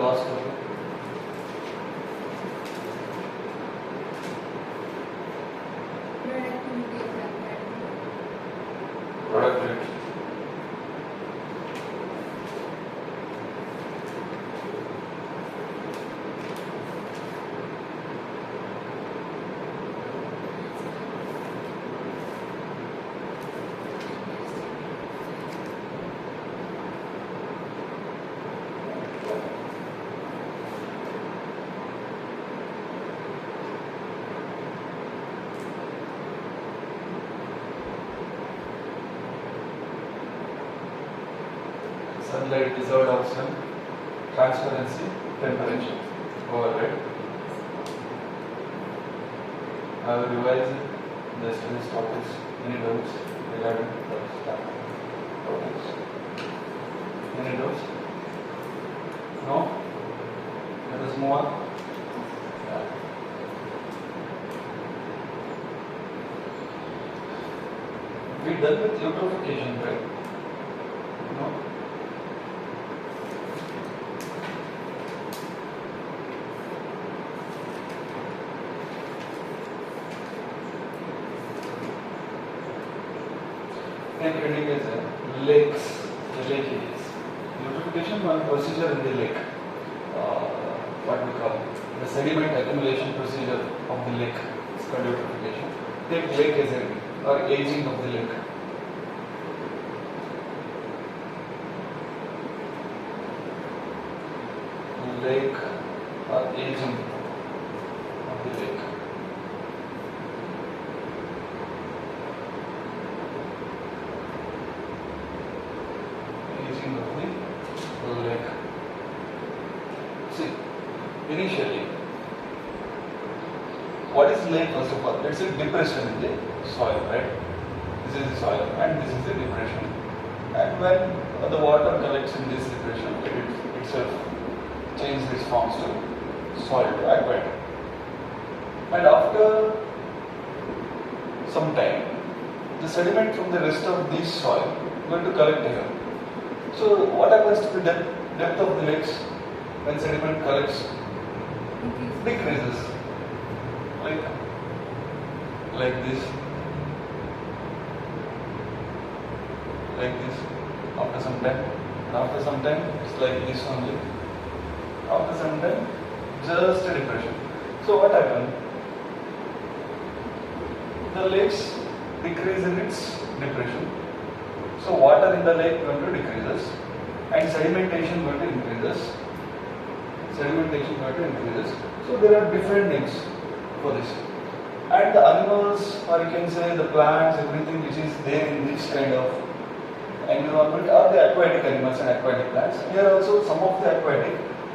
cost of it? Productivity. Sunlight dissolved oxygen, transparency, temperature. Overhead. I will revise it. The yesterday's topics. Any doubts regarding those topics? Any doubts? No? Let us move on. We done with eutrophication, right? No? And heading is lakes, the lake areas. Eutrophication, one procedure in the lake. What we call the sediment accumulation procedure of the lake is called eutrophication. Take lake as or aging of the lake. Lake or aging of the lake. Aging of the lake. See, initially, what is lake first of all? It's a depression in the soil, right? This is the soil and this is the depression. And when the water collects in this depression, it itself changes its forms to soil, to aquatic. And after some time, the sediment from the rest of this soil is going to collect here. So what happens to the depth of the lakes when sediment collects? Decreases. Like this. Like this. After some time. And after some time, it's like this only. After some time, just a depression. So what happened? The lakes decrease in its depression. So water in the lake going to decreases and sedimentation going to increases. Sedimentation going to increases. So there are different names for this. And the animals, or you can say the plants, everything which is there in this kind of environment are the aquatic animals and aquatic plants. Here also some of the aquatic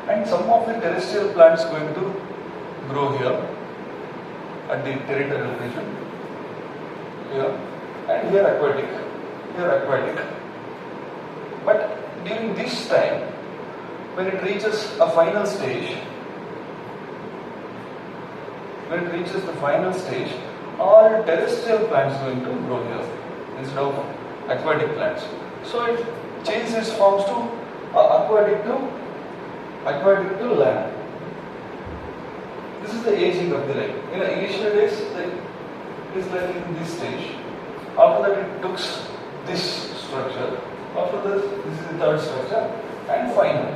and some of the terrestrial plants going to grow here at the territorial region. Here and here aquatic. Here aquatic. But during this time, when it reaches a final stage, all terrestrial plants going to grow here instead of aquatic plants. So it changes its forms to aquatic to land. This is the aging of the lake. In the initial days, it is like in this stage. After that, it took this structure. After this is the third structure, and final.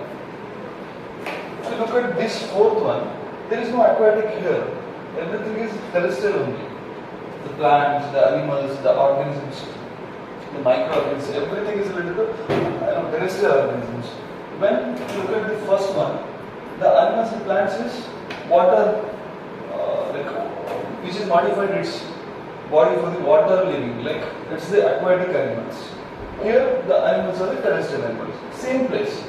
If you look at this fourth one, there is no aquatic here. Everything is terrestrial only. The plants, the animals, the organisms, the microorganisms, everything is related to terrestrial organisms. When you look at the first one, the animals and plants is water, which is modified its body for the water living, like it's the aquatic animals. Here the animals are the terrestrial animals. Same place,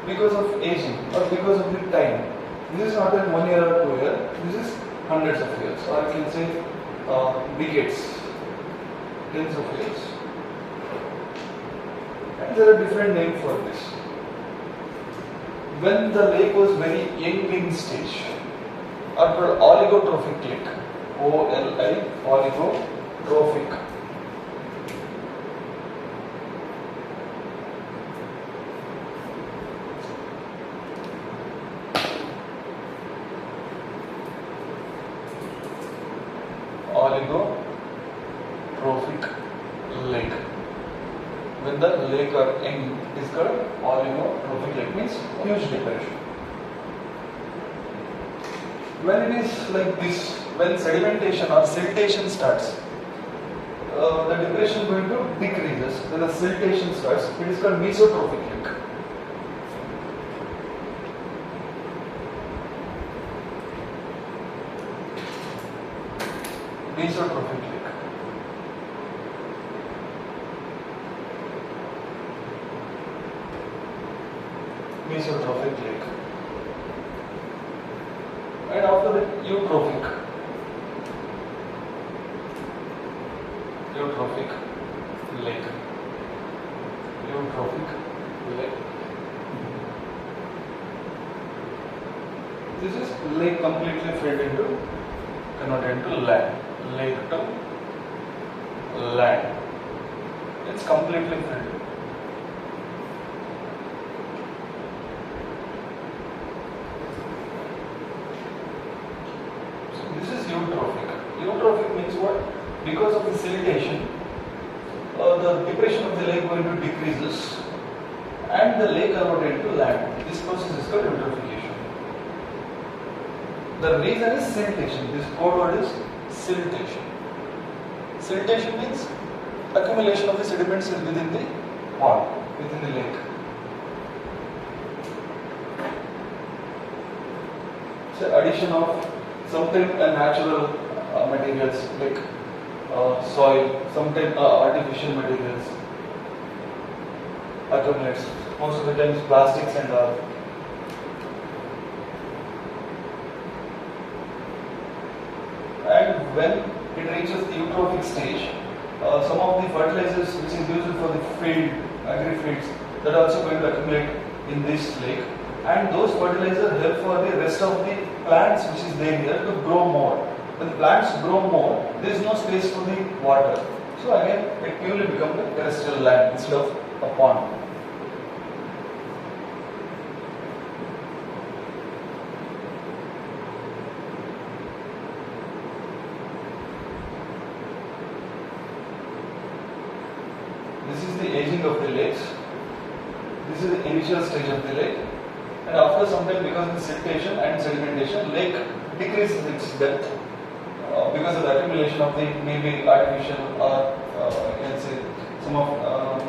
because of aging or because of the time. This is not in 1 year or 2 years, this is hundreds of years, or you can say decades, tens of years. And there are different names for this. When the lake was very young in stage, are called oligotrophic lake. O-L-I, oligotrophic. or end is called oligotrophic lake, means huge depression. When it is like this, when sedimentation or siltation starts, the depression is going to decreases. When the siltation starts, it is called mesotrophic lake. Mesotrophic lake. Mesotrophic lake. And after that, eutrophic. Eutrophic lake. Eutrophic lake. This is lake completely filled into, converted into land. Lake to land. It's completely filled. So this is eutrophic. Eutrophic means what? Because of the siltation, the depression of the lake going to decreases and the lake converted into land. This process is called eutrophication. The reason is siltation. This code word is siltation. Siltation means accumulation of the sediments within the pond, within the lake. So addition of sometimes natural materials like soil, sometimes artificial materials accumulates. Most of the times plastics and all. And when it reaches the eutrophic stage, some of the fertilizers which is used for the field, agri fields, that are also going to accumulate in this lake, and those fertilizers help for the rest of the plants which is there here to grow more. When the plants grow more, there is no space for the water. So again, it purely becomes a terrestrial land instead of a pond. This is the aging of the lakes. This is the initial stage of the lake. And after some time, because of the siltation and sedimentation, lake decreases its depth because of the accumulation of the maybe artificial or you can say some of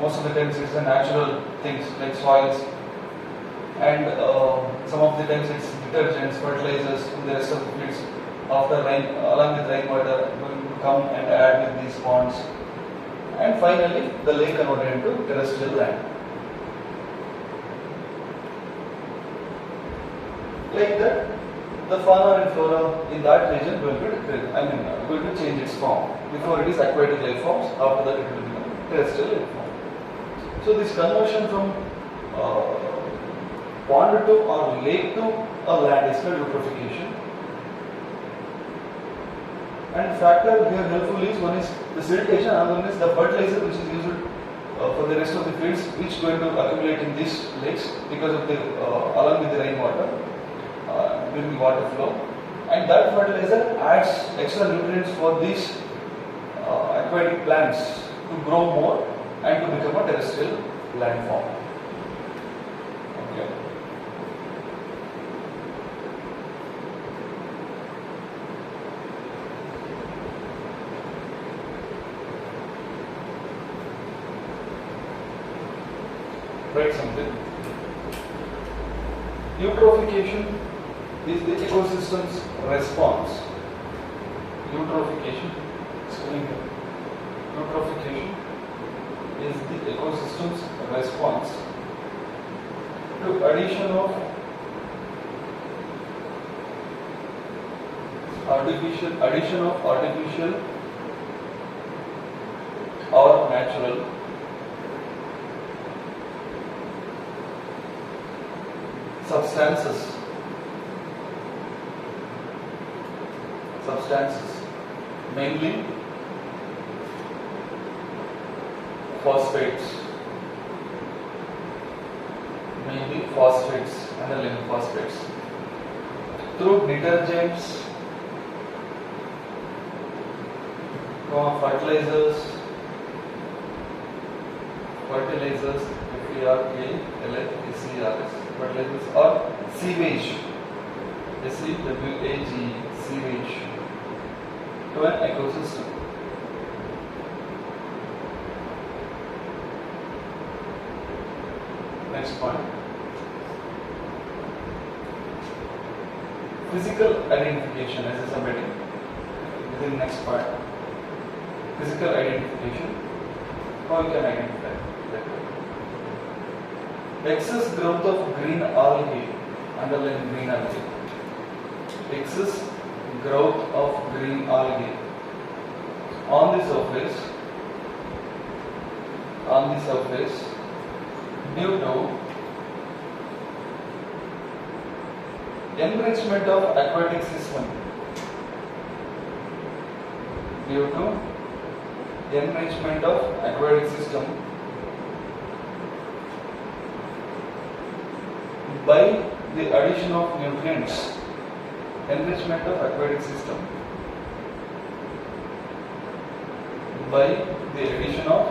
most of the times it's the natural things like soils, and some of the times it's detergents, fertilizers in the rest of the fields. After rain, along with rainwater, going to come and add with these ponds. And finally, the lake converted into terrestrial land. Like that, the fauna and flora in that region will going to change its form. Before it is aquatic life forms, after that it will become terrestrial life form. So this conversion from pond to or lake to a land is called eutrophication. And factor here helpful is one is the siltation, another one is the fertilizer which is used for the rest of the fields, which is going to accumulate in these lakes because of the along with the rainwater during the water flow, and that fertilizer adds extra nutrients for these aquatic plants to grow more and to become a terrestrial land form. Okay. Write something. Eutrophication is the ecosystem's response. Eutrophication, eutrophication is the ecosystem's response to addition of artificial or natural substances, mainly phosphates, and the limb phosphates through detergents, fertilizers, fertilizers, fertilizers or sewage, SEWAGE, sewage to an ecosystem. Next point. Physical identification as a subheading. Within next part. Physical identification. How you can identify that? Excess growth of green algae. Underline green algae. Excess growth of green algae on the surface due to enrichment of aquatic system, by the addition of nutrients. Enrichment of aquatic system by the addition of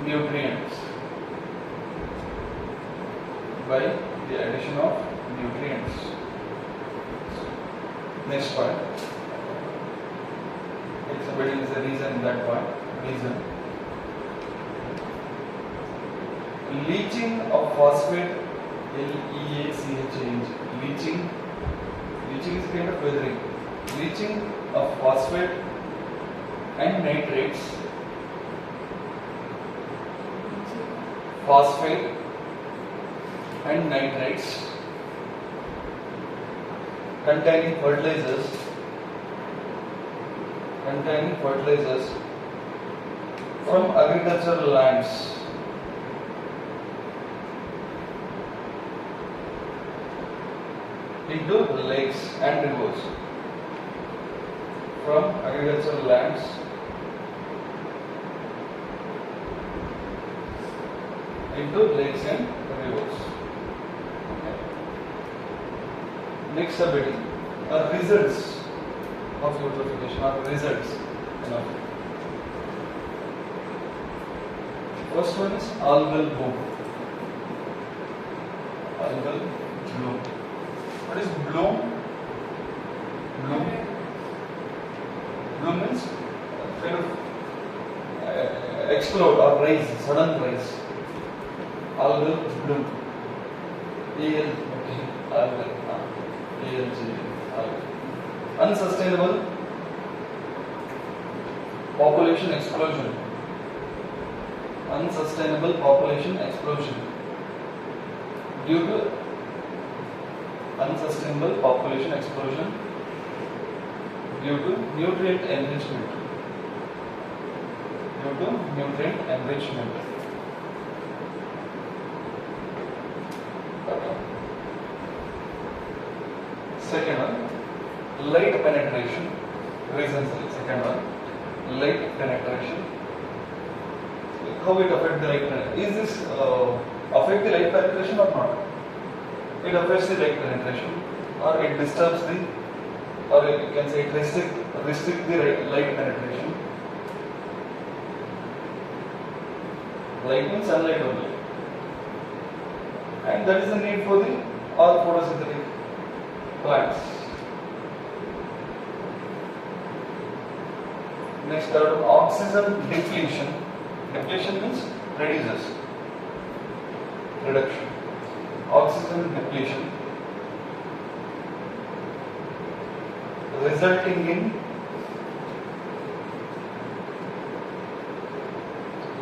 nutrients. Next point. Somebody is the reason in that point. Reason. Leaching of phosphate, LEACHANG. Leaching is a kind of weathering. Leaching of phosphate and nitrates. Containing fertilizers from agricultural lands into lakes and rivers. From agricultural lands into lakes and rivers. Okay. Next subheading are results of eutrophication or results. First one is algal bloom. What is bloom? Bloom means kind of explode or rise, sudden rise. Algal bloom. Algal. Unsustainable population explosion. Due to unsustainable population explosion due to nutrient enrichment. Second one, light penetration. Reasons. Second one, light penetration. How it affects the light penetration? Is this affect the light penetration or not? It affects the light penetration, or it disturbs the, or you can say it restrict the light penetration. Light means sunlight only, and that is the need for the all photosynthetic plants. Next, third, oxygen depletion. Depletion means reduction. Oxygen depletion resulting in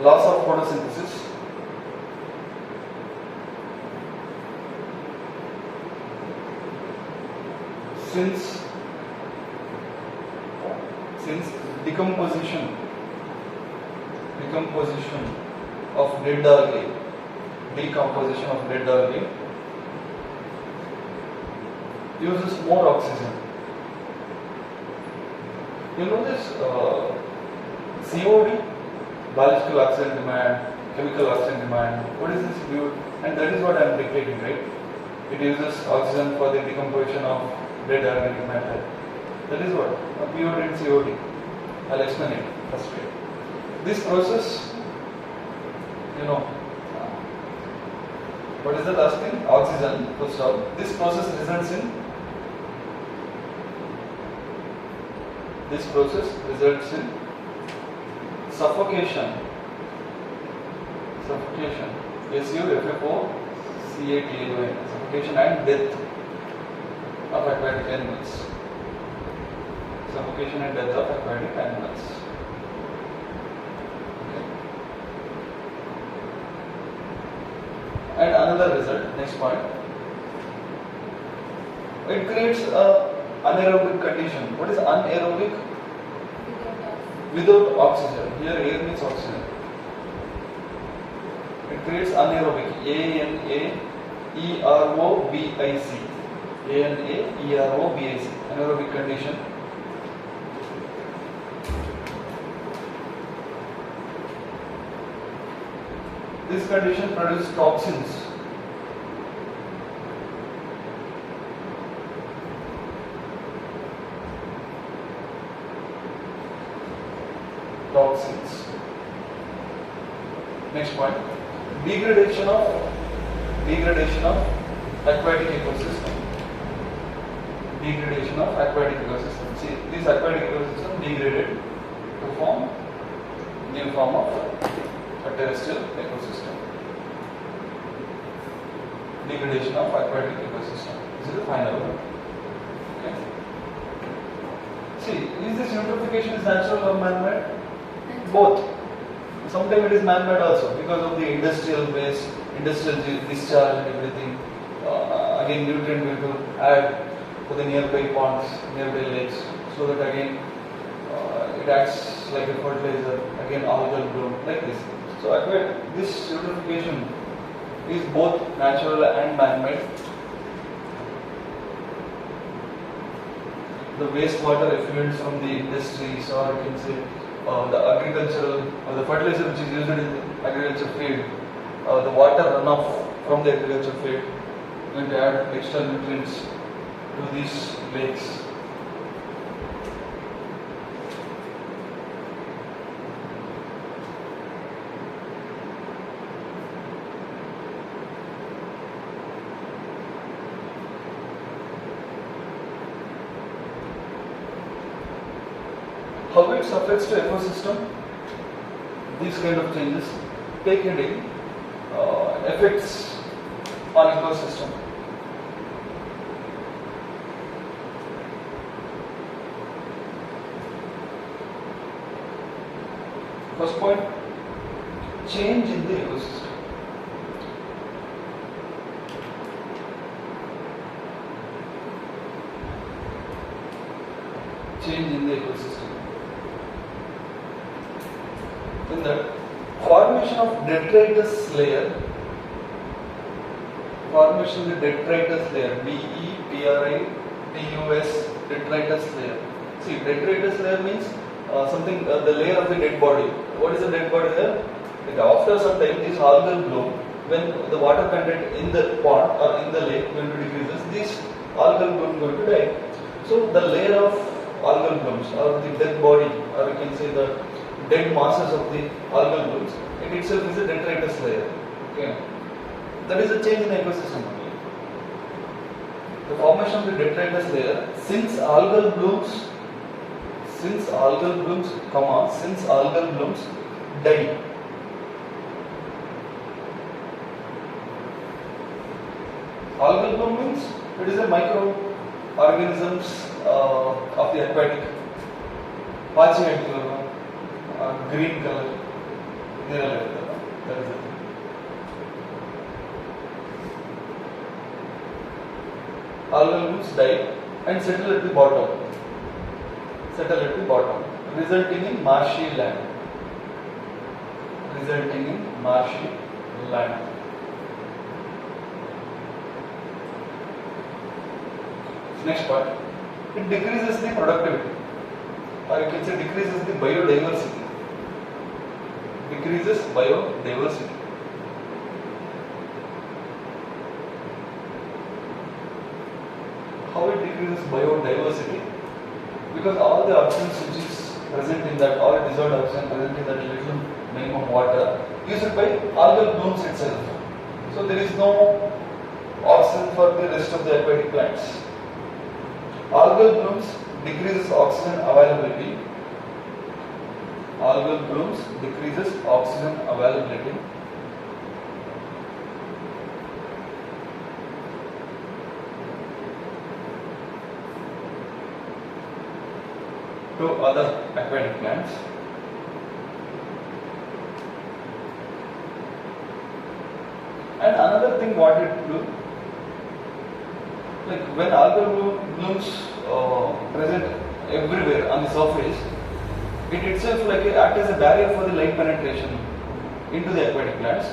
loss of photosynthesis, since decomposition of dead algae, uses more oxygen. You know this COD, biological oxygen demand, chemical oxygen demand. What is this view? And that is what I am dictating, right? It uses oxygen for the decomposition of dead organic matter. That is what POD and COD. I'll explain it first. This process, What is the last thing? Oxygen. Full stop. This process results in suffocation. Suffocation. SUFFOCATION. Suffocation and death of aquatic animals. Suffocation and death of aquatic animals. Okay. And another result, next point. It creates a anaerobic condition. What is anaerobic? Without oxygen. Here air means oxygen. It creates anaerobic. ANAEROBIC. ANAEROBIC. Anaerobic condition. This condition produces toxins. Next point, degradation of aquatic ecosystem. Degradation of aquatic ecosystem. See, this aquatic ecosystem degraded to form new form of a terrestrial ecosystem. Degradation of aquatic ecosystem. This is the final one. Okay. See, is this eutrophication is natural or man-made? Both. Sometimes it is man-made also because of the industrial waste, industrial discharge and everything. Again, nutrient will add to the nearby ponds, nearby lakes, so that again it acts like a fertilizer. Again, algal bloom like this. So this eutrophication is both natural and man-made. The wastewater effluents from the industries, or you can say the agricultural or the fertilizer which is used in the agriculture field, the water runoff from the agriculture field, going to add extra nutrients to these lakes. How it affects to ecosystem? These kind of changes. Take heading effects on ecosystem. First point, change in the ecosystem. Change in the ecosystem. In the formation of detritus layer, detritus layer, detritus layer. See, detritus layer means something, the layer of the dead body. What is the dead body there? Like after some time, this algal bloom, when the water content in the pond or in the lake going to decreases, this algal bloom going to die. So the layer of algal blooms, or the dead body, or you can say the dead masses of the algal blooms, it itself is a detritus layer. Okay. That is a change in the ecosystem only. The formation of the detritus layer, since algal blooms die. Algal bloom means it is a microorganisms of the aquatic. Pachi green color. That is it. Algal blooms die and settle at the bottom, resulting in marshy land. Next part, it decreases the productivity, or you can say decreases the biodiversity. How it decreases biodiversity? Because all the oxygen which is present in that, all dissolved oxygen present in that little minimum water, used by algal blooms itself. So there is no oxygen for the rest of the aquatic plants. Algal blooms decreases oxygen availability. Algal blooms decreases oxygen availability. To other aquatic plants. And another thing what it do, like when algal blooms present everywhere on the surface, it itself act as a barrier for the light penetration into the aquatic plants.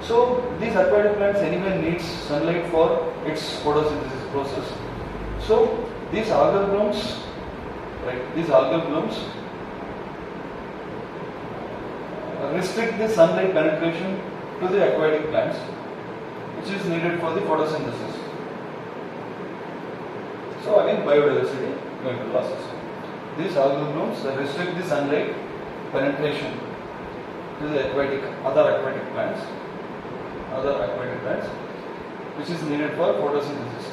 So these aquatic plants anyway needs sunlight for its photosynthesis process. So these algal blooms, restrict the sunlight penetration to the aquatic plants, which is needed for the photosynthesis. So again, biodiversity going to losses. These algal blooms restrict the sunlight penetration to the other aquatic plants, which is needed for photosynthesis.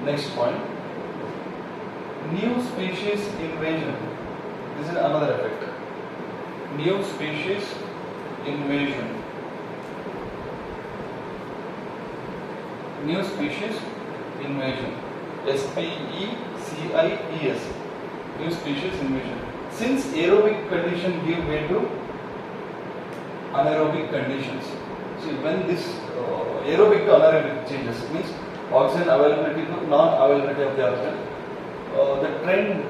Next point, new species invasion. This is another effect. New species invasion. New species invasion. SPECIES. New species invasion. Since aerobic condition give way to anaerobic conditions. See, when this aerobic to anaerobic changes, means oxygen availability to non-availability of the oxygen, the trend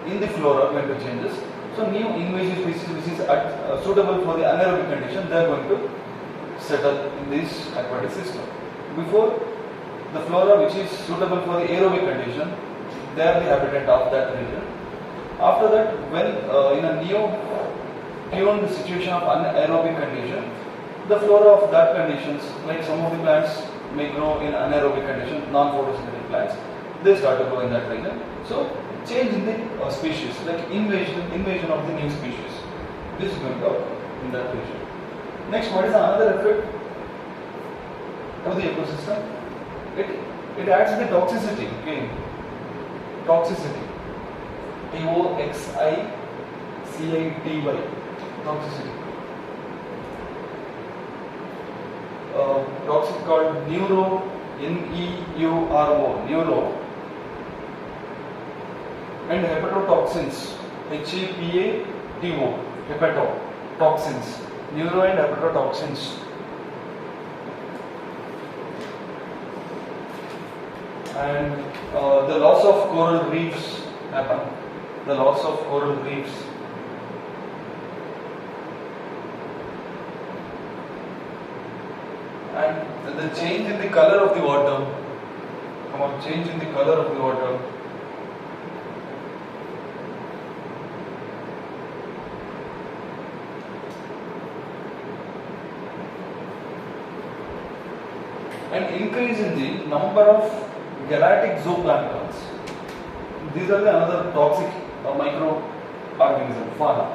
in the flora going to changes. So new invasive species which is suitable for the anaerobic condition, they are going to settle in this aquatic system. Before, the flora which is suitable for the aerobic condition, they are the habitat of that region. After that, when in a new tuned situation of anaerobic condition, the flora of that conditions, like some of the plants may grow in anaerobic condition, non-photosynthetic plants, they start to grow in that region. So change in the species, like invasion of the new species. This is going to occur in that region. Next, what is another effect of the ecosystem? It adds the toxicity. Okay, toxicity. TOXICITY. Toxicity. Toxic called neuro, neuro, and hepatotoxins, HEPATO, hepatotoxins, neuro and hepatotoxins. And the loss of coral reefs happen. The loss of coral reefs. And the change in the color of the water. Change in the color of the water. And increase in the number of galactic zooplanktons. These are the another toxic microorganism, fauna.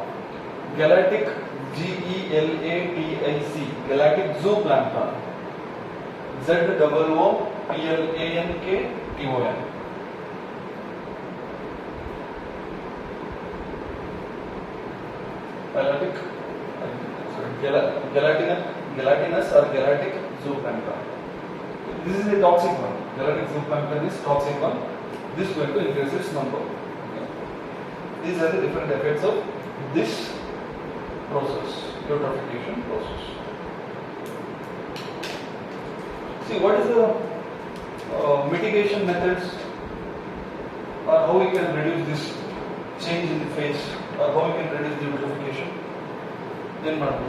Galactic, GELATIC, galactic zooplankton. ZOOPLANKTON. Gelatinous or galactic zooplankton. This is a toxic one. Galactic zooplankton is toxic one. This is going to increase its number. Okay. These are the different effects of this process, eutrophication process. See, what is the mitigation methods, or how we can reduce this change in the phase, or how we can reduce the eutrophication? Then what do?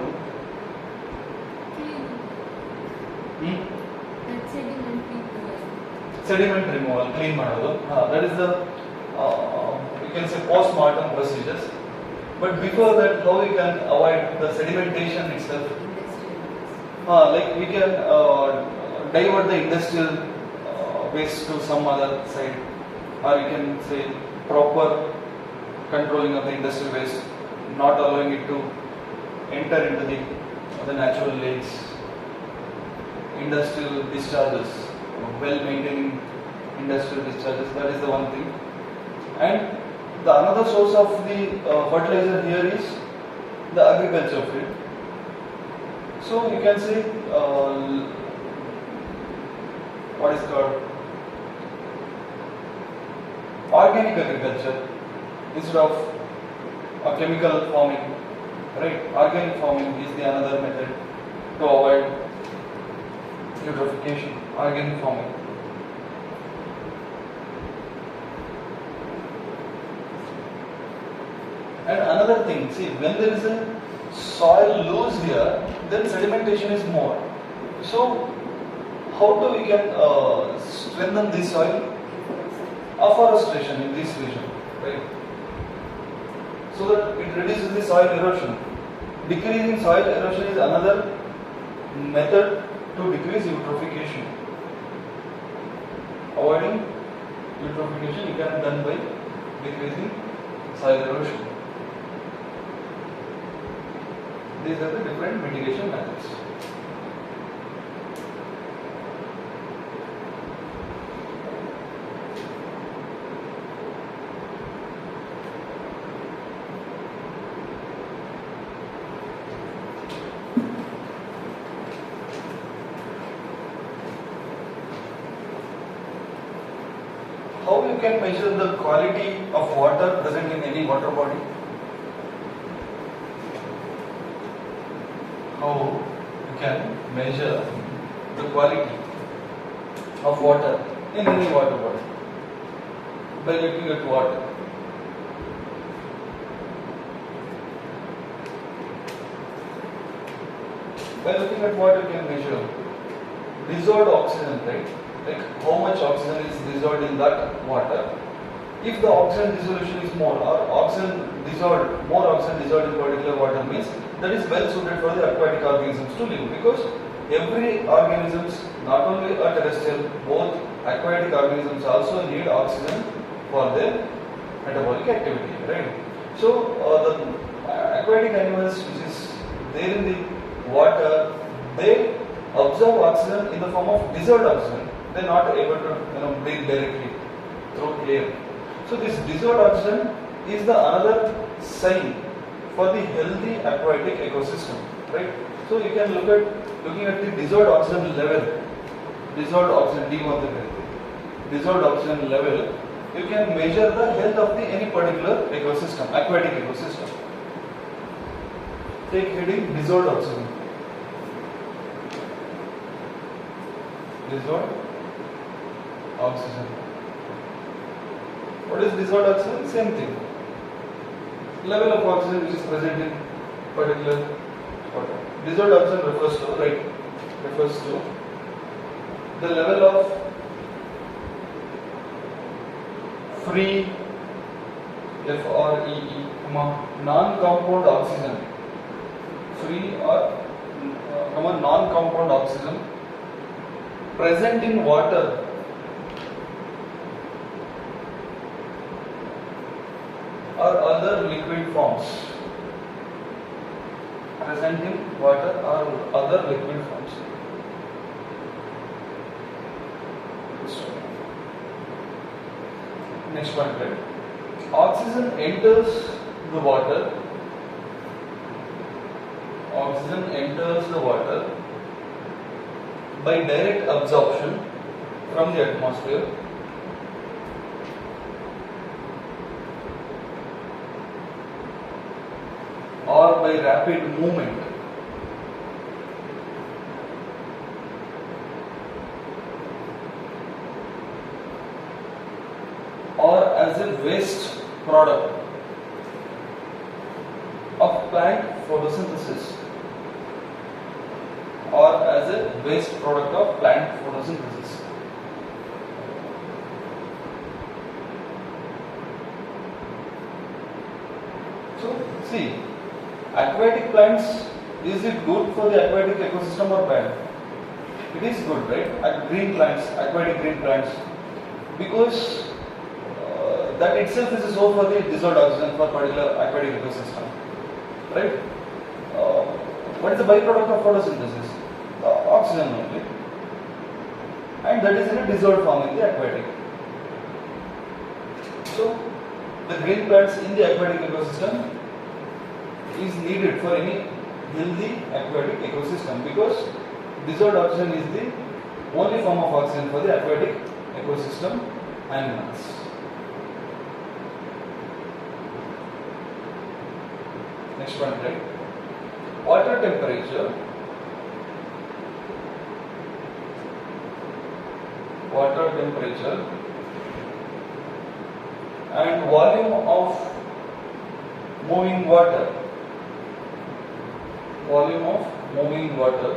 Sediment removal, clean ಮಾಡೋದು. That is the you can say post-mortem procedures. But before that, how we can avoid the sedimentation itself? Like we can divert the industrial waste to some other side, or you can say proper controlling of the industrial waste, not allowing it to enter into the natural lakes, industrial discharges, well maintaining industrial discharges, that is the one thing. And the another source of the fertilizer here is the agriculture field. So you can say what is called organic agriculture instead of chemical farming, right? Organic farming is the another method to avoid eutrophication. Organic farming. And another thing, see, when there is a soil loose here, then sedimentation is more. So, how do we can strengthen the soil? Afforestation in this region, right? So that it reduces the soil erosion. Decreasing soil erosion is another method to decrease eutrophication. Avoiding eutrophication you can done by decreasing soil erosion. These are the different mitigation methods. How you can measure the quality of water present in any water body? How you can measure the quality of water in any water body? By looking at water. By looking at water you can measure dissolved oxygen, right? Like how much oxygen is dissolved in that water. If the oxygen dissolution is more, or more oxygen dissolved in particular water, means that is well suited for the aquatic organisms to live, because every organisms, not only a terrestrial, both aquatic organisms also need oxygen for their metabolic activity, right? So the aquatic animals which is there in the water, they absorb oxygen in the form of dissolved oxygen. They are not able to breathe directly through air. So this dissolved oxygen is the another sign for the healthy aquatic ecosystem, right? So you can looking at the dissolved oxygen level, dissolved oxygen dissolved oxygen level, you can measure the health of any particular ecosystem, aquatic ecosystem. Take heading dissolved oxygen. Dissolved oxygen. What is dissolved oxygen? Same thing. Level of oxygen which is present in particular water. Dissolved oxygen refers to the level of free FREE non-compound oxygen, free or non-compound oxygen present in water or other liquid forms. Present in water or other liquid forms. Next point, right? Oxygen enters the water. Oxygen enters the water by direct absorption from the atmosphere or by rapid movement or as a waste product of plant photosynthesis or as a waste product of plant photosynthesis. So see, aquatic plants, is it good for the aquatic ecosystem or bad? It is good, right? Green plants, aquatic green plants, because that itself is a source for the dissolved oxygen for particular aquatic ecosystem, right? What is the byproduct of photosynthesis? Oxygen only, and that is in a dissolved form in the aquatic. So the green plants in the aquatic ecosystem is needed for any healthy aquatic ecosystem, because dissolved oxygen is the only form of oxygen for the aquatic ecosystem animals. Next one, right? Water temperature. Water temperature and volume of moving water. Volume of moving water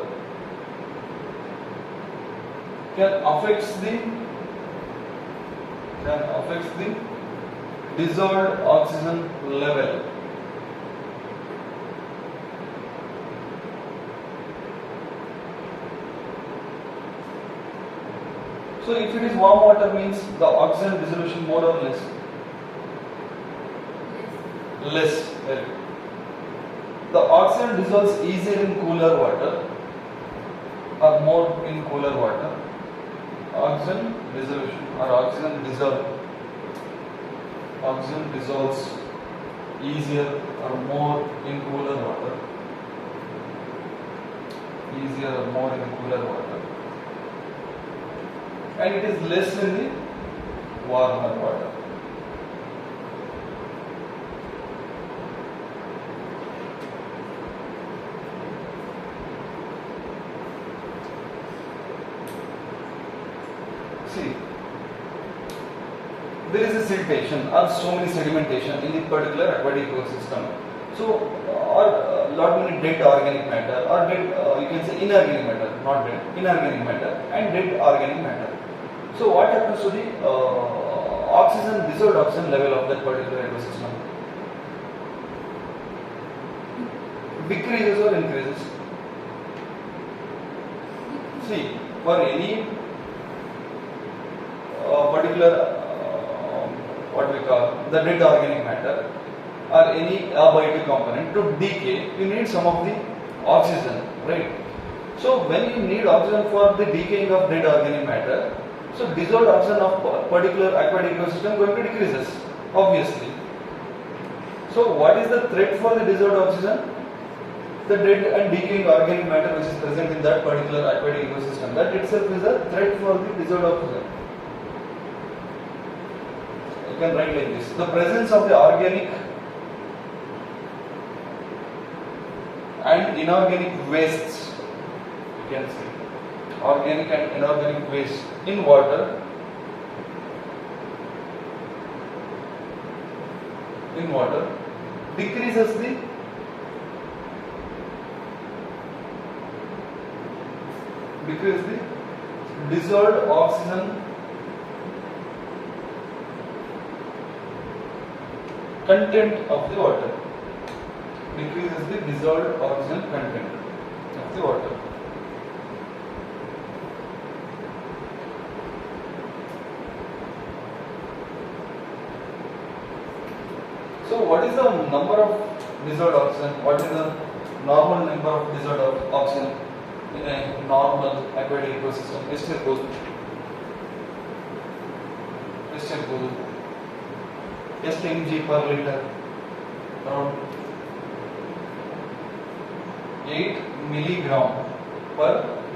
can affect the dissolved oxygen level. So if it is warm water, means the oxygen dissolution more or less? Less. Very good. The oxygen dissolves easier in cooler water or more in cooler water. Oxygen dissolution or oxygen dissolves easier or more in cooler water. Easier or more in cooler water. And it is less in the warmer water. See, there is a siltation or so many sedimentation in the particular aquatic ecosystem. So, or lot many dead organic matter, or dead, you can say inorganic matter, not dead, inorganic matter and dead organic matter. So what happens to the dissolved oxygen level of that particular ecosystem? Decreases or increases? See, for any particular what we call the dead organic matter or any abiotic component to decay, you need some of the oxygen, right? So when you need oxygen for the decaying of dead organic matter, so dissolved oxygen of particular aquatic ecosystem going to decreases, obviously. So what is the threat for the dissolved oxygen? The dead and decaying organic matter which is present in that particular aquatic ecosystem. That itself is a threat for the dissolved oxygen. You can write like this: the presence of the organic and inorganic wastes, you can say, organic and inorganic waste in water, decreases the dissolved oxygen content of the water. Decreases the dissolved oxygen content of the water. So what is the number of dissolved oxygen? What is the normal number of dissolved oxygen in a normal aquatic ecosystem? Mr. Gould. Just mg per liter, around 8 milligram per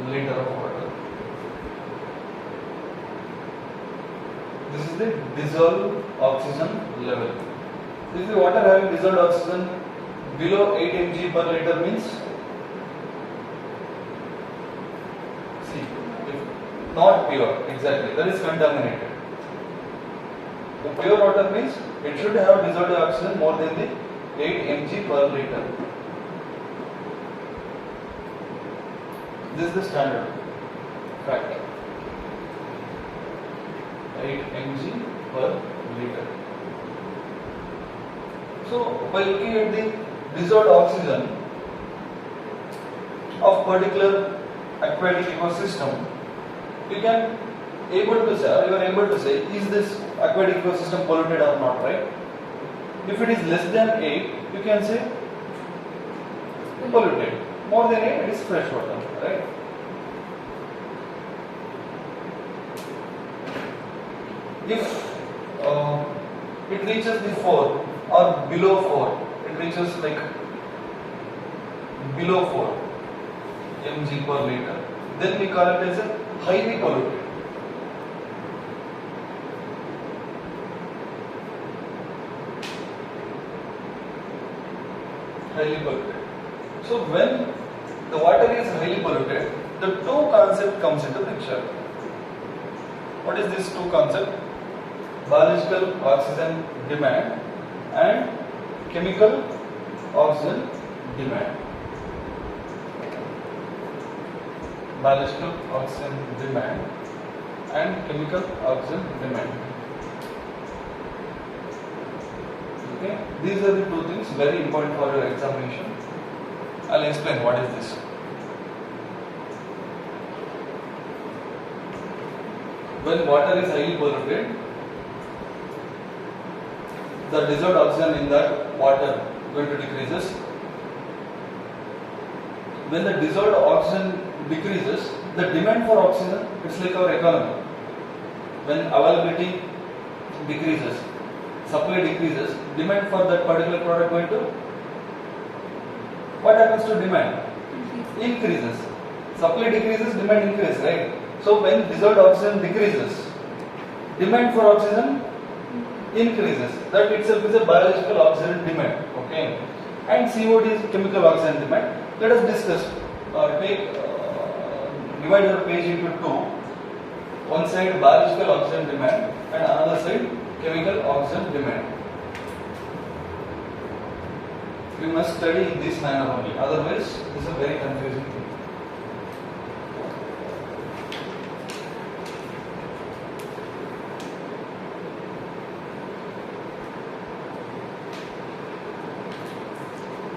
liter of water. This is the dissolved oxygen level. If the water having dissolved oxygen below 8 mg per liter means, see, if not pure, exactly, that is contaminated. The pure water means it should have dissolved oxygen more than the 8 mg per liter. This is the standard fact. 8 mg per liter. So, by looking at the dissolved oxygen of particular aquatic ecosystem, you can able to say, or you are able to say, is this aquatic ecosystem polluted or not, right? If it is less than 8, you can say polluted. More than 8, it is freshwater, right? If it reaches the 4 or below 4, it reaches like below 4 mg per liter, then we call it as a highly polluted. Highly polluted. So when the water is highly polluted, the two concept comes into picture. What is this two concept? Biological oxygen demand and chemical oxygen demand. Biological oxygen demand and chemical oxygen demand. Okay, these are the two things very important for your examination. I'll explain what is this. When water is highly polluted, the dissolved oxygen in that water going to decreases. When the dissolved oxygen decreases, the demand for oxygen, it's like our economy. When availability decreases, supply decreases, demand for that particular product going to, what happens to demand? Increases. Supply decreases, demand increases, right? So when dissolved oxygen decreases, demand for oxygen increases. That itself is a biological oxygen demand. Okay. And COD is chemical oxygen demand. Let us discuss. Divide your page into two. One side biological oxygen demand and another side chemical oxygen demand. We must study in this manner only. Otherwise, this is a very confusing thing.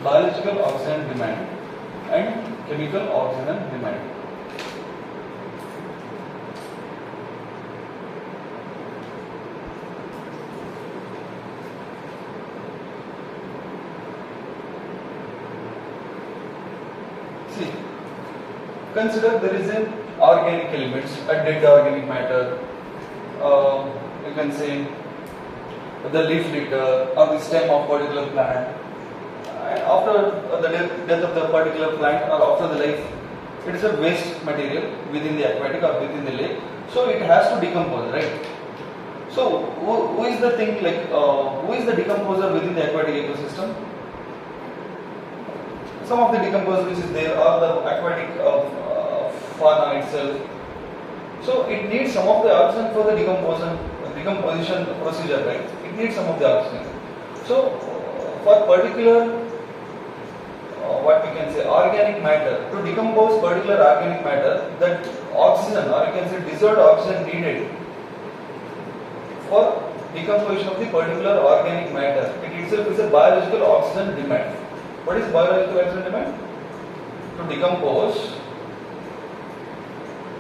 Biological oxygen demand and chemical oxygen demand. See, consider there is an organic elements, a dead organic matter, you can say the leaf litter or the stem of particular plant. And after the death of the particular plant or after the life, it is a waste material within the aquatic or within the lake. So it has to decompose, right? So who is the thing like who is the decomposer within the aquatic ecosystem? Some of the decomposer which is there are the aquatic fauna itself. So it needs some of the oxygen for the decomposition procedure, right? It needs some of the oxygen. So for particular what we can say organic matter, to decompose particular organic matter, that oxygen or you can say dissolved oxygen needed for decomposition of the particular organic matter, it itself is a biological oxygen demand. What is biological oxygen demand? To decompose,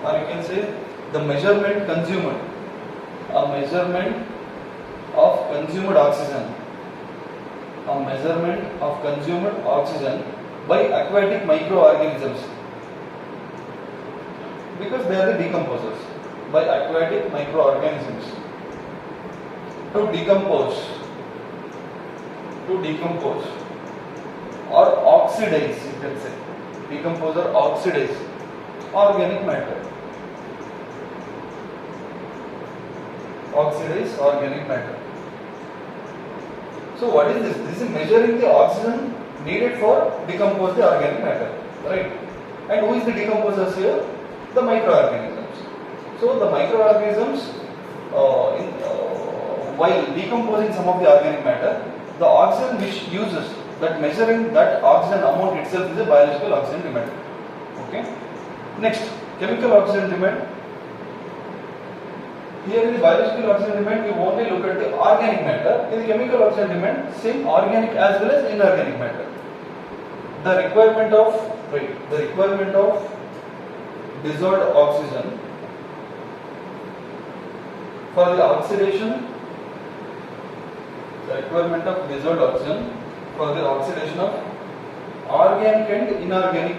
or you can say the measurement consumed, a measurement of consumed oxygen, a measurement of consumed oxygen by aquatic microorganisms, because they are the decomposers, by aquatic microorganisms. To decompose or oxidize, you can say, decompose or oxidize organic matter. Oxidize organic matter. So what is this? This is measuring the oxygen needed for decompose the organic matter, right? And who is the decomposers here? The microorganisms. So the microorganisms, while decomposing some of the organic matter, the oxygen which uses, that measuring that oxygen amount itself is a biological oxygen demand. Okay. Next, chemical oxygen demand. Here in the biological oxygen demand, we only look at the organic matter. In the chemical oxygen demand, same organic as well as inorganic matter. The requirement of dissolved oxygen for the oxidation, the requirement of dissolved oxygen for the oxidation of organic and inorganic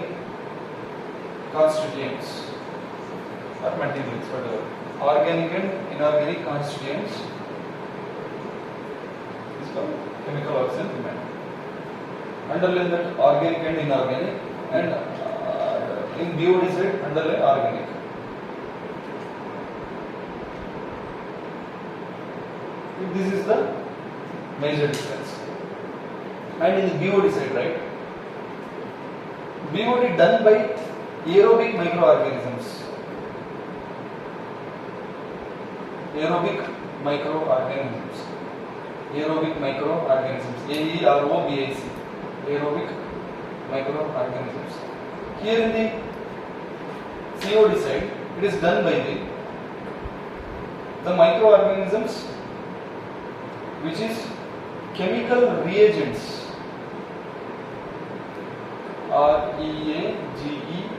constituents or materials, whatever. Organic and inorganic constituents is called chemical oxygen demand. Underline that organic and inorganic, and in BOD side underline organic. This is the major difference. And in the BOD side, right? BOD done by aerobic microorganisms. Aerobic microorganisms. Aerobic microorganisms. AEROBIC. Aerobic microorganisms. Here in the COD side, it is done by the microorganisms which is chemical reagents.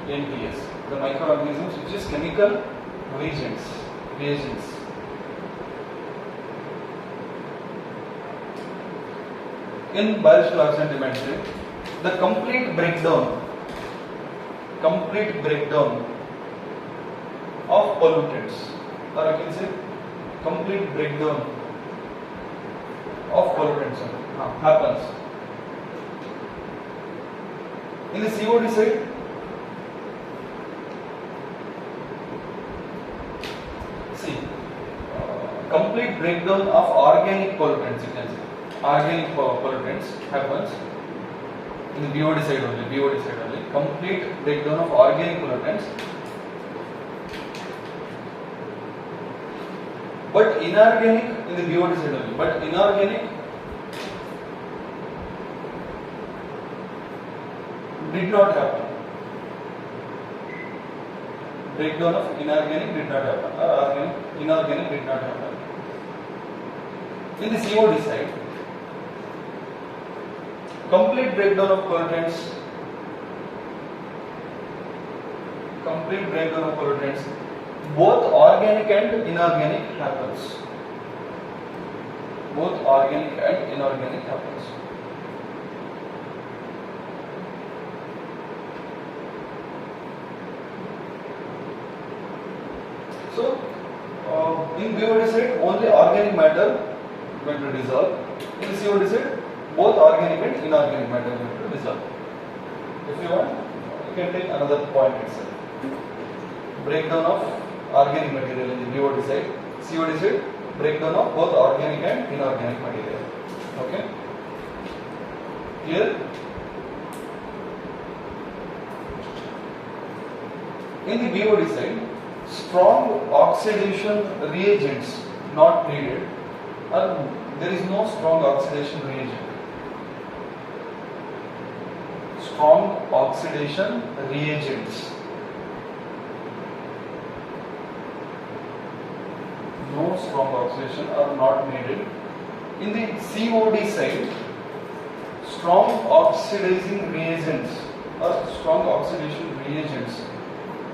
REAGENTS. The microorganisms which is chemical reagents. In biological oxygen demand state, the complete breakdown of pollutants, or you can say complete breakdown of pollutants happens. In the COD side, complete breakdown of organic pollutants, you can say. Organic pollutants happens in the BOD side only. Complete breakdown of organic pollutants. But inorganic in the BOD side only. But inorganic did not happen. Breakdown of inorganic did not happen, or inorganic did not happen. In the COD side, complete breakdown of pollutants, both organic and inorganic happens. So, in BOD side, only organic matter going to dissolve. In COD side, both organic and inorganic matter going to dissolve. If you want, you can take another point itself. Breakdown of organic material in the BOD side. COD side, breakdown of both organic and inorganic material. Okay? Clear? In the BOD side, strong oxidation reagents not needed, or there is no strong oxidation reagent. Strong oxidation reagents. No strong oxidation are not needed. In the COD side, strong oxidizing reagents or strong oxidation reagents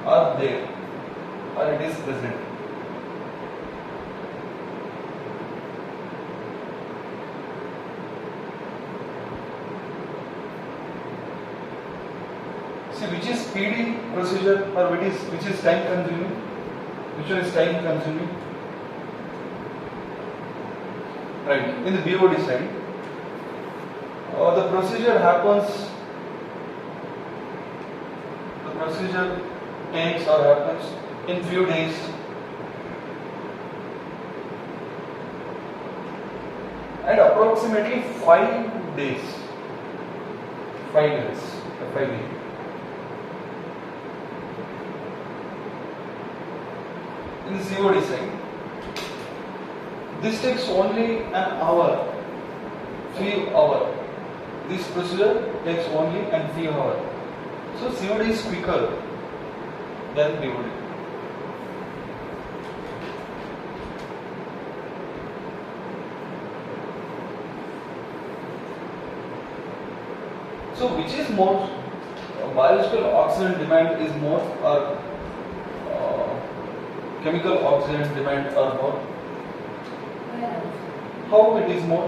are there, or it is present. See, which is speedy procedure, or which is time consuming? Which one is time consuming? Right. In the BOD side, the procedure happens. The procedure takes or happens in few days. And approximately 5 days. 5 days. 5 days. In the COD side, this takes only an hour, few hours. This procedure takes only a few hours. So COD is quicker than BOD. So which is more, biological oxygen demand is more, or chemical oxygen demand are more. Where? How it is more?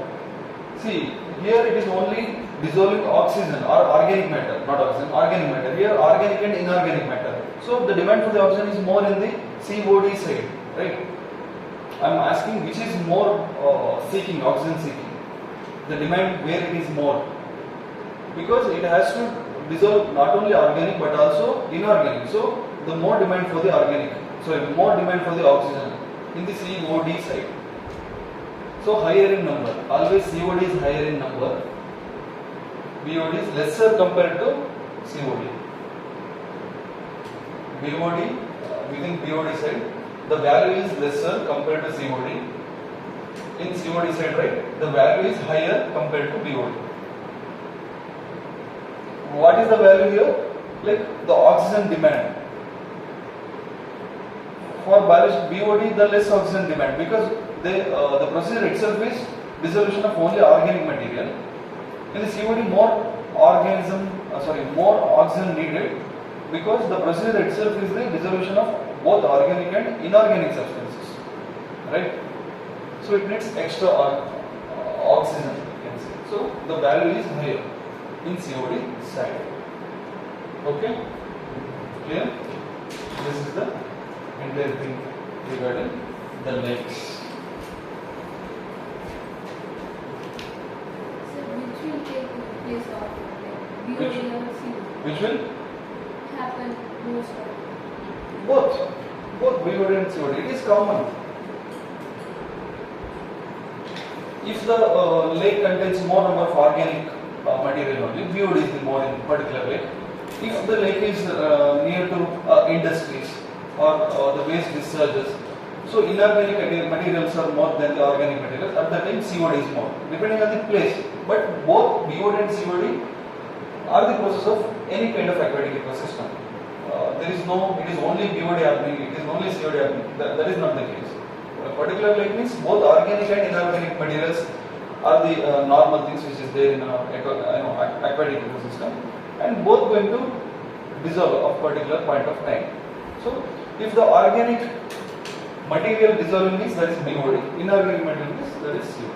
See, here it is only dissolving oxygen or organic matter, not oxygen, organic matter. Here organic and inorganic matter. So the demand for the oxygen is more in the COD side, right? I am asking which is more seeking, oxygen seeking. The demand where it is more. Because it has to dissolve not only organic but also inorganic. So the more demand for the organic, more demand for the oxygen in the COD side. So higher in number, always COD is higher in number, BOD is lesser compared to COD. BOD, within BOD side, the value is lesser compared to COD. In COD side, right, the value is higher compared to BOD. What is the value here? Like the oxygen demand. For BOD, the less oxygen demand, because the procedure itself is dissolution of only organic material. In the COD, more oxygen needed, because the procedure itself is the dissolution of both organic and inorganic substances, right? So it needs extra oxygen, you can say. So the value is higher in COD side. Okay? Clear? This is the entire thing regarding the lakes. Which will take place of BOD or COD? Which will Happen most of both BOD and COD. It is common. If the lake contains more number of organic material only, BOD is the more in particular lake. If the lake is near to industries or the waste discharges, so inorganic materials are more than the organic materials. At that time, COD is more, depending on the place. But both BOD and COD are the process of any kind of aquatic ecosystem. There is no, it is only BOD happening, it is only COD happening. That is not the case. A particular lake means both organic and inorganic materials are the normal things which is there in aquatic ecosystem, and both going to dissolve at particular point of time. So, if the organic material dissolving means that is BOD, inorganic material means that is COD.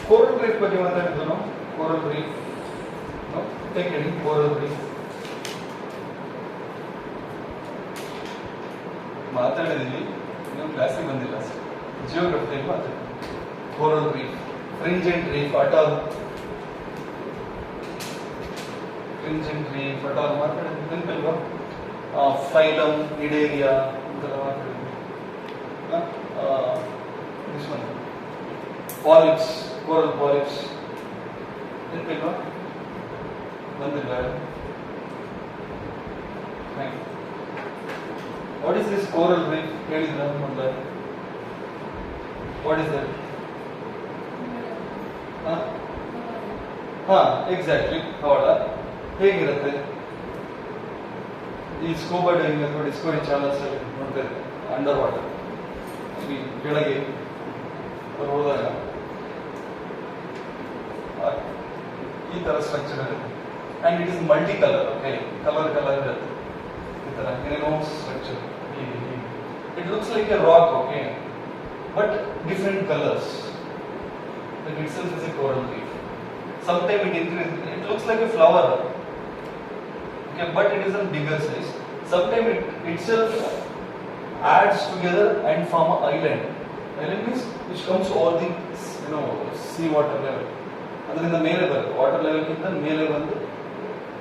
Coral reef ಬಗ್ಗೆ ಮಾತಾಡಿದ್ದು ನಾವು. Coral reef, no? Take any coral reef. ಮಾತಾಡಿದೀವಿ, ನೀವು ಕ್ಲಾಸಿಗೆ ಬಂದಿಲ್ಲ. Geography ಮಾತಾಡಿ. Coral reef, fringent reef, atoll. Fringent reef, atoll ಮಾತಾಡಿದ್ವಿ ನೆನಪಿಲ್ವಾ? Phylum, Nidaria, ಅಂತೆಲ್ಲ ಮಾತಾಡಿದ್ವಿ. This one. Polyps, coral polyps. ನೆನಪಿಲ್ವಾ? ಬಂದಿಲ್ಲ. What is this coral reef? ಹೇಳಿದ್ರ ಮೊದಲ? What is that? Exactly. ಹೌದಾ? ಹೇಗಿರುತ್ತೆ? ಈ ಸ್ಕೂಬಾ ಡೈವಿಂಗ್ ಅಥವಾ ಡಿಸ್ಕವರಿ ಚಾನಲ್ಸ್ ಅಲ್ಲಿ ನೋಡ್ತಾರೆ, ಅಂಡರ್ ವಾಟರ್ ಈ ಕೆಳಗೆ ಹೋದಾಗ ಈ ತರ ಸ್ಟ್ರಕ್ಚರ್ ಇರುತ್ತೆ. And it is multi colour. Okay, colour ಇರುತ್ತೆ ಈ ತರ ಏನೇನೋ structure. It looks like a rock, okay, but different colors. That itself is a coral reef. Sometimes it increases. It looks like a flower, okay, but it is a bigger size. Sometimes it itself adds together and form an island. Island means which comes over the sea water level. ಅದರಿಂದ ಮೇಲೆ ಬರುತ್ತೆ, water ಲೆವೆಲ್ಗಿಂತ ಮೇಲೆ ಬಂದು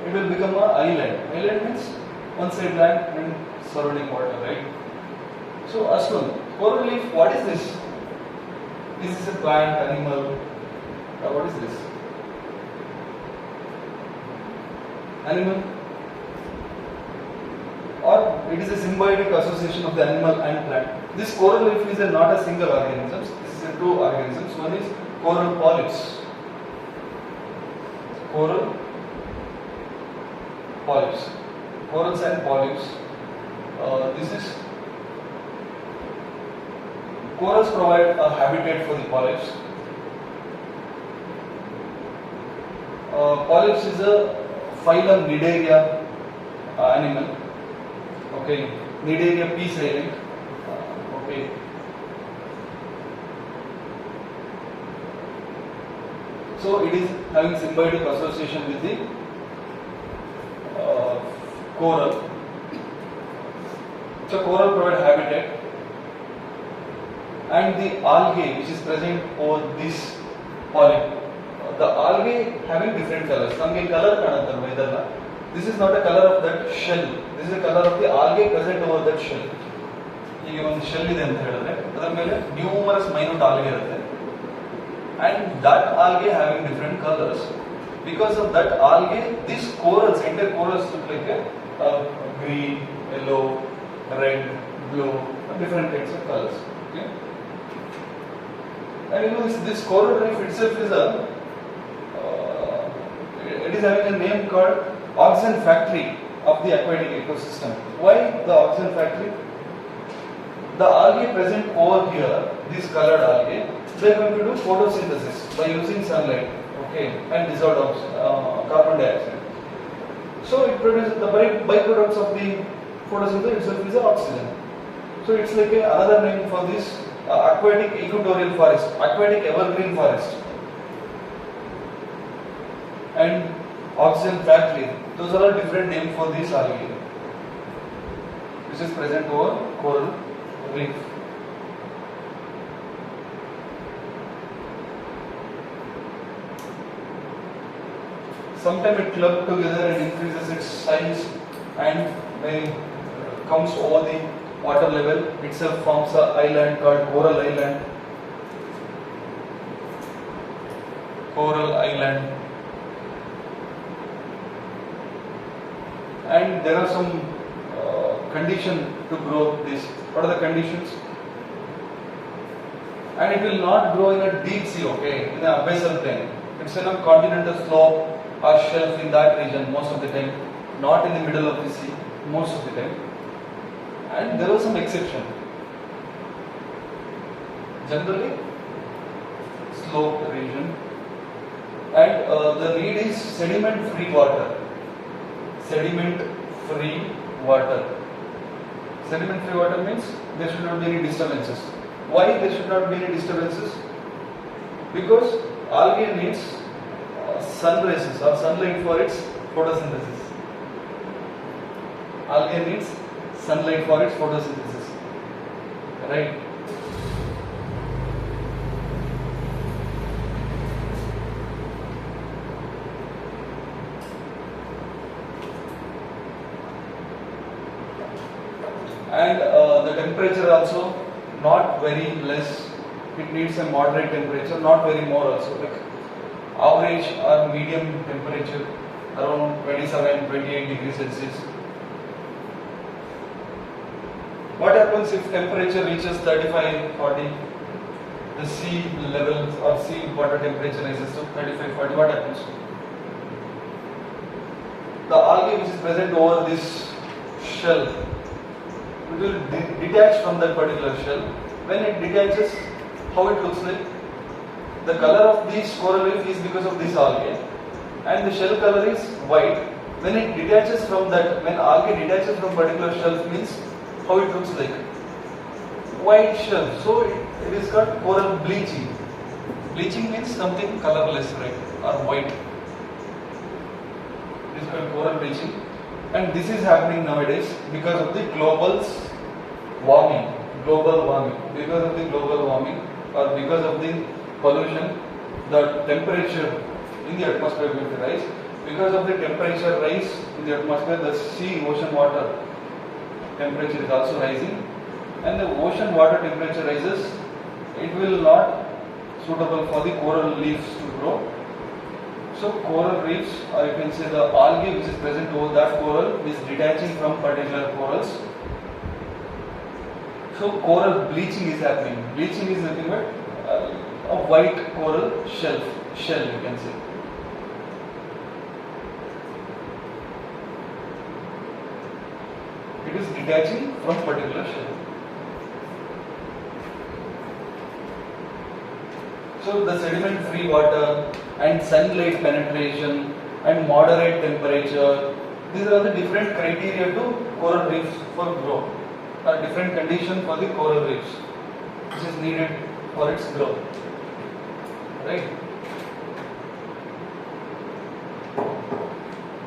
it will become an island. Island means one side land and surrounding water, right? So, Ashwin, coral reef, what is this? Is this a plant, animal? What is this? Animal? Or it is a symbiotic association of the animal and plant. This coral reef is not a single organism. This is a two organisms. One is coral polyps. Coral polyps. Corals and polyps. This is corals provide a habitat for the polyps. Polyps is a phylum Nidaria, animal. Okay, Nidaria P silent. Okay. So it is having symbiotic association with the coral. So coral provide habitat, and the algae which is present over this polyp. The algae having different colors. Nಮಗೆ color ಕಾಣುತ್ತಲ್ವ ಇದೆಲ್ಲ. This is not a color of that shell. This is the color of the algae present over that shell. ಈಗ ಒಂದು shell ಇದೆ ಅಂತ ಹೇಳಿದ್ರೆ ಅದರ ಮೇಲೆ numerous minute algae ಇರುತ್ತೆ. And that algae having different colors. Because of that algae, these corals, entire corals look like a green, yellow, red, blue, different kinds of colors. Okay? And you know this coral reef itself is it is having a name called oxygen factory of the aquatic ecosystem. Why the oxygen factory? The algae present over here, these colored algae, they are going to do photosynthesis by using sunlight, okay, and dissolved carbon dioxide. So it produces the byproducts of the photosynthesis itself is oxygen. So it's like another name for this aquatic equatorial forest, aquatic evergreen forest, and oxygen factory. Those are all different names for this algae, which is present over coral reef. Sometimes it clumps together and increases its size, and when it comes over the water level, itself forms an island called coral island. Coral island. And there are some conditions to grow this. What are the conditions? And it will not grow in a deep sea, okay, in the abyssal plain. It's in a continental slope or shelf in that region most of the time, not in the middle of the sea most of the time. And there was some exception. Generally, slope region, and the need is sediment-free water. Sediment-free water. Sediment-free water means there should not be any disturbances. Why there should not be any disturbances? Because algae needs sun rays or sunlight for its photosynthesis. Algae needs sunlight for its photosynthesis. Right? And the temperature also not very less. It needs a moderate temperature, not very more also. Like average or medium temperature around 27-28 degrees Celsius. What happens if temperature reaches 35-40? The sea level or sea water temperature rises to 35-40. What happens? The algae which is present over this shell, it will detach from that particular shell. When it detaches, how it looks like? The color of this coral reef is because of this algae, and the shell color is white. When it detaches from that, when algae detaches from particular shell, means how it looks like? White shell. So it is called coral bleaching. Bleaching means something colorless, right, or white. It is called coral bleaching, and this is happening nowadays because of the global warming. Because of the global warming, or because of the pollution, the temperature in the atmosphere will rise. Because of the temperature rise in the atmosphere, the ocean water temperature is also rising, and the ocean water temperature rises, it will not suitable for the coral reefs to grow. So coral reefs, or you can say the algae which is present over that coral is detaching from particular corals. So coral bleaching is happening. Bleaching is nothing but a white coral shell you can say. It is detaching from particular shell. So the sediment-free water and sunlight penetration and moderate temperature These are the different criteria to coral reefs for growth, or different condition for the coral reefs, which is needed for its growth. Right?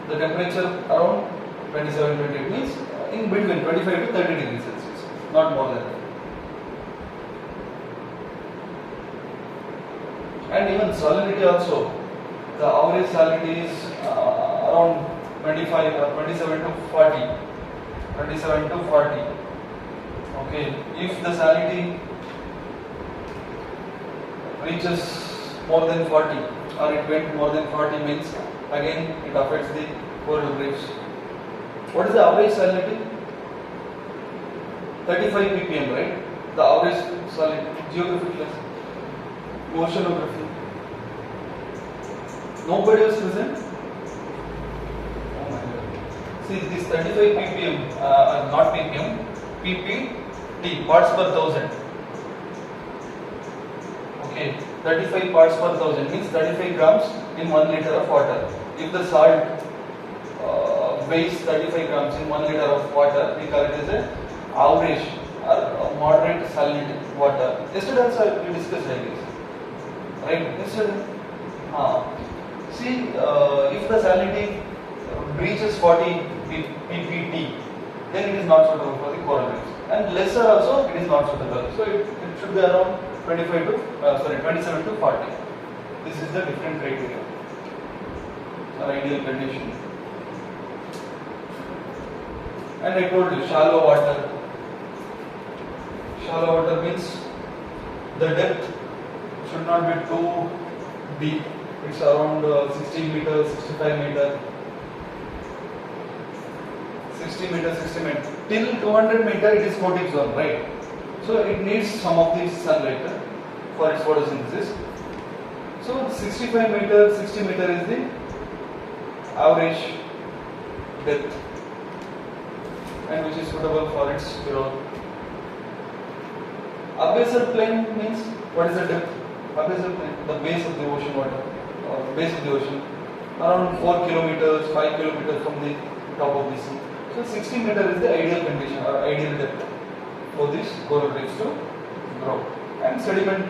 The temperature around 27-28 means in between 25 to 30 degrees Celsius, not more than that. And even salinity also, the average salinity is around 25 or 27 to 40. 27 to 40. Okay, if the salinity reaches more than 40 or it went more than 40 means again it affects the coral reefs. What is the average salinity? 35 ppm, right? The average salinity. Geography class. Oceanography. Nobody was present? Oh my god. See, this 35 ppm, not ppm, ppt, parts per thousand. Okay, 35 parts per thousand means 35 grams in 1 liter of water. If the salt weighs 35 grams in 1 liter of water, we call it as an average or moderate salinity water. Yesterday also we discussed like this. Right? Yesterday. See, if the salinity reaches 40 ppt, then it is not suitable for the coral reefs. And lesser also, it is not suitable. So it should be around 27 to 40. This is the different criteria or ideal condition. And I told you, shallow water. Shallow water means the depth should not be too deep. It's around 60 meters, 65 meters. 60 meters, 60 meters. Till 200 meters, it is photic zone, right? So it needs some of the sunlight for its photosynthesis. So 65 meters, 60 meters is the average depth, and which is suitable for its growth. Abyssal plain means what is the depth? Abyssal plain, the base of the ocean water, or base of the ocean, around 4 kilometers, 5 kilometers from the top of the sea. So 60 meters is the ideal condition or ideal depth for these coral reefs to grow. And sediment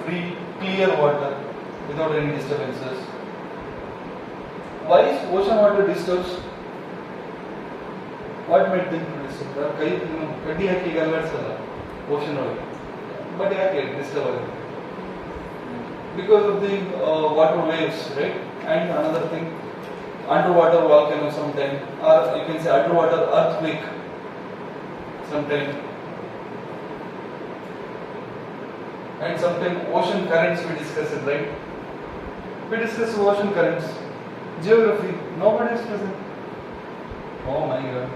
free, clear water without any disturbances. Why is ocean water disturbs? What might think to disturb? Kaddi haki galladisalla ocean water. But yake disturb? Because of the water waves, right? And another thing, underwater volcano sometime, or you can say underwater earthquake sometime. And sometimes ocean currents we discuss it, right? We discuss ocean currents. Geography, nobody is present. Oh my god.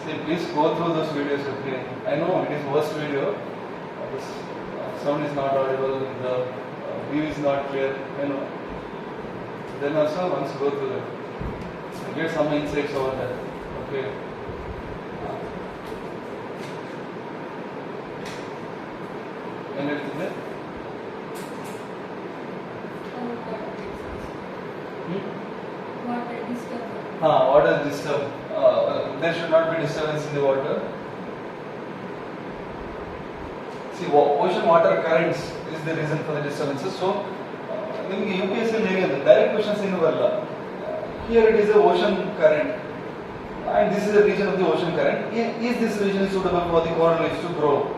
See, please go through those videos, okay? I know it is worst video. The sound is not audible, the view is not clear, you know. Then also once go through that. Get some insights over that. Okay. Anything there? Water disturb. Water disturb. There should not be disturbance in the water. See, ocean water currents is the reason for the disturbances. So, UPSC direct questions in here it is a ocean current, and this is a region of the ocean current. Is this region suitable for the coral reefs to grow?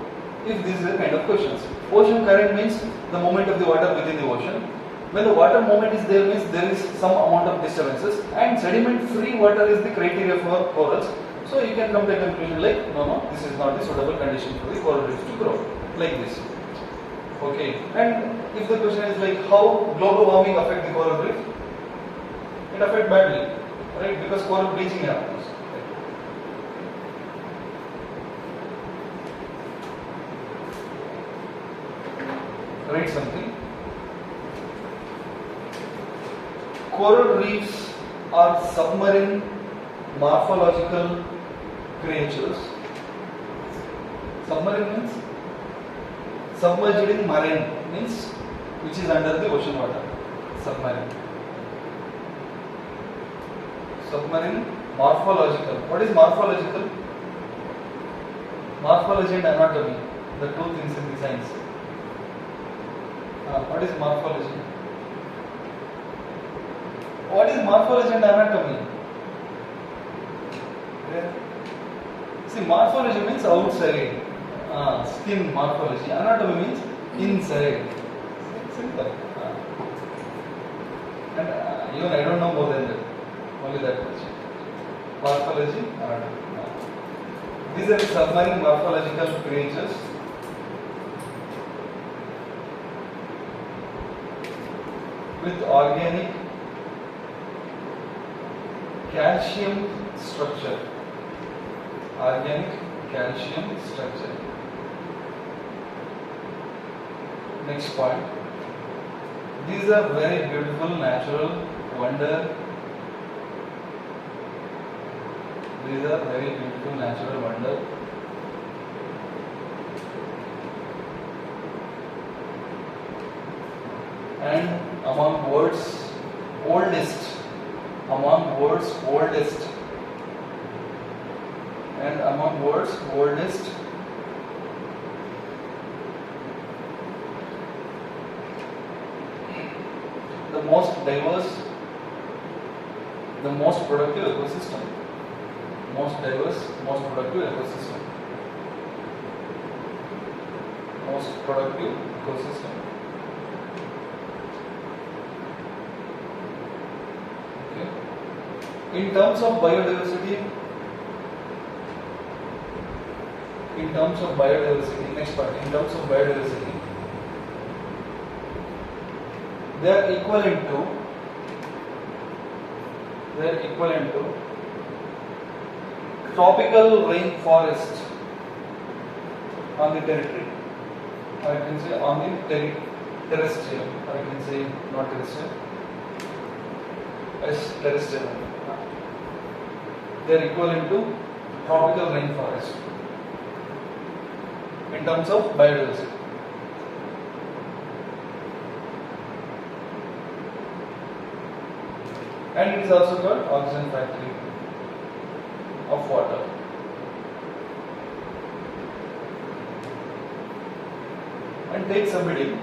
If this is the kind of questions. Ocean current means the movement of the water within the ocean. When the water movement is there means there is some amount of disturbances, and sediment free water is the criteria for corals. So you can come to a conclusion like, no, this is not the suitable condition for the coral reefs to grow, like this. Okay, and if the question is like how global warming affect the coral reef, it affects badly, right? Because coral bleaching happens. Write something. Coral reefs are submarine morphological creatures. Submarine means submerged in marine, means which is under the ocean water. Submarine. Submarine morphological. What is morphological? Morphology and anatomy, the two things in the science. What is morphology? What is morphology and anatomy? Yeah. See, morphology means outside, skin morphology. Anatomy means inside. Simple. And even I don't know more than that. Only that much. Morphology, anatomy. These are the submarine morphological creatures. With organic calcium structure. Organic calcium structure. Next point. These are very beautiful natural wonder. These are very beautiful natural wonder. And among world's oldest, and among world's oldest the most diverse, the most productive ecosystem. Most diverse, most productive ecosystem. Most productive ecosystem. Okay. In terms of biodiversity, next part, in terms of biodiversity, they are equivalent to tropical rainforest on the territory, or I can say on the terrestrial, or I can say not terrestrial, as terrestrial. They are equivalent to tropical rainforest in terms of biodiversity. And it is also called oxygen factory of water. And take somebody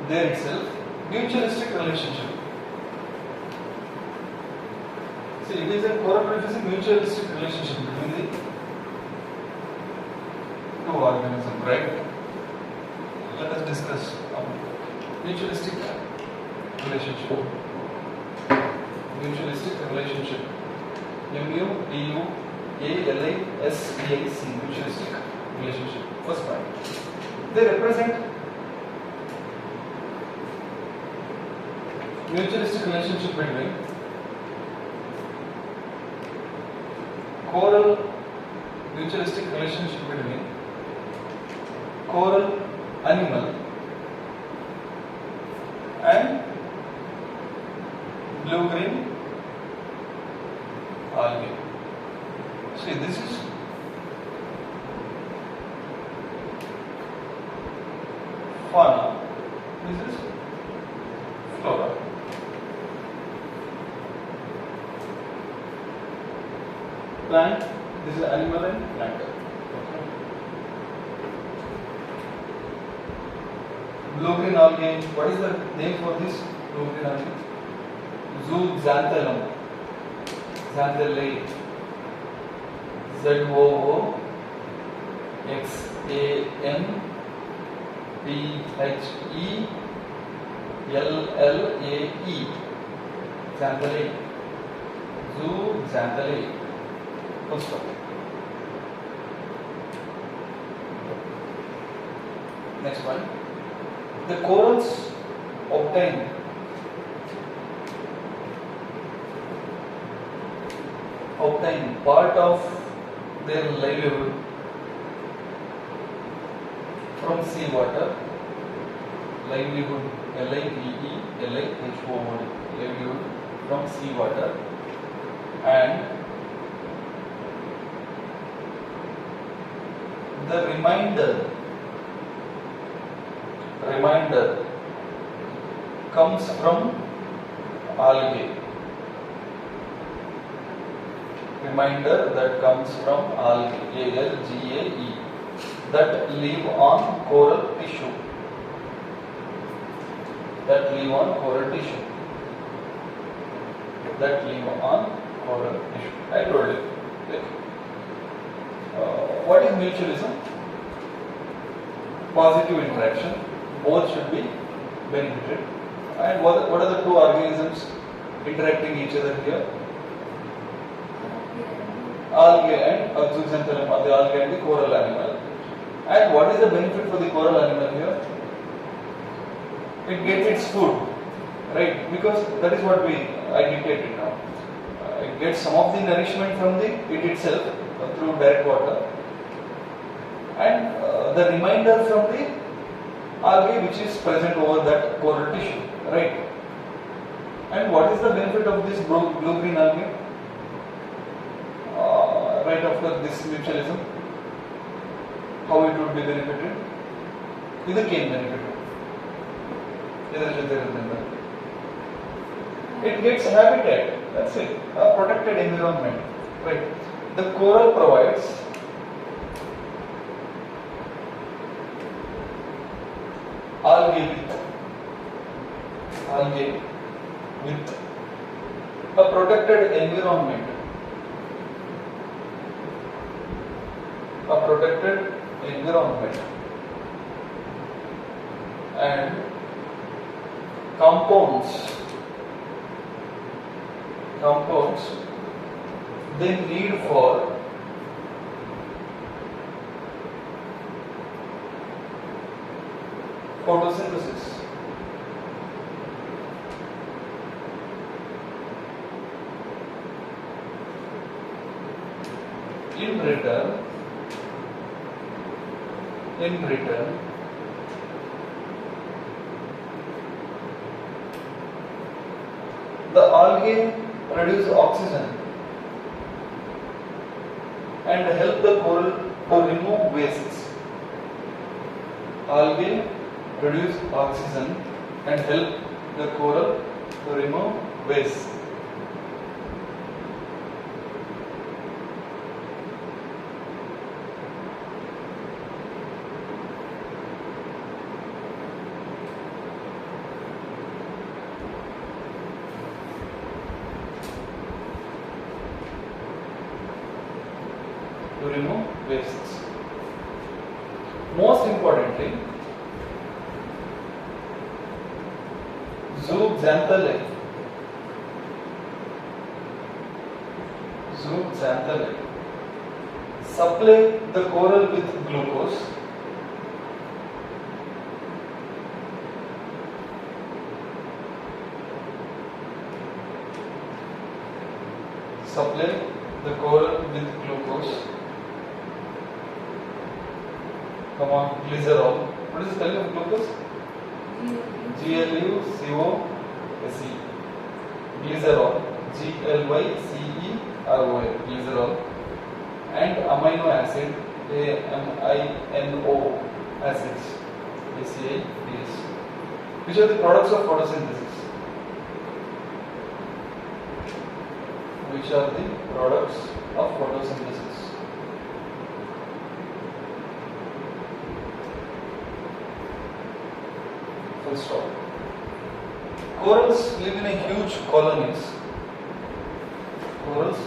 there itself, mutualistic relationship. See, it is a coral reef is a mutualistic relationship between the two organisms, right? Let us discuss mutualistic relationship. Mutualistic relationship. M-U-T-U-A-L-I-S-T-I-C. Mutualistic relationship. First point. They represent mutualistic relationship between coral, mutualistic relationship between coral animal and blue-green algae. See, this is fauna, this is flora. Plant, this is animal and plant. Blue-green algae, what is the name for this blue-green algae? Zooxanthellum. Xanthellate. Z-O-O-X-A-N-T-H-E-L-L-A-E. Xanthellate. Zooxanthellate. Full stop. Next one. The corals obtain part of their livelihood from seawater. Livelihood, Livelihood, livelihood from seawater, and the remainder comes from algae. remainder that comes from algae, algae, that live on coral tissue. That live on coral tissue. That live on coral tissue. I told you. Okay. What is mutualism? Positive interaction. Both should be benefited. And what are the two organisms interacting each other here? Algae and zooxanthellae, the algae and the coral animal. And what is the benefit for the coral animal here? It gets its food, right? Because that is what I dictated now. It gets some of the nourishment from it itself through direct water, and the remainder from the algae which is present over that coral tissue, right? And what is the benefit of this blue-green algae? Right after this mutualism, how it would be benefited? Idakku benefited. It gets habitat. That's it. A protected environment, right? The coral provides algae with a protected environment. A protected environment and compounds they need for photosynthesis. In return, the algae produce oxygen and help the coral to remove wastes. Algae produce oxygen and help the coral to remove wastes. To remove wastes. Most importantly, zooxanthellae supply the coral with glucose glycerol. What is the spelling of glucose? GLUCOSE. Glycerol. GLYCEROL. Glycerol. And amino acid AMINO acids. ACIDs. Which are the products of photosynthesis? Which are the products of photosynthesis? Full stop. Corals live in a huge colonies. COLONIES.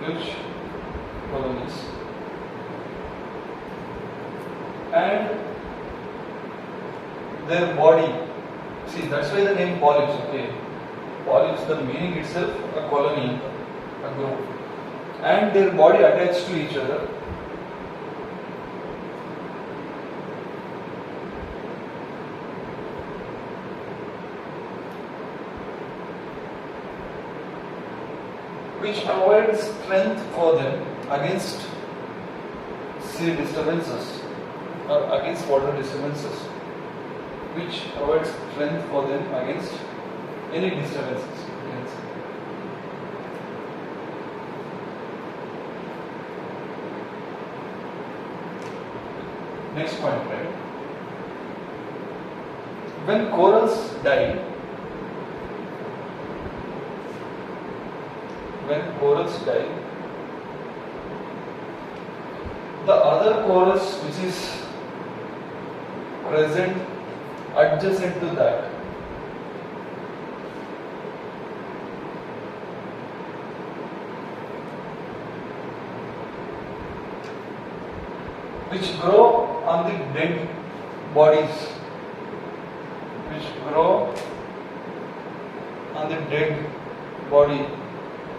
Huge colonies. And their body. See, that's why the name polyps. Okay, polyps. The meaning itself, a colony, a group, and their body attached to each other. Which provides strength for them against sea disturbances or against water disturbances. Which provides strength for them against any disturbances. Next point, right? When corals die, when corals die, the other corals which is present adjacent to that which grow on the dead bodies, which grow on the dead body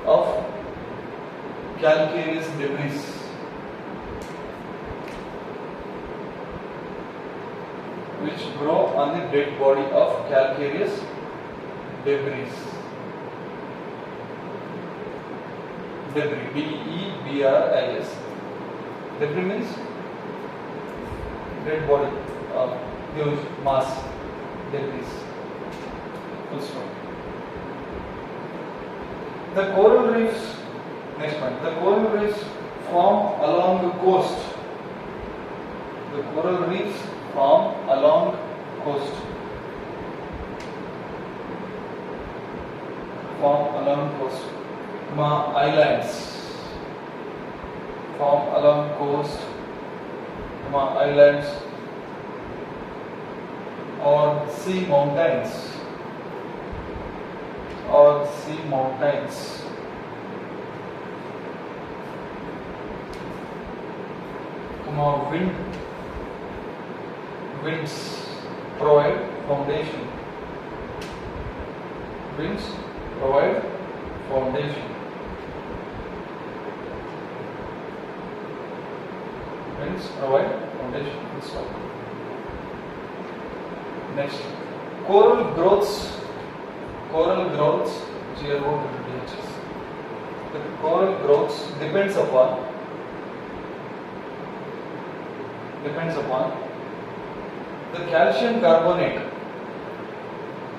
of calcareous debris, which grow on the dead body of calcareous debris. Debris, D-E-B-R-I-S. Debris means dead body, huge mass, debris. Full stop. The coral reefs, next point, the coral reefs form along the coast. The coral reefs form along coast. Form along coast. Islands form along coast. Islands or sea mountains or sea mountains. Winds provide foundation. Winds provide foundation. Winds provide foundation. Next, coral growths. Coral growths, GROWTHs. The coral growths depends upon the calcium carbonate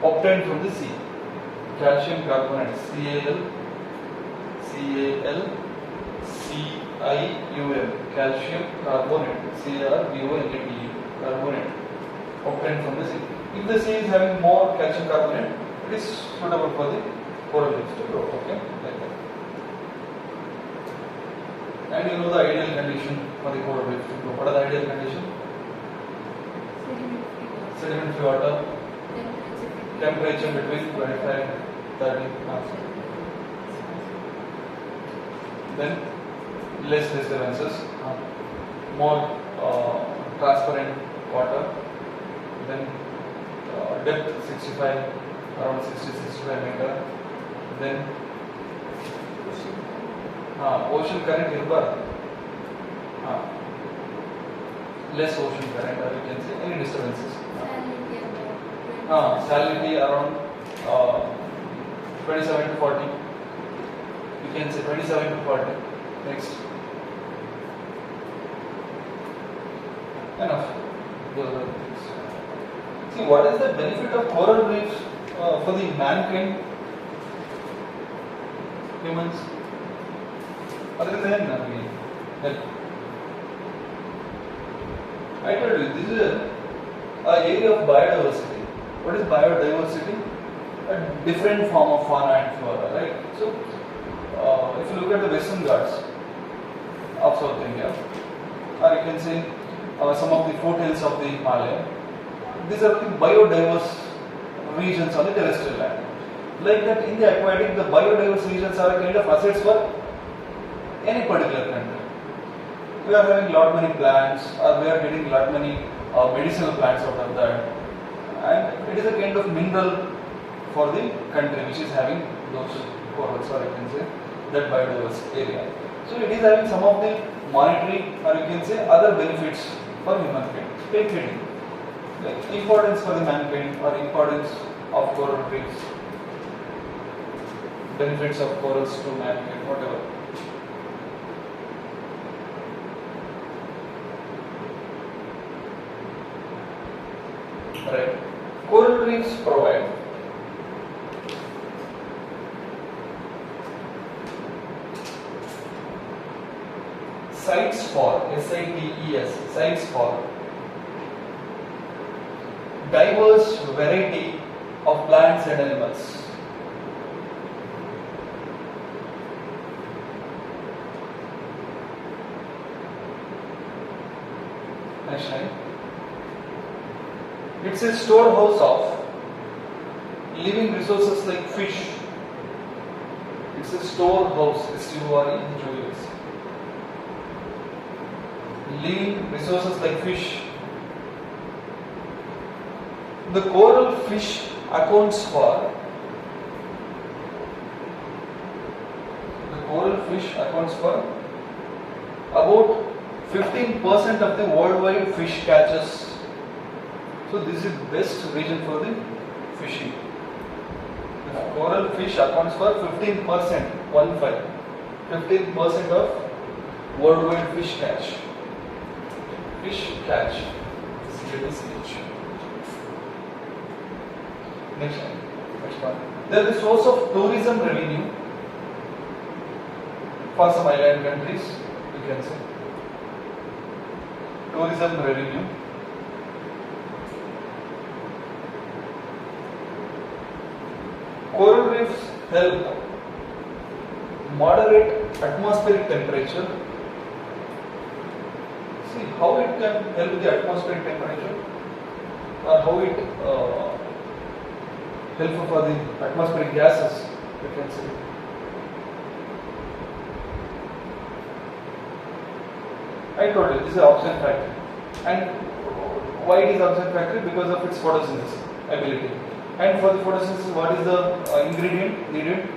obtained from the sea. Calcium carbonate, CaLCium, calcium carbonate, CaRBONate, carbonate obtained from the sea. If the sea is having more calcium carbonate, it is suitable for the coral reefs to grow. Okay, like that. And you know the ideal condition for the coral reef to grow. What are the ideal condition? Sediment-free water, temperature between 25 30. Then less disturbances, more transparent water. Then depth 65, around 60-65 meter. Then ocean current irbar, less ocean current, or you can say any disturbances. Salinity around 27 to 40. You can say 27 to 40. Next. Enough. Those are the things. See, what is the benefit of coral reefs for the mankind, humans? Other than help. I told you, this is an area of biodiversity. What is biodiversity? A different form of fauna and flora, right? So, if you look at the Western Ghats of South India, or you can say some of the foothills of the Himalaya, these are the biodiverse regions on the terrestrial land. Like that, in the aquatic, the biodiverse regions are a kind of assets for any particular country. We are having lot many plants, or we are getting lot many medicinal plants out of that, and it is a kind of mineral for the country which is having those corals, or you can say that biodiverse area. So it is having some of the monetary, or you can say other benefits for humankind. Benefiting, like importance for the mankind, or importance of coral reefs, benefits of corals to mankind, whatever. Right. Coral reefs provide sites for SITES, sites for diverse variety of plants and animals. Next line. It's a storehouse of living resources like fish. It's a storehouse. S-T-O-R-E-H-O-U-S. Living resources like fish. The coral fish accounts for about 15% of the worldwide fish catches. So this is best region for the fishing. The coral fish accounts for 15%, 15% of worldwide fish catch. Fish catch. CH. Next one. They are the source of tourism revenue for some island countries, you can say. Tourism revenue. Coral reefs help moderate atmospheric temperature. See how it can help the atmospheric temperature, or how it helpful for the atmospheric gases, you can say. I told you, this is oxygen factor. And why it is oxygen factor? Because of its photosynthesis ability. And for the photosynthesis, what is the ingredient needed?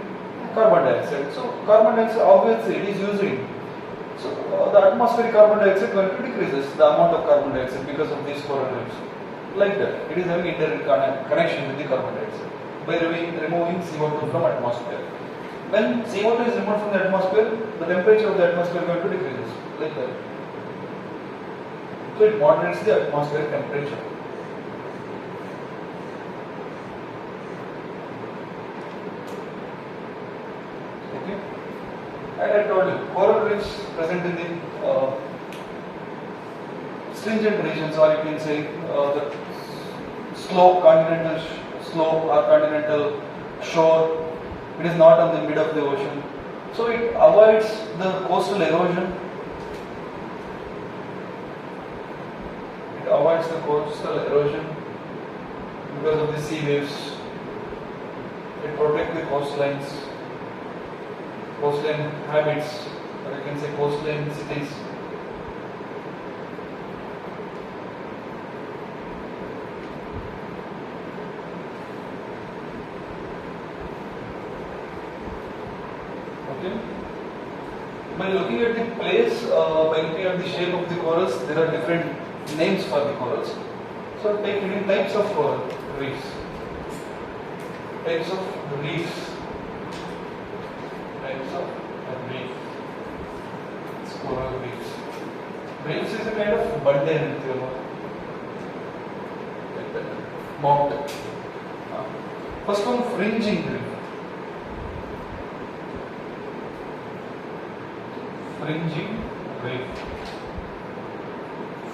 Carbon dioxide. So carbon dioxide obviously it is used in. So the atmospheric carbon dioxide going to decreases the amount of carbon dioxide because of these coral reefs. Like that, it is having indirect connection with the carbon dioxide by removing CO2 from atmosphere. When CO2 is removed from the atmosphere, the temperature of the atmosphere is going to decrease. Like that. So it moderates the atmospheric temperature. Okay. And I told you, coral reefs present in the stringent regions, or you can say the slope, continental slope or continental shore. It is not on the mid of the ocean. So it avoids the coastal erosion. It avoids the coastal erosion because of the sea waves. It protects the coastlines, coastline habits, or you can say coastline cities. Okay. By looking at the place, by looking at the shape of the corals, there are different names for the corals. So take different types of coral reefs. Types of reefs. Types of reef. It's coral reefs. Reefs is a kind of bundle, like that, mountain. First one, fringing reef. Fringing reef.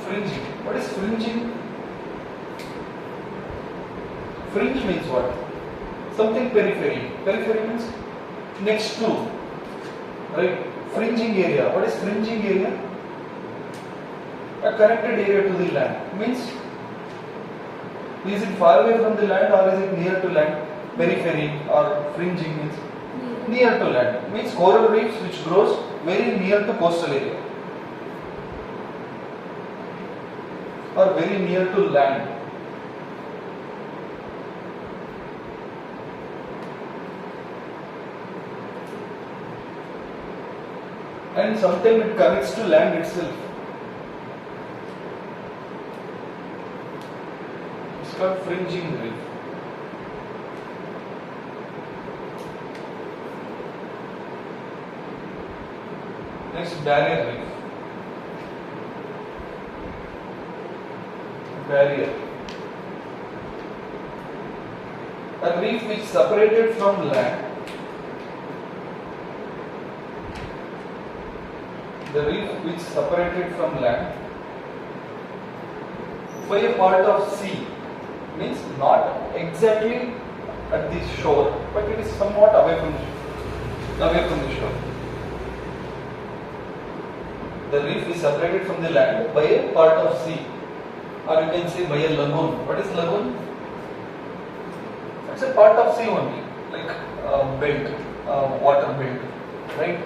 Fringing. What is fringing? Fringe means what? Something periphery. Periphery means next to. Right? Fringing area. What is fringing area? A connected area to the land. Means, is it far away from the land or is it near to land? Periphery or fringing means near to land. Means coral reefs which grows very near to coastal area or very near to land. And sometimes it connects to land itself. It's called fringing reef. Next, barrier reef. Barrier. A reef which separated from land. The reef which separated from land by a part of sea, means not exactly at the shore, but it is somewhat away from the shore. The reef is separated from the land by a part of sea. or you can say by a lagoon. What is lagoon? It's a part of sea only, like belt, water belt, right?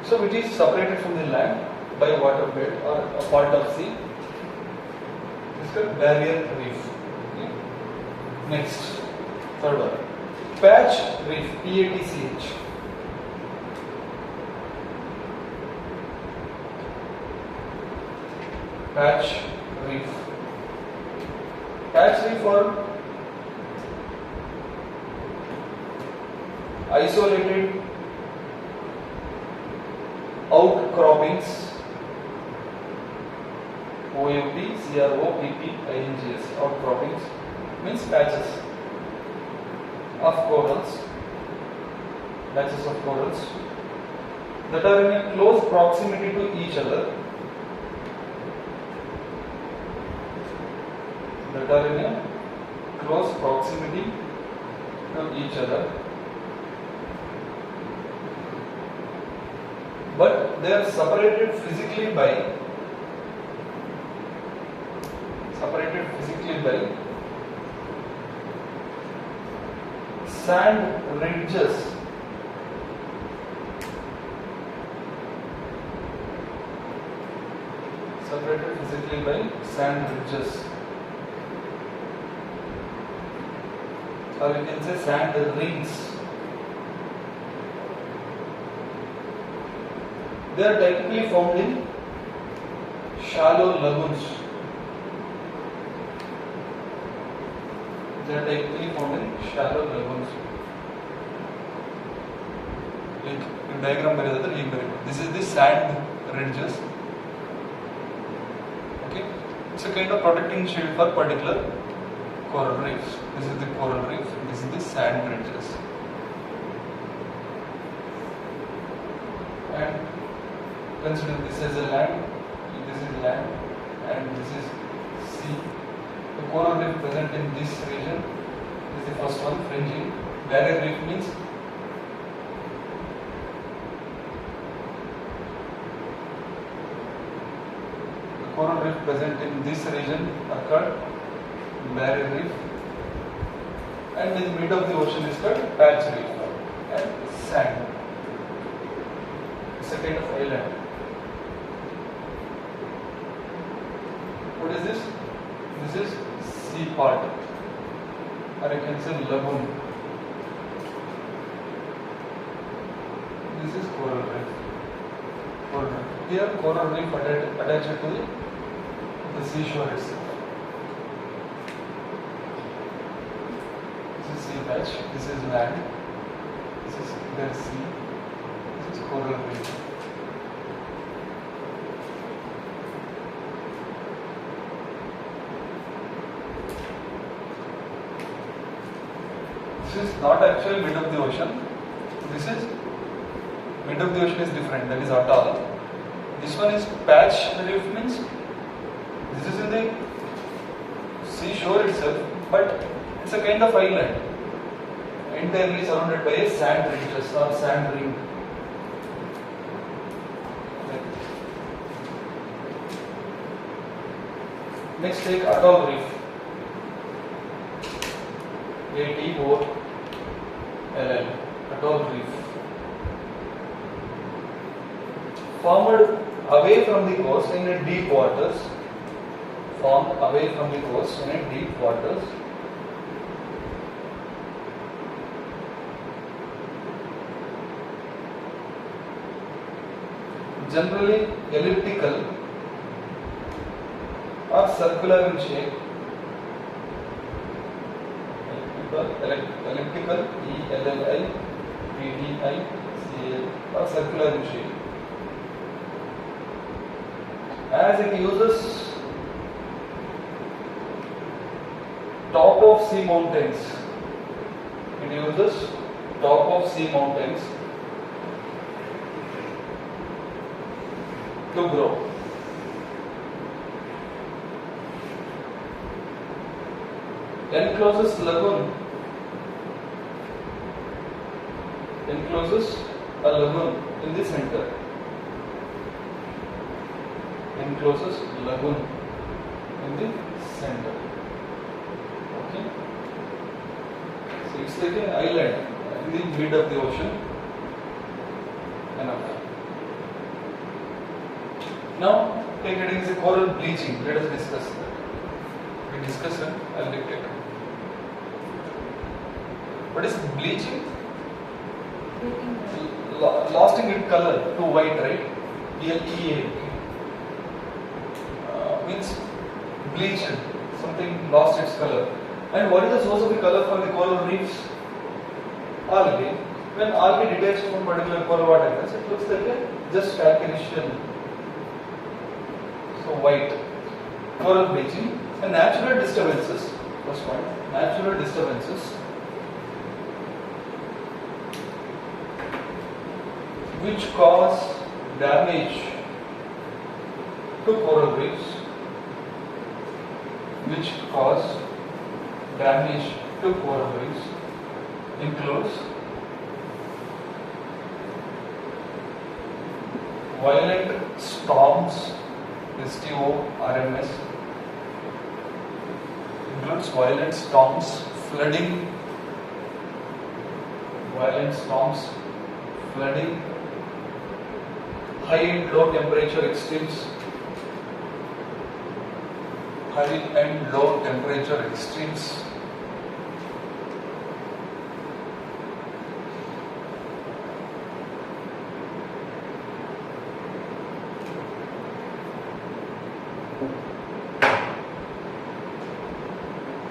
So which is separated from the land by a water belt or a part of sea. It's called barrier reef. Okay. Next, third one, patch reef, PATCH. Patch reef. Patch reef or isolated outcroppings, OUTCROPPINGS, outcroppings means patches of corals, that are in a close proximity to each other, but they are separated physically by sand ridges. Or you can say sand rings. They are typically found in shallow lagoons. Like in diagram this is the sand ridges. Okay, it's a kind of protecting shield for particular coral reefs. This is the coral reef. This is the sand ridges. And consider this as a land, and this is sea. The coral reef present in this region. This is the first one, fringing. Barrier reef means the coral reef present in this region are called barrier reef, and in the mid of the ocean is called patch reef and sand. It's a kind of island. What is this? This is sea part, or you can say lagoon. This is coral reef. Here coral reef attached to the seashore itself. This is sea patch. This is land. This is their sea. This is coral reef. This is not actually mid of the ocean. This is mid of the ocean is different. That is atoll. This one is patch reef means this is in the seashore itself, but it's a kind of island, entirely surrounded by a sand ridges or sand ring. Next, take atoll reef. ATOLL, atoll reef. Formed away from the coast in a deep waters. Generally elliptical or circular in shape. Elliptical, ELLIPTICAL, or circular in shape. As it uses top of sea mountains. To grow. Encloses a lagoon in the center. encloses lagoon in the center. Okay, so it's like an island in the mid of the ocean. Enough. Now, take it as a coral bleaching. Let us discuss that. We discuss it. I'll dictate. What is bleaching? Losing its color to white, right? BLEA. Means bleached. Something lost its color. And what is the source of the color from the coral reefs? Algae. When algae detached from particular coral, what happens? It looks like a just calcareous. So white. Coral bleaching and natural disturbances. First point. Natural disturbances which cause damage to coral reefs. Which cause damage to coral reefs includes violent storms, STORMS, includes violent storms, flooding, high and low temperature extremes,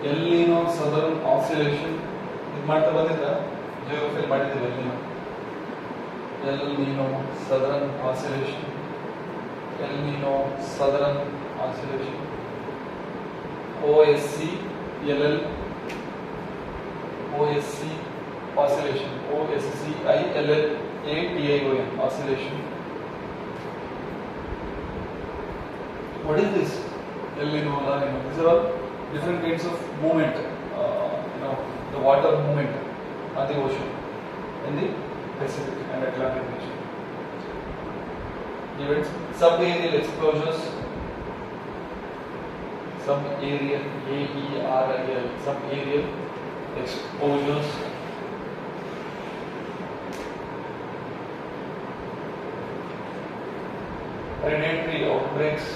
El Nino Southern Oscillation. ಇದು ಮಾಡ್ತಾ ಬಂದಿದ್ರಾ geography ಮಾಡಿದ್ದೀವಿ El Nino Southern Oscillation. OSC LL OSC oscillation. OSCILLATION oscillation. What is this? El Nino, La Nino. These are all different kinds of movement. The water movement on the ocean in the Pacific and Atlantic region. Events, subaerial exposures, subaerial exposures, predatory outbreaks,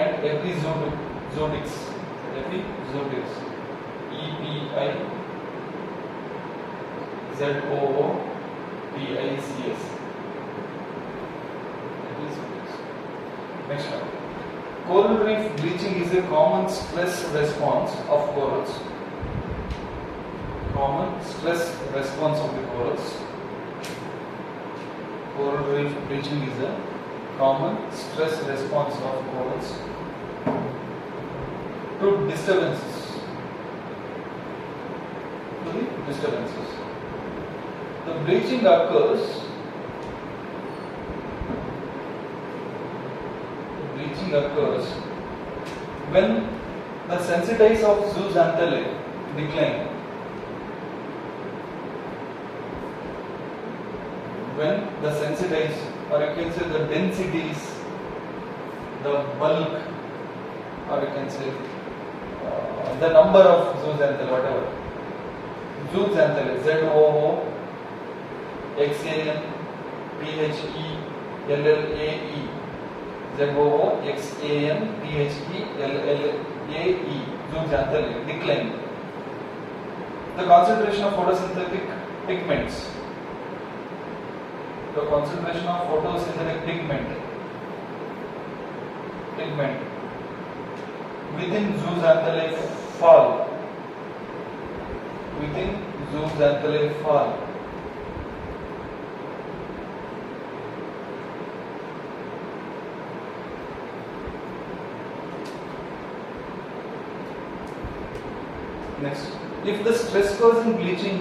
and epizootics, EPIZOOTICS. Next one. Coral reef bleaching is a common stress response of corals. Coral reef bleaching is a common stress response of corals to disturbances. The bleaching occurs when the sensitize of zooxanthellae decline. When the sensitize, or you can say the densities, the bulk, or you can say the number of zooxanthellae, whatever. Zooxanthellae, ZOOXANTHELLAE, zooxanthellae, decline. The concentration of photosynthetic pigment within zooxanthellae fall. Next, if the stress causing bleaching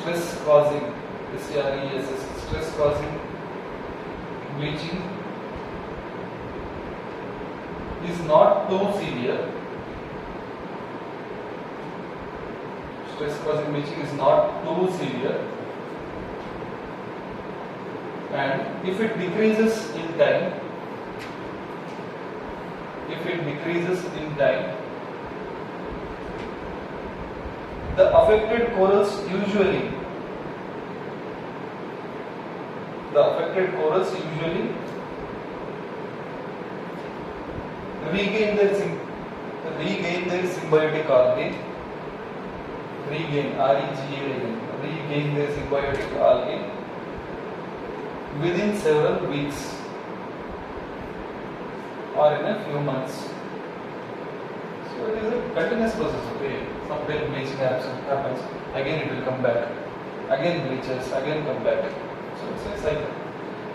stress causing, stress causing bleaching is not too severe. Stress causing bleaching is not too severe, and if it decreases in time, the affected corals usually regain their symbiotic algae, regain their symbiotic algae within several weeks or in a few months. So it is a continuous process. Okay, sometime bleaching happens, again it will come back, again bleaches, again come back. So it's a cycle.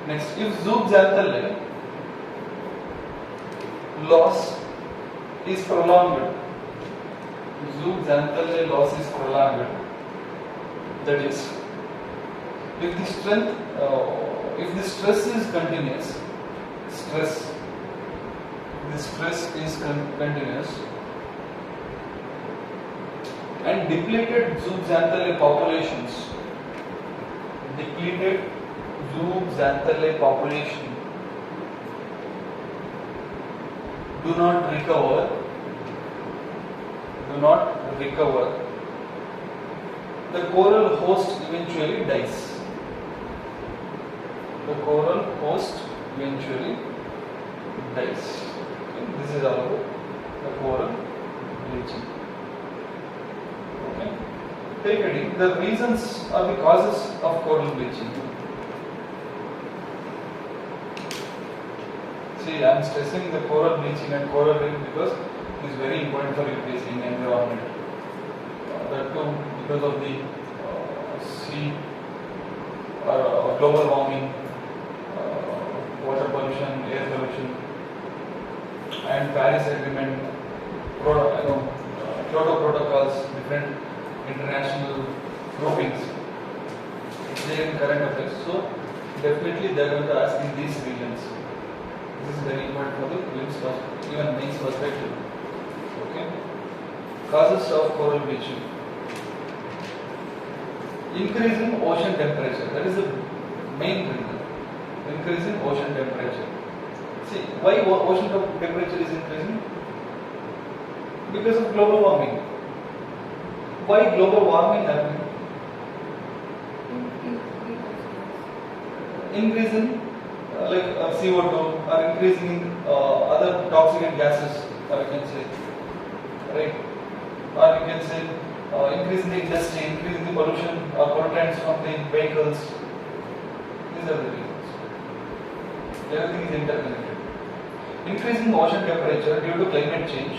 Next, if zooxanthellae loss is prolonged, that is, if the stress is continuous, and depleted zooxanthellae population do not recover, the coral host eventually dies. Okay, this is all about the coral bleaching. Okay. Take heading, the reasons or the causes of coral bleaching. See, I am stressing the coral bleaching and coral reef because it is very important for replacing environment. That too because of the sea or global warming, water pollution, air pollution, and Paris Agreement, Kyoto protocols, different international groupings. They are in current affairs, so definitely they are going to ask in these regions. This is very important for the even mains perspective. Okay. Causes of coral bleaching. Increasing ocean temperature. That is the main reason. Increasing ocean temperature. See, why ocean temperature is increasing? Because of global warming. Why global warming happening? Increasing CO2 or increasing other toxic gases, or you can say, right? Or you can say increasing the industry, increasing the pollution or pollutants from the vehicles. These are the reasons. Everything is interconnected. Increasing ocean temperature due to climate change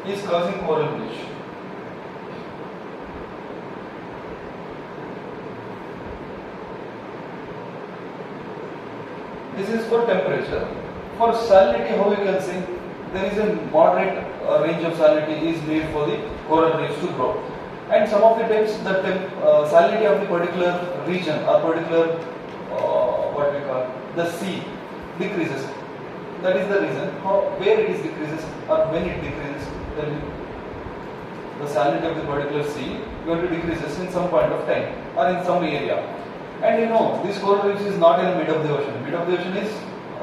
is causing coral bleach. This is for temperature. For salinity, how you can say? There is a moderate range of salinity is needed for the coral reefs to grow. And some of the times the salinity of the particular region or particular what we call the sea decreases. That is the reason where it is decreases or when it decreases. The salinity of the particular sea going to decreases in some point of time or in some area. And you know, this coral reef is not in the mid of the ocean. Mid of the ocean is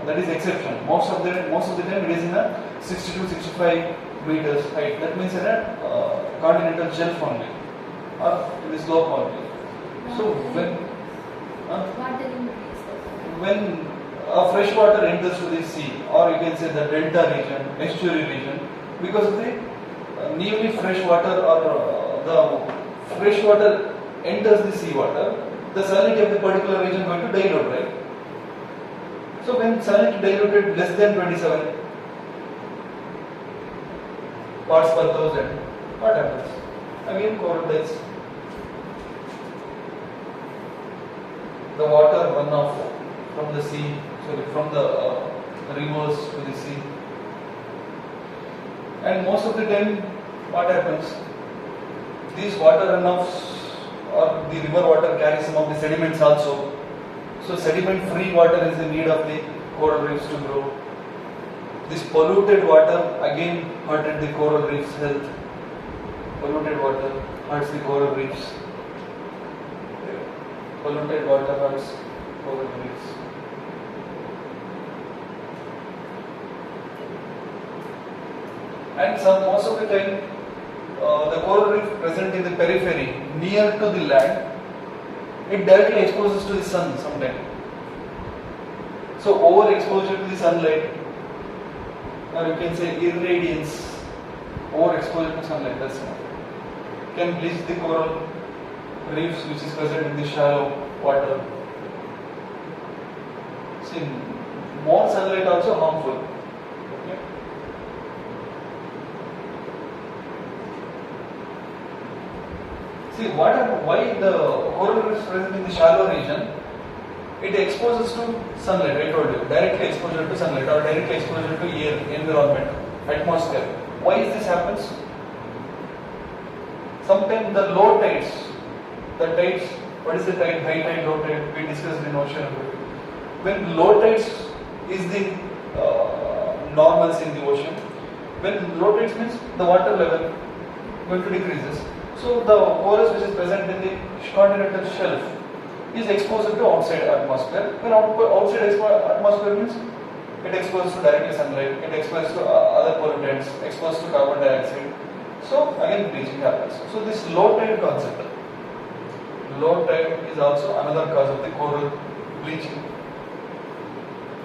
that is exception. Most of the time it is in a 60 to 65 meters height. That means in a continental shelf only, or in the slope only. So when fresh water enters to the sea, or you can say the delta region, estuary region, because of the nearly fresh water or the fresh water enters the sea water, the salinity of the particular region going to dilute, right? So when salinity diluted less than 27 parts per thousand, what happens? Again coral dies. The water run off from the sea, from the rivers to the sea. And most of the time, what happens? These water runoffs or the river water carries some of the sediments also. So sediment free water is in need of the coral reefs to grow. This polluted water again hurted the coral reefs' health. Polluted water hurts the coral reefs. Polluted water hurts coral reefs. And most of the time, the coral reef present in the periphery, near to the land, it directly exposes to the sun sometimes. So overexposure to the sunlight, or you can say irradiance, overexposure to sunlight, that's enough, can bleach the coral reefs which is present in the shallow water. See, more sunlight also harmful. Okay? See, why the coral reefs present in the shallow region? It exposes to sunlight, I told you, directly exposure to sunlight or directly exposure to air, environment, atmosphere. Why is this happens? Sometimes the low tides, what is the tide, high tide, low tide, we discussed in ocean. When low tides is the normals in the ocean, when low tides means the water level going to decreases. So the porous which is present in the continental shelf is exposed to outside atmosphere. When outside atmosphere means it exposes to directly sunlight, it exposes to other pollutants, exposed to carbon dioxide. So again bleaching happens. So this low tide concept, low tide is also another cause of the coral bleaching.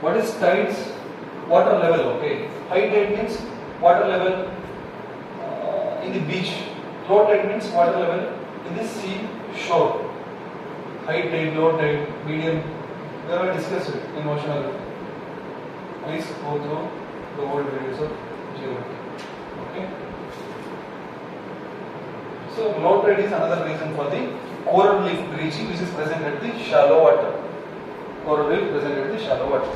What is tides? Water level. Okay, high tide means water level in the beach. Low tide means water level in the sea shore. High tide, low tide, medium. We have discussed it in oceanography. Please go through the old videos of geography. Okay. So low tide is another reason for the coral reef bleaching, which is present at the shallow water. Coral reef present at the shallow water.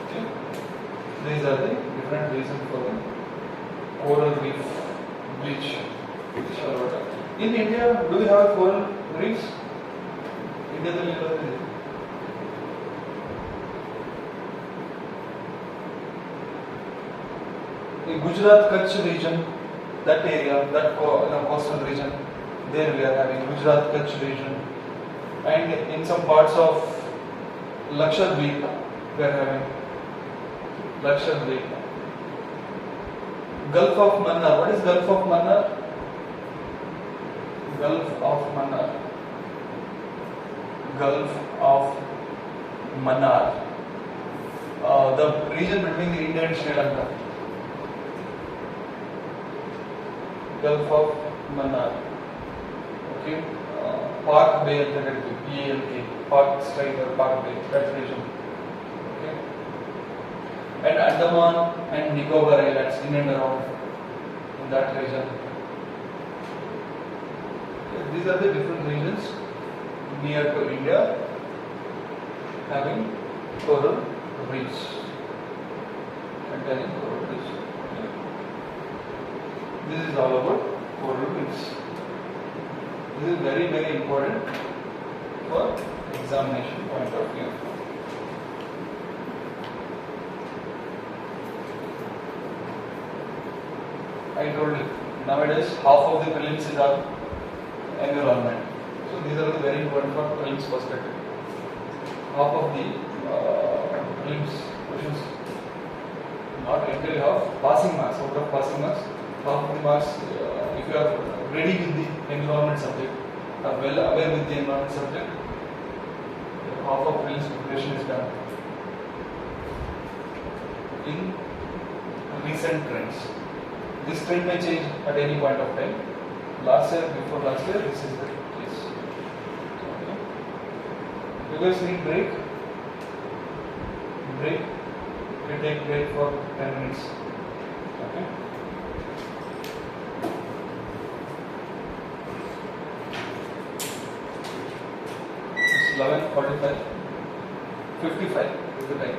Okay. These are the different reasons for the coral reef bleach in the shallow water. In India, do we have coral reefs? India in Gujarat, Kutch region, that area, that coastal region, there we are having Gujarat, Kutch region, and in some parts of Lakshadweep, we are having Lakshadweep. Gulf of Mannar. What is Gulf of Mannar? Gulf of Mannar. Gulf of Mannar. The region between the India and Sri Lanka. Gulf of Mannar. Okay. Park Bay alternative. PALK. Park Strait or Park Bay. That region. Okay. And Andaman and Nicobar Islands in and around in that region. Okay. These are the different regions near to India having coral reefs. Containing coral reefs. Okay. This is all about coral reefs. This is very, very important for examination point of view. I told you, nowadays half of the prelims is on environment. So these are very important from prelims perspective. Half of the prelims questions, not entirely half, passing marks, out of passing marks, half of the marks, if you are ready with the environment subject, are well aware with the environment subject, half of prelims preparation is done. In recent trends, this trend may change at any point of time. Last year, before last year, this is the case. Okay. You guys need break? Break. We take break for 10 minutes. Okay. It's 11:45. 55 is the time.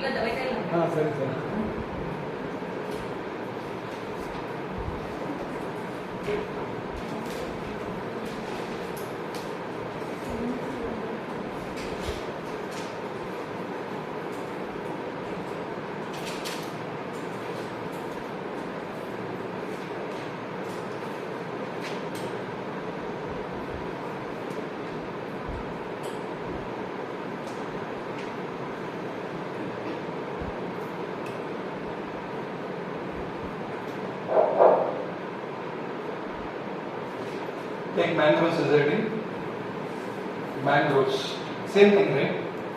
ಇಲ್ಲ ದವಾಯಿ ಇಲ್ಲ. ಹಾಂ ಸರಿ ಸರಿ. Take mangrove society. Mangroves. Same thing, right?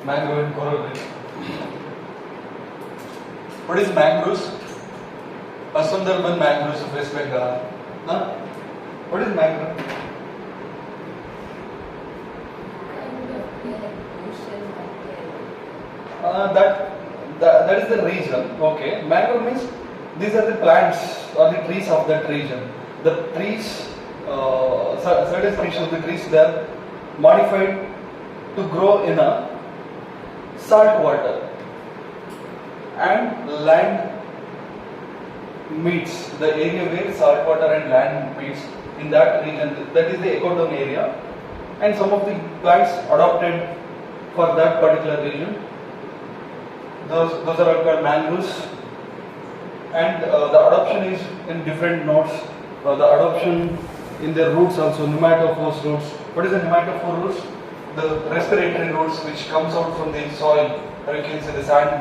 Mangrove and coral reef. What is mangroves? Sundarban mangroves of West Bengal. Huh? What is mangrove? That is the region. Okay. Mangrove means these are the plants or the trees of that region. The trees. Certain species of the trees, they are modified to grow in a salt water and land meets, the area where salt water and land meets in that region, that is the ecotone area, and some of the plants adopted for that particular region, those are all called mangroves, and the adoption is in different nodes. The adoption in their roots also, nematophore roots. What is the nematophore roots? The respiratory roots which comes out from the soil, or you can say the sand,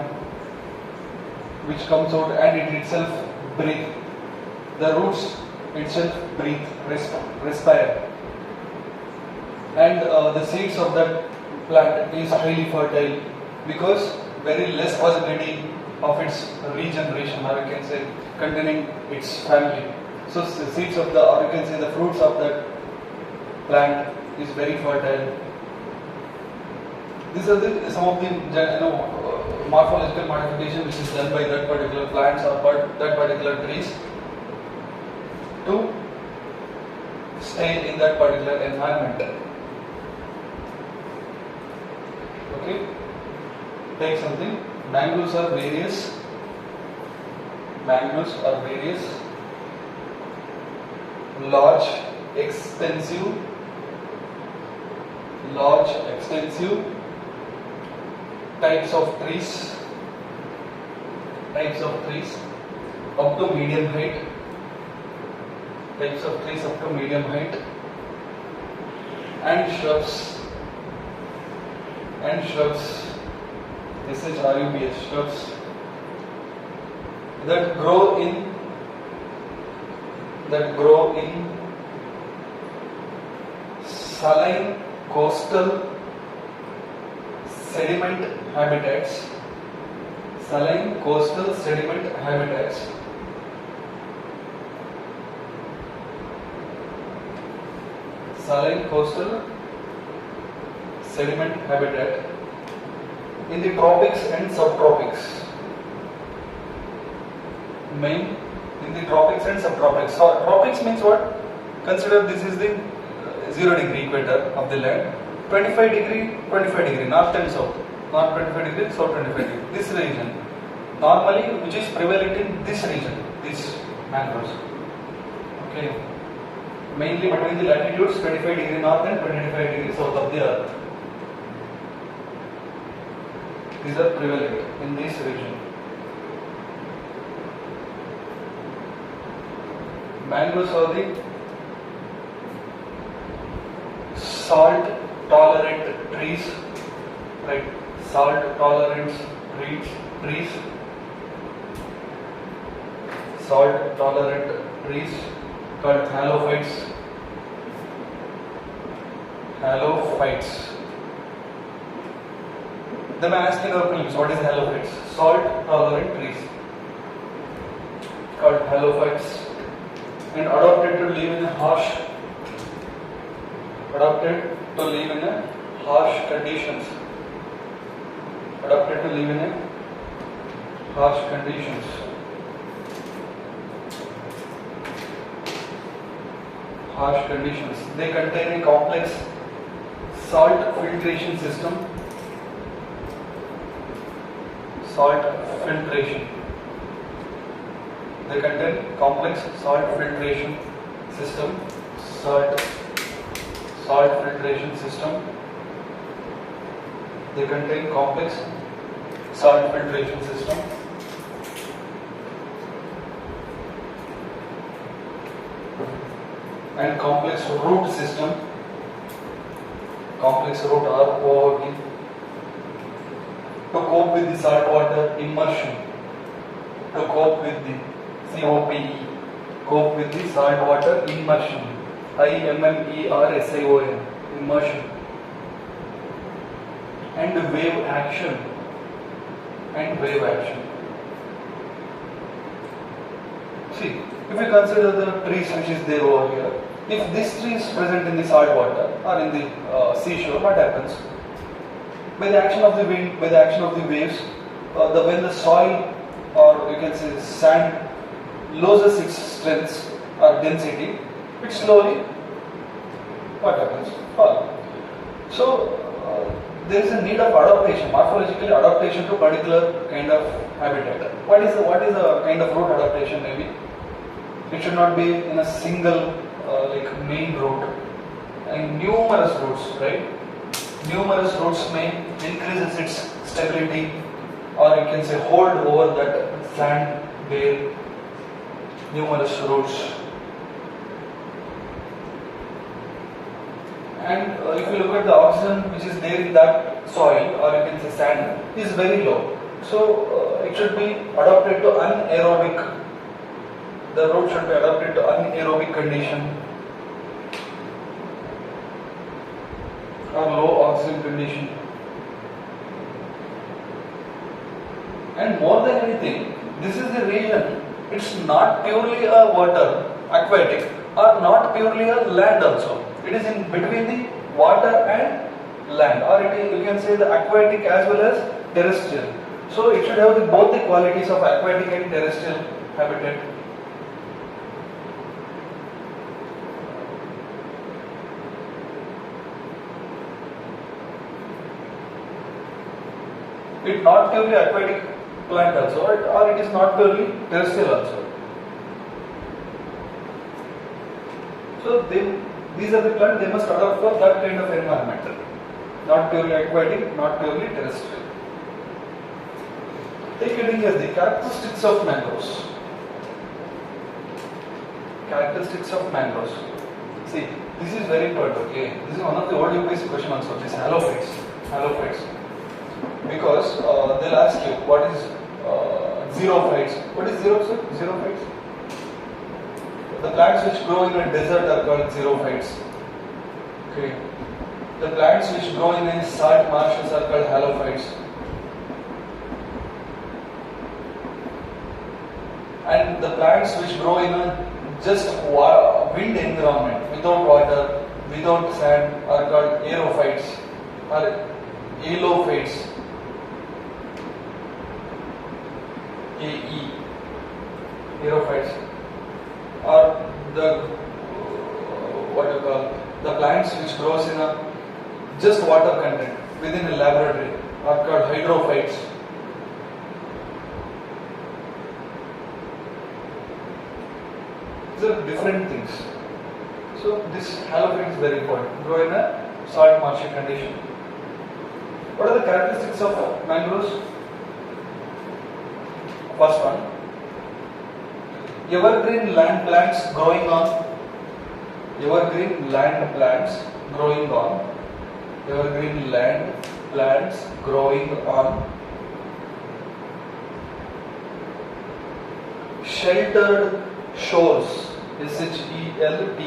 which comes out and it itself breathe. The roots itself breathe, respire. And the seeds of that plant is highly fertile because very less possibility of its regeneration, or you can say containing its family. So the seeds of the, or you can say the fruits of that plant is very fertile. These are some of the morphological modification which is done by that particular plants or that particular trees to stay in that particular environment. Okay, take something. Mangroves are various. Large, extensive types of trees up to medium height, and shrubs, SHRUBS, shrubs that grow in saline coastal sediment habitats. Saline coastal sediment habitats. Saline coastal sediment habitat in the tropics and subtropics. Main in the tropics and subtropics. So tropics means what? Consider this is the 0 degree equator of the land. 25 degree, north and south. North 25 degree, south 25 degree. This region. Normally, which is prevalent in this region, these mangroves. Okay. Mainly between the latitudes 25 degree north and 25 degree south of the earth. These are prevalent in this region. Mangroves are the salt tolerant trees, right? Salt tolerant trees. Salt tolerant trees called halophytes. Then I ask in our prelims, what is halophytes? Salt tolerant trees called halophytes, and adopted to live in a harsh conditions. They contain a complex salt filtration system. salt filtration. They contain complex salt filtration system. Salt filtration system. They contain complex salt filtration system. And complex root system. Complex root ROT to cope with the saltwater immersion. To cope with the COPE. Cope with the saltwater immersion. IMMERSION. Immersion. And wave action. See, if we consider the trees which is there over here, if this tree is present in the salt water or in the seashore, what happens? By the action of the wind, by the action of the waves, when the soil or you can say sand loses its strength or density, it slowly, what happens? Fall. So, there is a need of adaptation, morphological adaptation to particular kind of habitat. What is the kind of root adaptation maybe? It should not be in a single like main root, and numerous roots, right? Numerous roots may increase its stability, or you can say hold over that sand bale. Numerous roots. And if you look at the oxygen which is there in that soil, or you can say sand, is very low. So it should be adapted to anaerobic. The root should be adapted to anaerobic condition or low oxygen condition. And more than anything, this is the region. It's not purely a water, aquatic, or not purely a land also. It is in between the water and land, or it is, you can say the aquatic as well as terrestrial. So it should have both the qualities of aquatic and terrestrial habitat. It not purely aquatic plant also, or it is not purely terrestrial also. So these are the plants, they must adapt for that kind of environment. Not purely aquatic, not purely terrestrial. Take it as the characteristics of mangroves. Characteristics of mangroves. See, this is very important, okay? This is one of the old UPSC question also, this halophytes. Because they'll ask you what is xerophytes. What is xerophytes? The plants which grow in a desert are called xerophytes. Okay. The plants which grow in a salt marshes are called halophytes. And the plants which grow in a just wind environment, without water, without sand, are called aerophytes or alophytes. AE, aerophytes, or the the plants which grows in a just water content within a laboratory are called hydrophytes. These are different things. So this halophyte is very important. Grow in a salt marshy condition. What are the characteristics of mangroves? First one, evergreen land plants growing on. Evergreen land plants growing on. Evergreen land plants growing on. Sheltered shores. SHELTERED.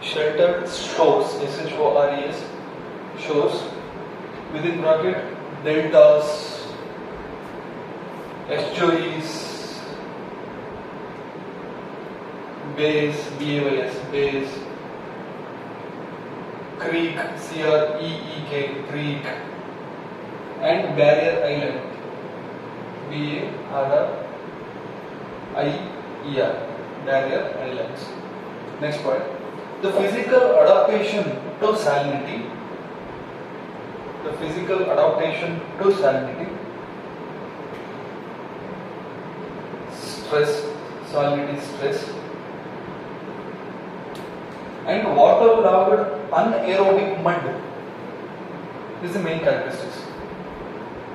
Sheltered shores. SHORES. Shores. Within bracket, deltas. Estuaries, bays, BAYS, bays, creek, CREEK, creek, and barrier island, BARRIER, barrier islands. Next point, the physical adaptation to salinity. The physical adaptation to salinity. stress, salinity, stress, and waterlogged anaerobic mud is the main characteristics.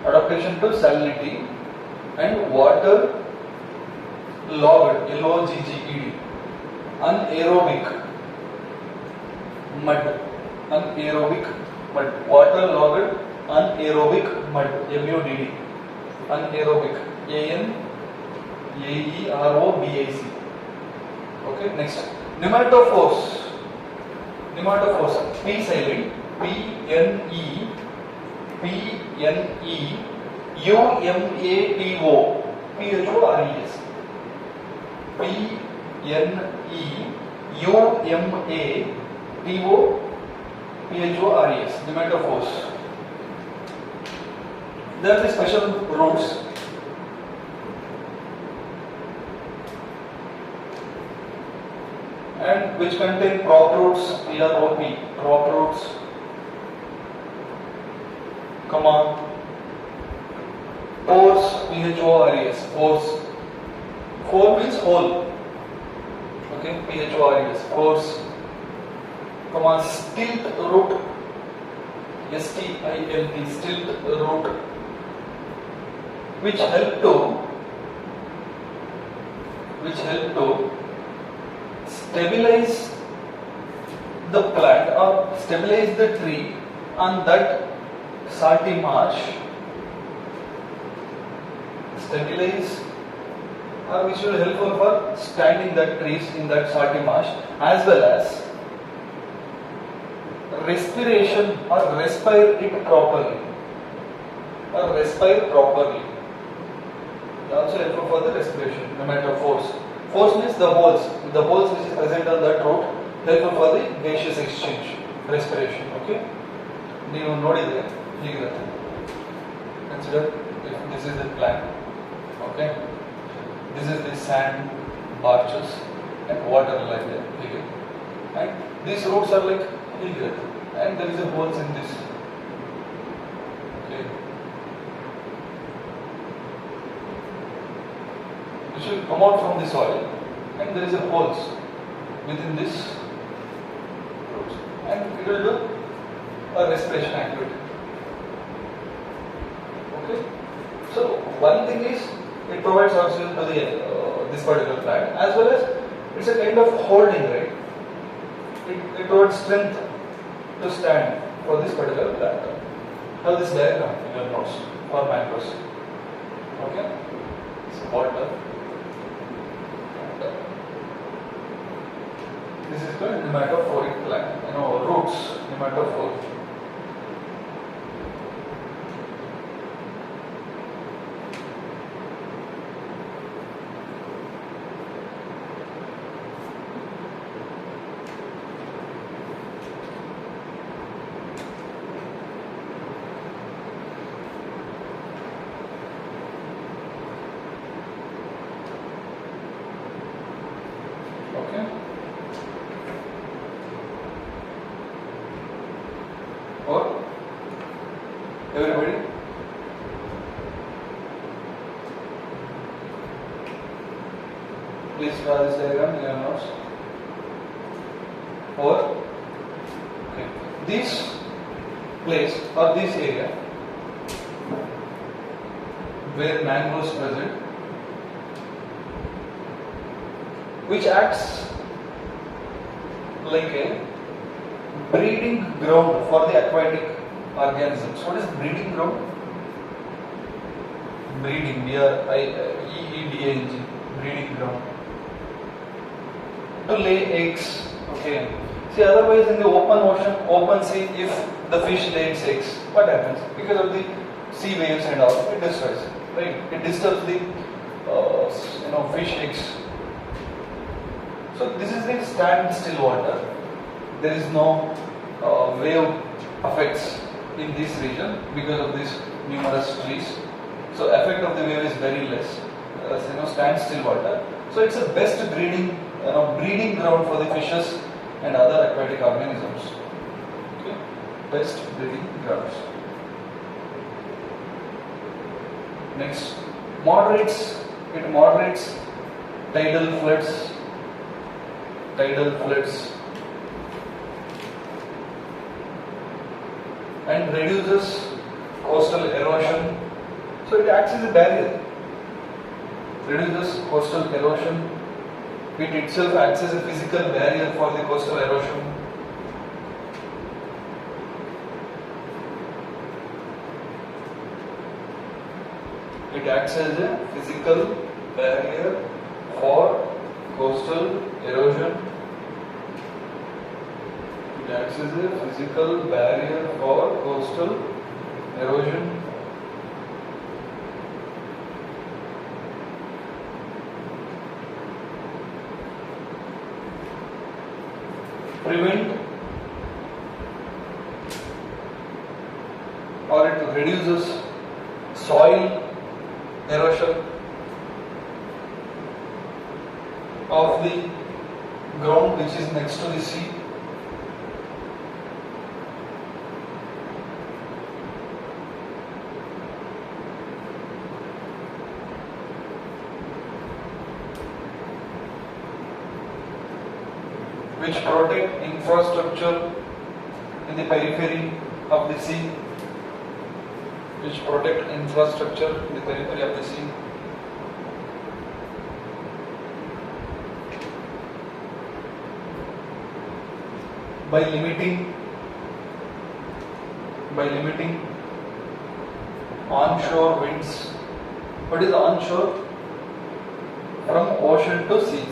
Adaptation to salinity and water logged, L-O-G-G-E-D, anaerobic mud, water-logged anaerobic mud, M-U-D-D, anaerobic, A-N-A-E-R-O-B-I-C. Okay, next, pneumatophores, P silent, P-N-E-U-M-A-T-O, P-H-O-R-E-S, P-N-E-U-M-A-T-O, P-H-O-R-E-S, pneumatophores. There are the special roots. And which contain prop roots, P-R-O-P, prop roots, comma, pores, P-H-O-R-E-S, pores. Pore means hole. Okay, P-H-O-R-E-S, pores, comma, stilt root, S-T-I-L-T, stilt root, which help to stabilize the plant or stabilize the tree on that salty marsh, stabilize, or which will help for standing that trees in that salty marsh, as well as respiration or respire it properly, They also help for the respiration, pneumatophores. Force means the holes which is present on that root help for the gaseous exchange, respiration. Okay, ನೀವು ನೋಡಿದ್ರೆ ಹೀಗಿರುತ್ತೆ. Consider if this is the plant. Okay, this is the sand arches and water like that. Okay, and these roots are like hೀಗಿರುತ್ತೆ, and there is a holes in this. Okay, it will come out from the soil, and there is a holes within this roots, and it will do a respiration activity. Okay, so one thing is it provides oxygen to the this particular plant, as well as it's a kind of holding, right? It provides strength to stand for this particular plant. Now this diagram in your notes for macros. Okay, so water. This is called pneumatophoric plant. Roots, pneumatophore. Okay. Or everybody? Please draw this diagram in your notes. Or okay, this place or this area where mangroves present, which acts like a breeding ground for the aquatic organisms. What is breeding ground? Breeding, B-R-I-E-E-D-A-N-G, breeding ground. To lay eggs. Okay. See, otherwise in the open ocean, open sea, if the fish lays eggs, what happens? Because of the sea waves and all, it destroys, right? It disturbs the fish eggs. So this is the standstill water. There is no wave effects in this region because of these numerous trees. So effect of the wave is very less. Standstill water. So it's a best breeding ground for the fishes and other aquatic organisms. Okay, best breeding grounds. Next, it moderates tidal floods, and reduces coastal erosion. So it acts as a barrier, reduces coastal erosion. It itself acts as a physical barrier for the coastal erosion. It acts as a physical barrier for coastal erosion. It acts as a physical barrier for coastal erosion. Prevent or it reduces soil erosion of the ground which is next to the sea. Which protect infrastructure in the periphery of the sea. Which protect infrastructure in the periphery of the sea. By limiting onshore winds. What is onshore? From ocean to sea.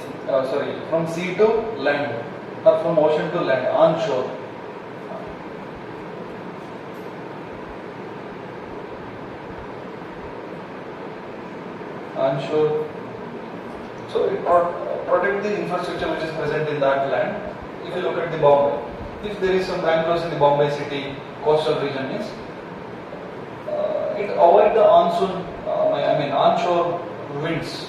From sea to land, or from ocean to land. Onshore. So it protect the infrastructure which is present in that land. If you look at the Bombay, if there is some mangroves in the Bombay city coastal region, it avoid the onshore winds,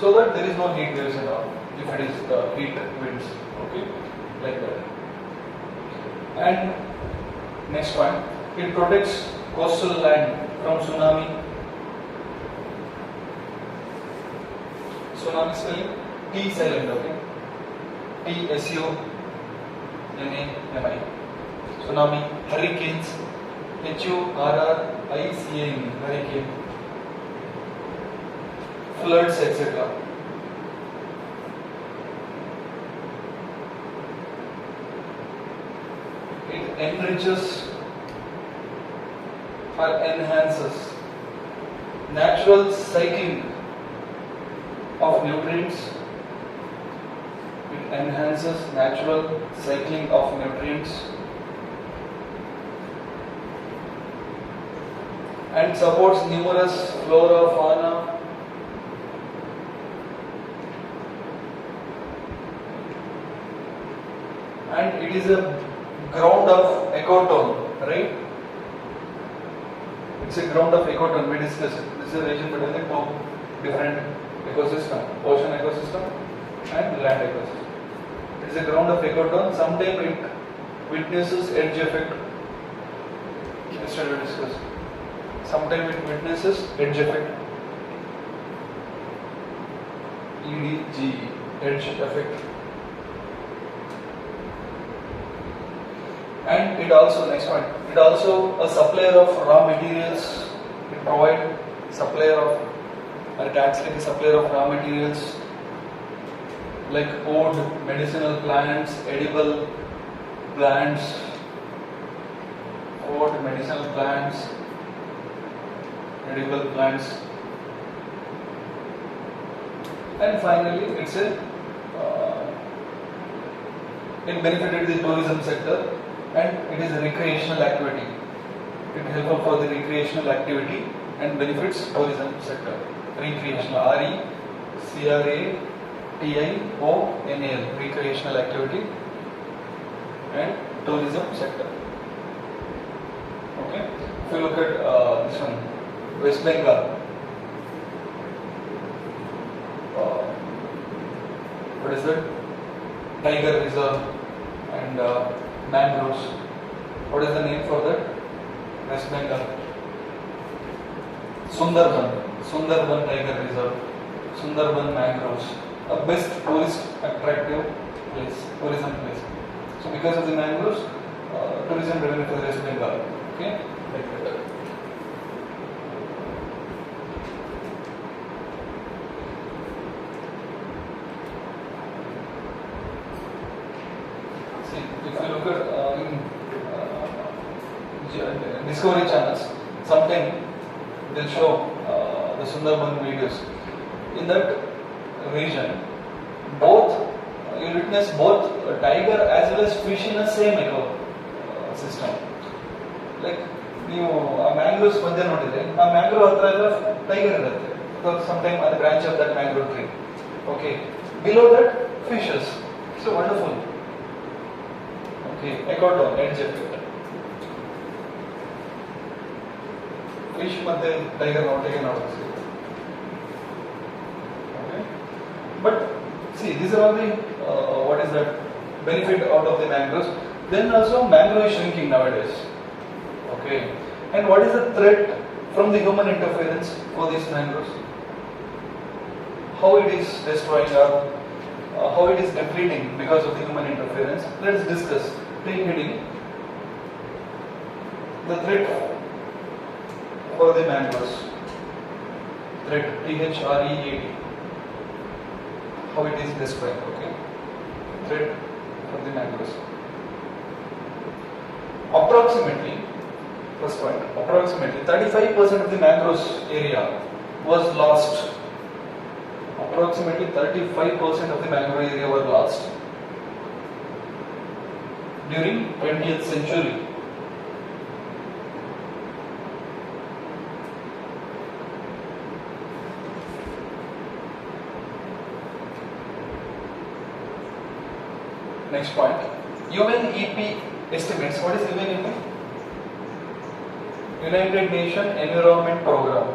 so that there is no heat waves at all. If it is heat winds, okay, like that. And next point, it protects coastal land from tsunami. Tsunami spelling T silent, okay? TSUNAMI. Tsunami, hurricanes, HURRICANE, hurricane, floods, etc. It enriches or enhances natural cycling of nutrients. It enhances natural cycling of nutrients and supports numerous flora, fauna, and it is a ground of ecotone, right? It's a ground of ecotone, we discussed it. This is a relation between the two different ecosystem, ocean ecosystem and land ecosystem. It is a ground of ecotone. Sometimes it witnesses edge effect. Yesterday we discussed. Sometimes it witnesses edge effect. EDG, edge effect. And it also, next point, it also a supplier of raw materials. It provides it acts like a supplier of raw materials like wood, medicinal plants, edible plants, wood, medicinal plants, edible plants, and finally it's a it benefited the tourism sector, and it is a recreational activity. It is helpful for the recreational activity and benefits tourism sector. Recreational, RECRATIONAL, recreational activity and tourism sector. Okay. If you look at this one, West Bengal. What is that? Tiger Reserve and mangroves. What is the name for that? West Bengal. Sundarban Tiger Reserve, Sundarban mangroves. a best tourist attractive place, tourism place. So because of the mangroves, tourism revenue for the West Bengal. Okay, like that. See, if you look at Discovery channels, sometimes they'll show the Sundarban videos. In that region, both you witness both a tiger as well as fish in the same ecosystem. Like ನೀವು ಆ mangroves ಮಧ್ಯೆ ನೋಡಿದ್ರೆ ಆ mangrove ಹತ್ರ ಎಲ್ಲ tiger ಇರುತ್ತೆ because sometime at the branch of that mangrove tree. Okay, below that fishes. So wonderful. Okay, ecotone, edge effect. Fish ಮಧ್ಯೆ tiger ಒಟ್ಟಿಗೆ ನೋಡೋದು. Okay, but see, these are all the what is that benefit out of the mangroves. Then also mangrove is shrinking nowadays. Okay, and what is the threat from the human interference for these mangroves? How it is destroying or how it is depleting because of the human interference? Let's discuss. Take heading: the threat for the mangroves. Threat, THREAT. How it is described, okay? Threat for the mangroves. Approximately, first point, approximately 35% of the mangroves area was lost. Approximately 35% of the mangrove area were lost during 20th century. Next point, UNEP estimates. What is UNEP? United Nations Environment Program.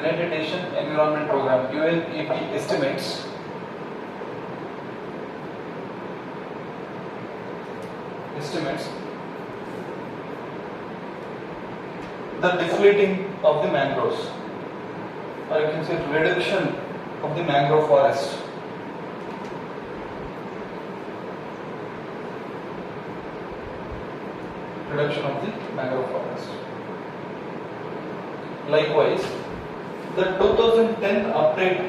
United Nations Environment Program. UNEP estimates the deflating of the mangroves, or you can say reduction of the mangrove forest. Reduction of the mangrove forest. Likewise, the 2010 update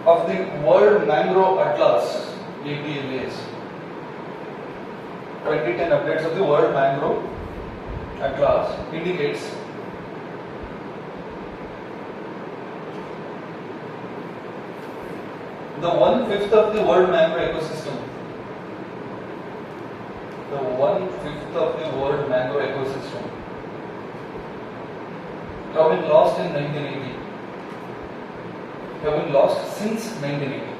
of the World Mangrove Atlas, EPLAs. 2010 updates of the World Mangrove Atlas indicates the 1/5 of the world mangrove ecosystem. The 1/5 of the world mangrove ecosystem have been lost in 1980. Have been lost since 1980.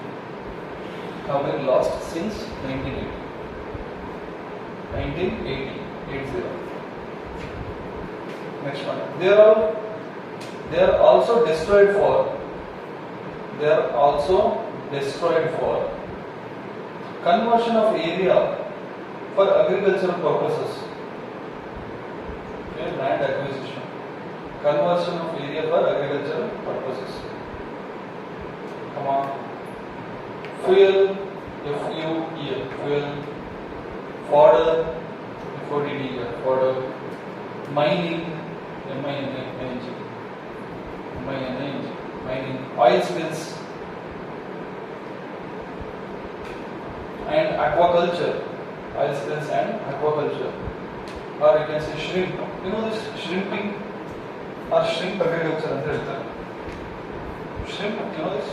Have been lost since 1980. 1980. Next one. They are also destroyed for conversion of area for agricultural purposes. Okay, land acquisition. Conversion of area for agricultural purposes. Come on. Fuel, FUEL, fuel. Fodder, FODD, fodder. Mining, MINING. Mining. Oil spills. And aquaculture. Oil spills and aquaculture. Or you can say shrimp. You know this shrimping or shrimp agriculture ಅಂತ ಹೇಳ್ತಾರೆ. Shrimp, you know this?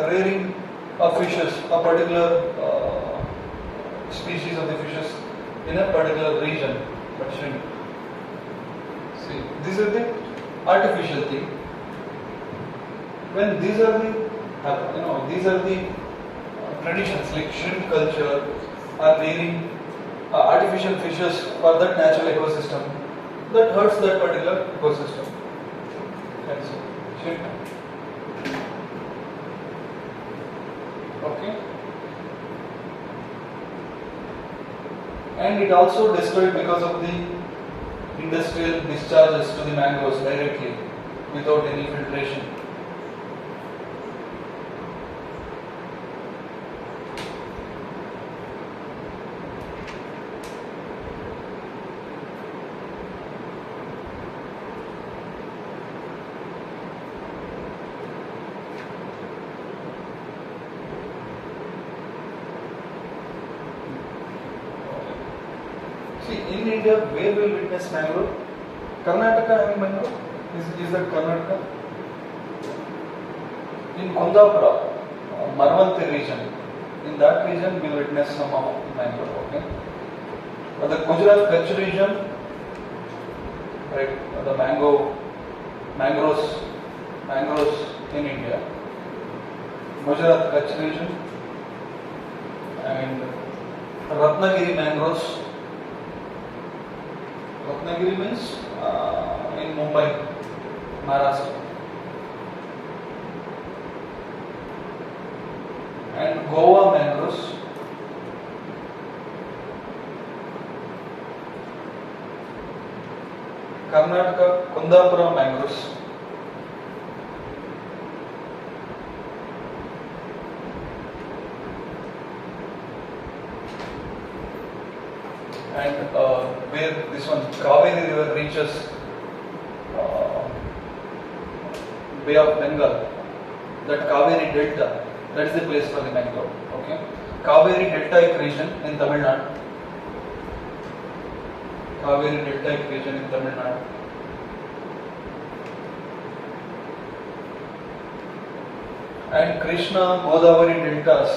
Rearing of fishes, a particular species of the fishes in a particular region, but shrimp. See, these are the artificial thing. When these are the traditions like shrimp culture or rearing artificial fishes for that natural ecosystem, that hurts that particular ecosystem. That's it. Shrimp. Okay. And it also destroyed because of the industrial discharges to the mangroves directly. without any filtration. See, in India, where we will witness mangrove? Karnataka having mangrove? Is that Karnataka? In Kundapura, Marwanti region, in that region we will witness some of mangrove. Okay. But the Gujarat Kutch region, right? The mangroves in India. Gujarat Kutch region and Ratnagiri mangroves. Ratnagiri means in Mumbai, Maharashtra. And Goa mangroves. Karnataka Kundapura mangroves. And where this one Kaveri river reaches Bay of Bengal, that Kaveri delta, that is the place for the mangrove. Okay, Kaveri deltaic region in Tamil Nadu. Kaveri deltaic region in Tamil Nadu. And Krishna Godavari deltas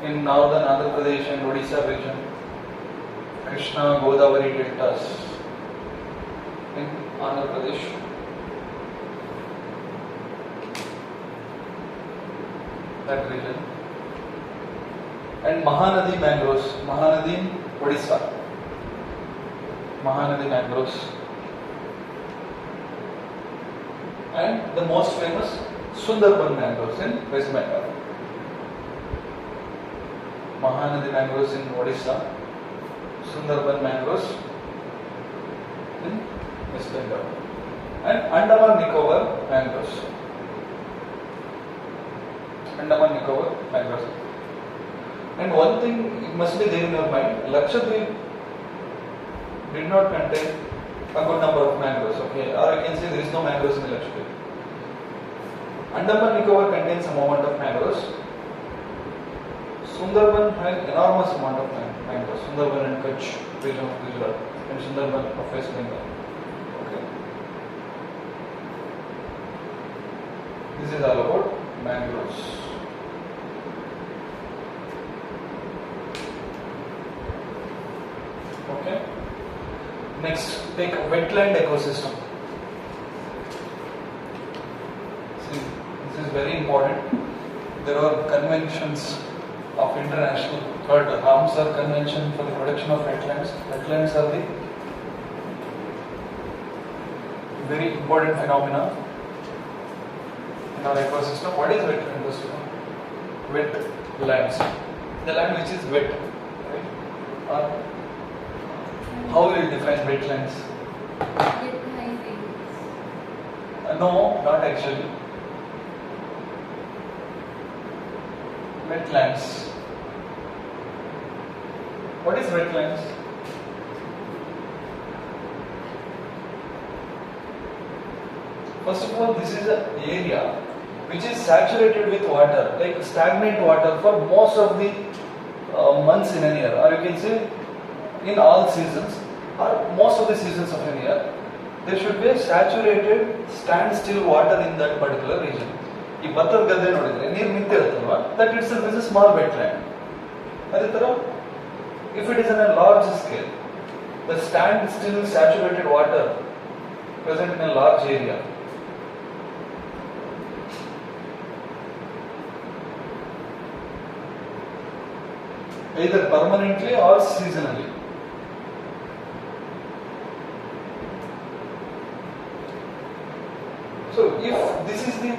in northern Andhra Pradesh and Odisha region. Krishna Godavari deltas in Andhra Pradesh. That region. And Mahanadi mangroves. Mahanadi in Odisha. Mahanadi mangroves. And the most famous Sundarban mangroves in West Bengal. Mahanadi mangroves in Odisha. Sundarban mangroves in West Bengal. And Andaman Nicobar mangroves. Andaman Nicobar mangroves. And one thing it must be there in your mind, Lakshadweep did not contain a good number of mangroves, okay? Or I can say there is no mangroves in the Lakshadweep. Andaman Nicobar contains some amount of mangroves. Sundarban has enormous amount of mangroves. Sundarban and Kutch region of Gujarat and Sundarban of West Bengal. Okay. This is all about mangroves. Okay. Next, take a wetland ecosystem. See, this is very important. There are conventions of international called the Ramsar Convention for the Protection of Wetlands. Wetlands are the very important phenomena in our ecosystem. What is wetland ecosystem? Wet lands. The land which is wet. Right? Or how will you define wetlands? No, not actually. Wetlands. What is wetlands? First of all, this is an area which is saturated with water, like stagnant water for most of the months in a year, or you can say in all seasons, or most of the seasons of a year. There should be a saturated standstill water in that particular region. ಈ ಭತ್ತದ ಗದ್ದೆ ನೋಡಿದ್ರೆ ನೀರು ನಿಂತಿರುತ್ತಲ್ವಾ, that itself is a small wetland. ಅದೇ ತರ if it is in a large scale, the standstill saturated water present in a large area, either permanently or seasonally. So if this is the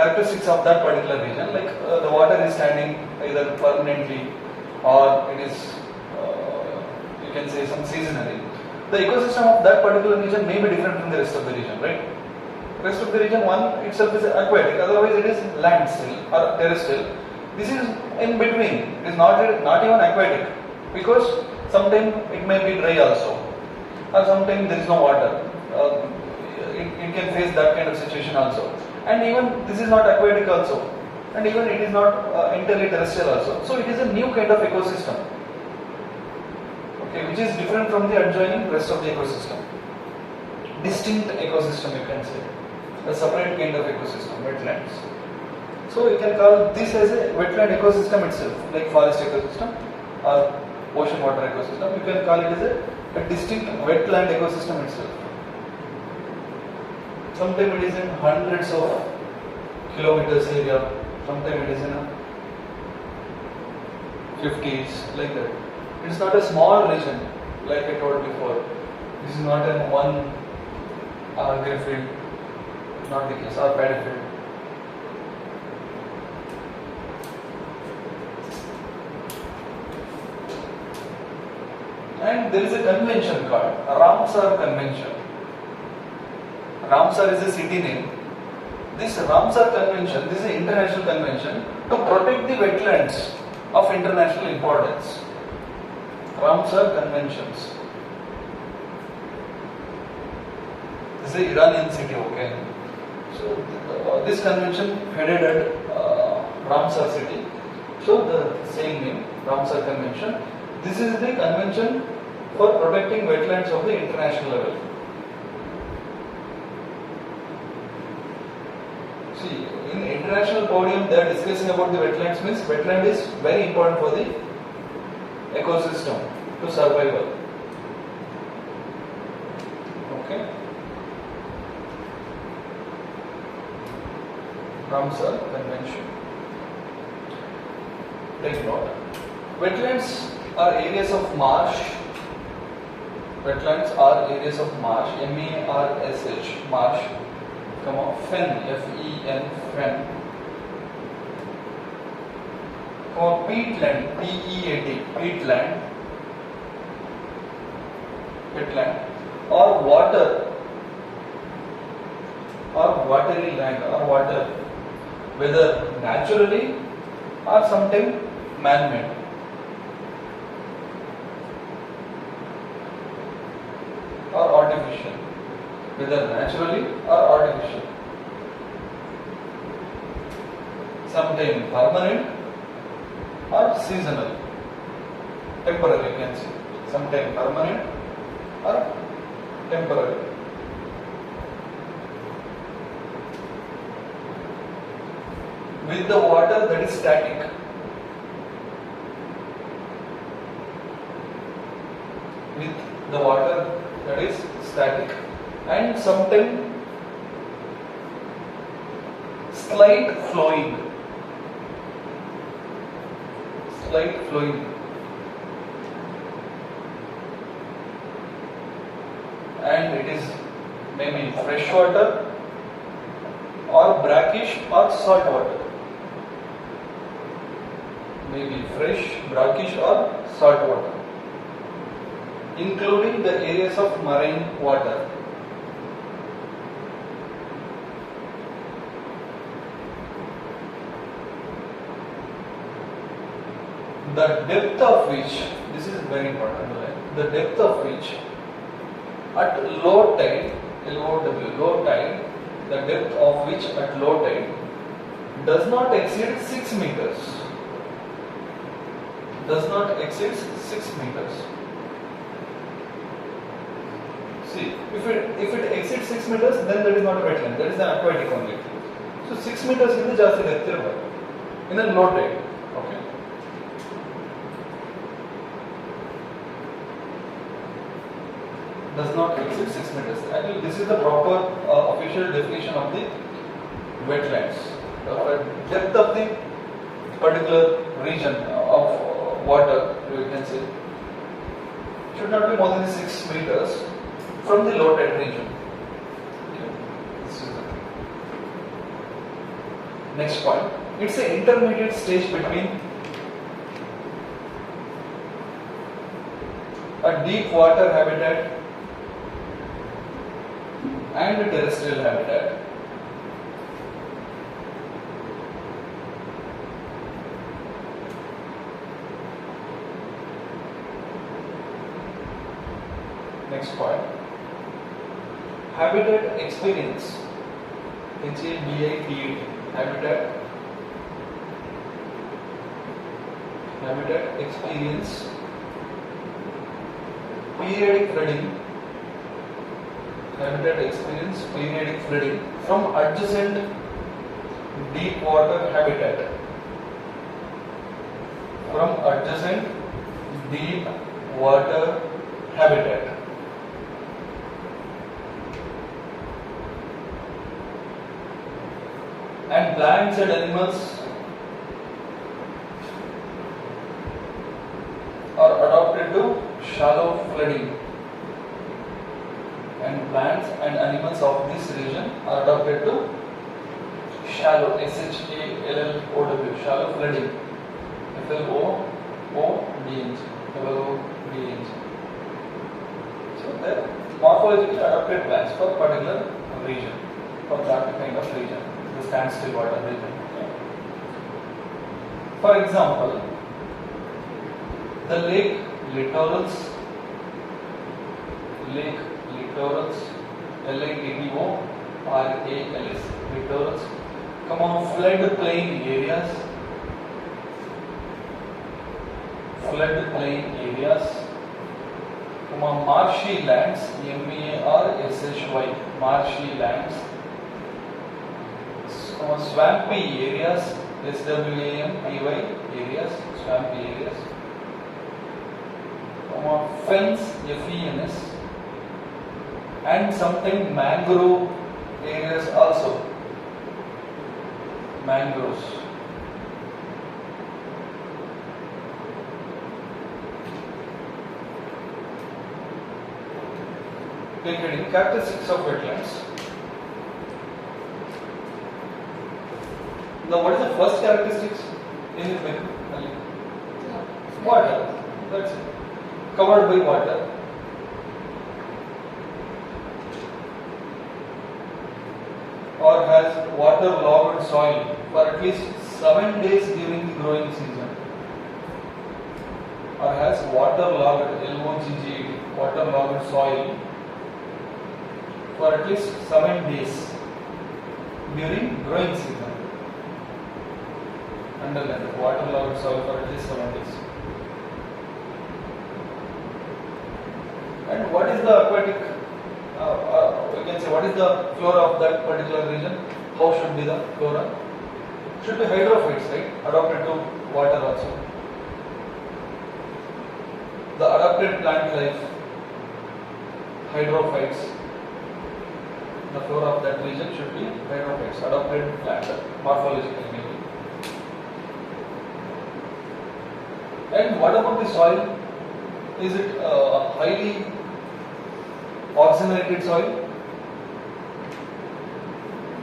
characteristics of that particular region, like the water is standing either permanently or it is you can say some seasonally, the ecosystem of that particular region may be different from the rest of the region, right? rest of the region 1 itself is aquatic, otherwise it is land still or terrestrial. This is in between, it is not even aquatic, because sometimes it may be dry also, or sometimes there is no water. It can face that kind of situation also. And even this is not aquatic also, and even it is not entirely terrestrial also. So it is a new kind of ecosystem, okay, which is different from the adjoining rest of the ecosystem. Distinct ecosystem, you can say, a separate kind of ecosystem, wetlands. So you can call this as a wetland ecosystem itself, like forest ecosystem or ocean water ecosystem. You can call it as a distinct wetland ecosystem itself. Sometimes it is in hundreds of kilometers area, sometimes it is in a 50s, like that. It is not a small region, like I told before. This is not an one aggregate, not the case, or paddy field. And there is a convention called Ramsar Convention. Ramsar is a city name. This Ramsar Convention, this is an international convention to protect the wetlands of international importance. Ramsar Conventions. This is an Iranian city, okay. So this convention headed at Ramsar city. So the same name, Ramsar Convention. This is the convention for protecting wetlands of the international level. See, in international podium they are discussing about the wetlands, means wetland is very important for the ecosystem to survival. Okay. Ramsar Convention. Take note. Wetlands are areas of marsh. Wetlands are areas of marsh. M-A-R-S-H. Marsh. Fen. F-E-N. Fen. Peatland. P-E-A-T. Peatland. Peatland. Or water. Or watery land. Or water. Whether naturally or sometimes man-made. Or artificial, whether naturally or artificial. Sometimes permanent or seasonal, temporary, you can say. Sometimes permanent or temporary. With the water that is static. With the water that is static, and sometimes slight flowing, and it is maybe fresh water or brackish or salt water, maybe fresh, brackish or salt water, including the areas of marine water. The depth of which, this is very important, the depth of which at low tide, low tide, the depth of which at low tide does not exceed 6 meters. Does not exceed 6 meters. See, if it exceeds 6 meters, then that is not a wetland, that is an aquatic only. So 6 meters is the just depth in a low tide. Okay. Does not exceed 6 meters. Actually, this is the proper official definition of the wetlands. The depth of the particular region of water, you can say, should not be more than 6 meters from the low tide region. Okay. This is the thing. Next point. It's an intermediate stage between a deep water habitat and a terrestrial habitat. Next point. Habitat experience. HABITAT. Habitat experience. Periodic flooding. Habitat experience periodic flooding from adjacent deep water habitat. From adjacent deep water habitat. And plants and animals are adapted to shallow flooding. And plants and animals of this region are adapted to shallow, SHALLOW, shallow flooding, FLOODNG. So they're morphologically adapted plants for particular region, for that kind of region, the standstill water region. For example, the lake littorals, LATTORALS, littorals, floodplain areas, marshy lands, MARSHY, marshy lands, swampy areas, SWAMPY areas, swampy areas, fens, FENS, and sometimes mangrove areas also, mangroves. Take reading characteristics of wetlands. Now, what is the first characteristics in the wetland? Water. That's it. Covered by water. Or has water-logged soil for at least 7 days during the growing season. Or has water-logged, LOGGAT, water-logged soil for at least 7 days during growing season. Underline that, water-logged soil for at least 7 days. And what is the aquatic? We can say what is the flora of that particular region? How should be the flora? Should be hydrophytes, right? Adapted to water also. The adapted plant life, hydrophytes. The flora of that region should be hydrophytes, adapted plant, morphologically maybe. And what about the soil? Is it highly oxygenated soil?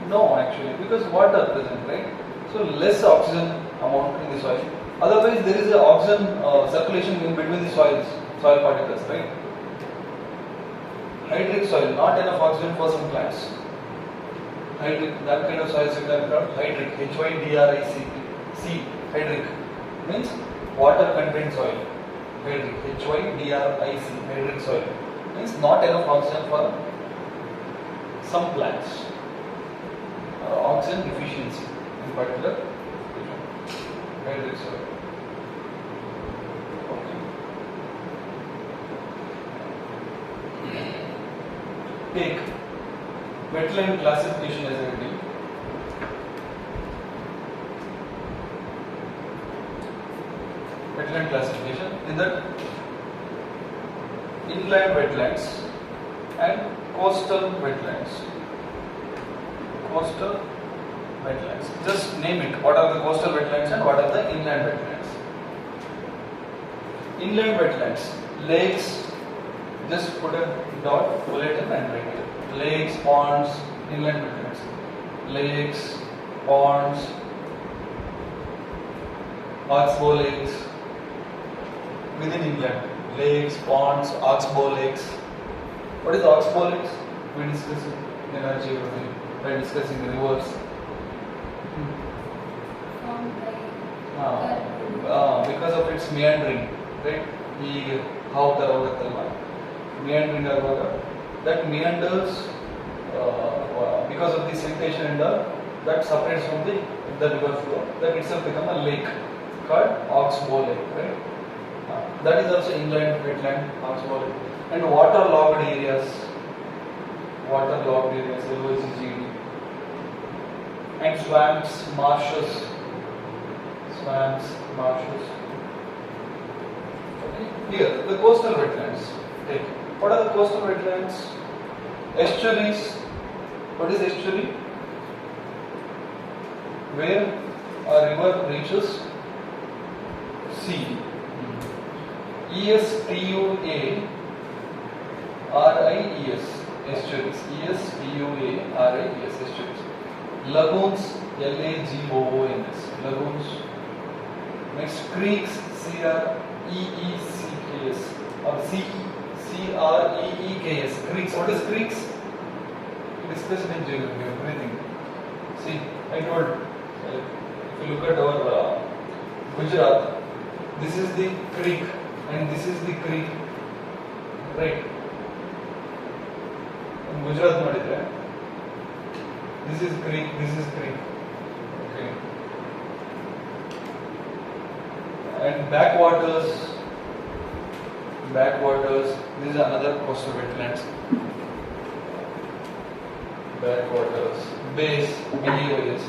No, actually, because water present, right? So less oxygen amount in the soil. Otherwise, there is a oxygen circulation in between the soil particles, right? Hydric soil, not enough oxygen for some plants. Hydric, that kind of soil is called hydric, HYDRIC. Hydric means water contained soil. Hydric, HYDRIC, hydric soil means not enough oxygen for some plants. Oxygen deficiency in particular, hydric soil. Okay. Take wetland classification as a heading. Wetland classification in that inland wetlands and coastal wetlands. Coastal wetlands. Just name it. What are the coastal wetlands and what are the inland wetlands? Inland wetlands, lakes. Just put a dot, bulletin and write it. Lakes, ponds, inland wetlands. Lakes, ponds, oxbow lakes. Within England, lakes, ponds, oxbow lakes. What is oxbow lakes? We discussed in our geography by discussing the rivers. Because of its meandering, right? How the meandering ಆಗುವಾಗ that meanders because of the siltation and that separates from the river flow, that itself become a lake called Oxbow Lake, right? That is also inland wetland, Oxbow Lake. And waterlogged areas, LOGD, and swamps, marshes. Okay. Here, the coastal wetlands. Okay. What are the coastal wetlands? Estuaries. What is estuary? Where a river reaches sea. ESTUARIES, estuaries. ESTUARIES, estuaries. Lagoons, LAGOONS, lagoons. Next, creeks, CREECKS or CREEKS. Creeks. What is creeks? Discussed in geography, everything. See, I told, if you look at our Gujarat, this is the creek and this is the creek, right? In Gujarat, nodidre, this is creek, okay. And backwaters, this is another coastal wetlands. Backwaters, bays, BAYS.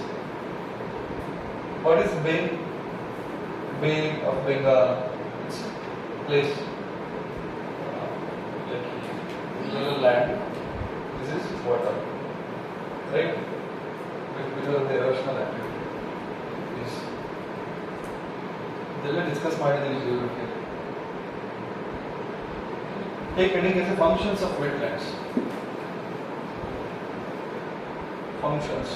What is bay? Bay of Bengal. It's place, little land. This is water, right? Because of the erosional activity. Yes. Let's discuss ಮಾಡಿದ್ದೀವಿ geography. Take heading as a functions of wetlands. Functions.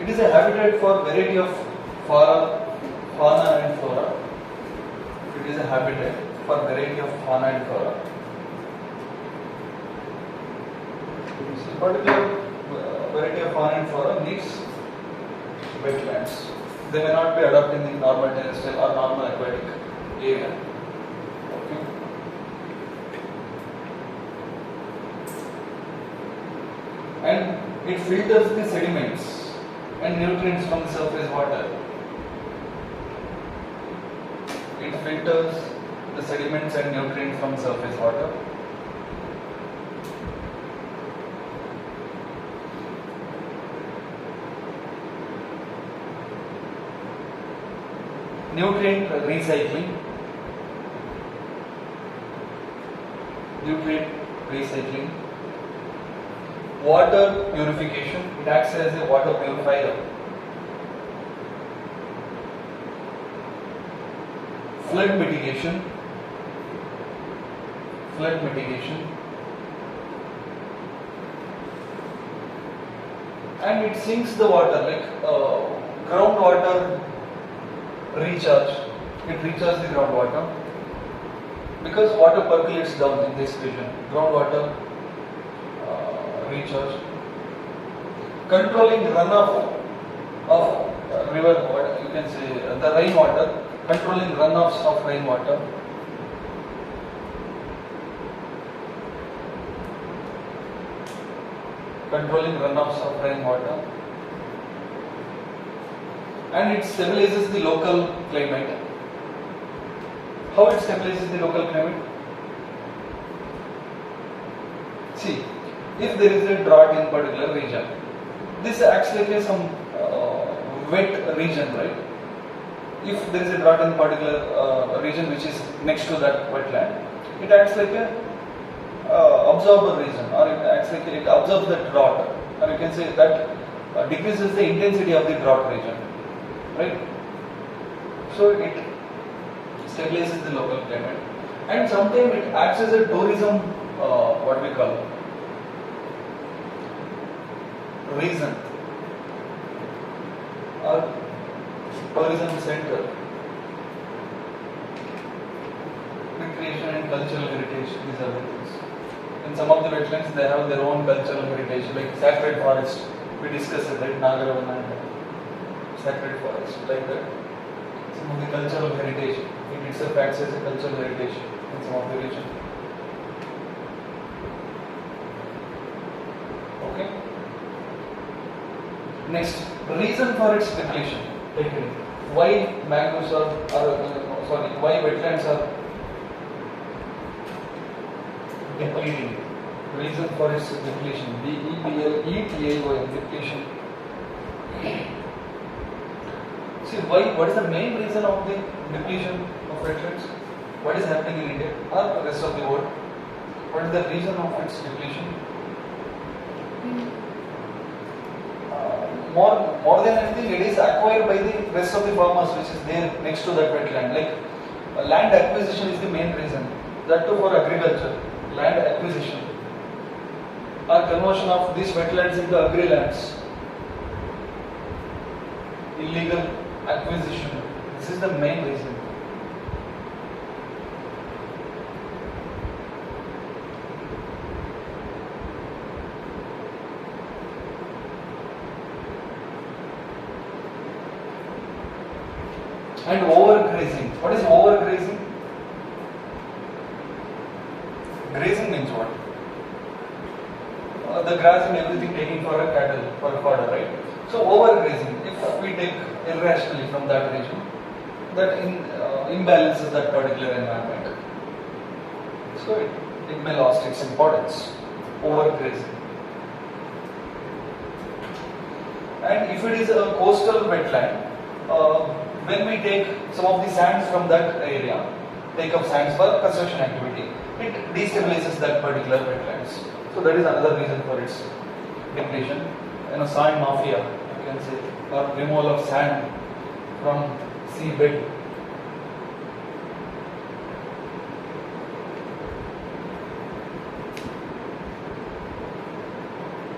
It is a habitat for variety of fauna and flora. It is a habitat for variety of fauna and flora. Particular variety of fauna and flora needs wetlands. They may not be adapted in the normal terrestrial or normal aquatic area. Okay. And it filters the sediments and nutrients from the surface water. It filters the sediments and nutrients from surface water. Nutrient recycling. Water purification. It acts as a water purifier. Flood mitigation. And it sinks the water, like groundwater recharge. It recharges the groundwater because water percolates down in this region. Groundwater recharge. Controlling runoff of river, what you can say, the rainwater. Controlling runoffs of rainwater. And it stabilizes the local climate. How it stabilizes the local climate? See, if there is a drought in particular region, this acts like some wet region, right? If there is a drought in particular region which is next to that wetland, it acts like a absorber region, or it acts like it absorbs the drought, or you can say that decreases the intensity of the drought region, right? So it stabilizes the local climate, and sometimes it acts as a tourism, what we call region or tourism center. Recreation and cultural heritage, these are the things. In some of the wetlands, they have their own cultural heritage, like sacred forest. We discussed it, right? Nagaravana and sacred forest, like that. some of the cultural heritage. It itself acts as a cultural heritage in some of the region. Okay. Next, reason for its depletion. Take it. Why mangroves why wetlands are depleting? Reason for its depletion. DEPLETAON, depletion. See, what is the main reason of the depletion of wetlands? What is happening in India or the rest of the world? What is the reason of its depletion? More than anything, it is acquired by the rest of the farmers which is there next to that wetland. Like land acquisition is the main reason. That too for agriculture, land acquisition or conversion of these wetlands into agri lands. Illegal acquisition. This is the main reason. And overgrazing. What is overgrazing? Grazing means what? The grass and everything taken for a cattle, for a fodder, right? So overgrazing, if we take irrationally from that region, that imbalances that particular environment. So it may lost its importance. Overgrazing. And if it is a coastal wetland, when we take some of the sands from that area, take up sands for construction activity, it destabilizes that particular wetlands. So that is another reason for its depletion. Sand mafia, you can say, or removal of sand from seabed.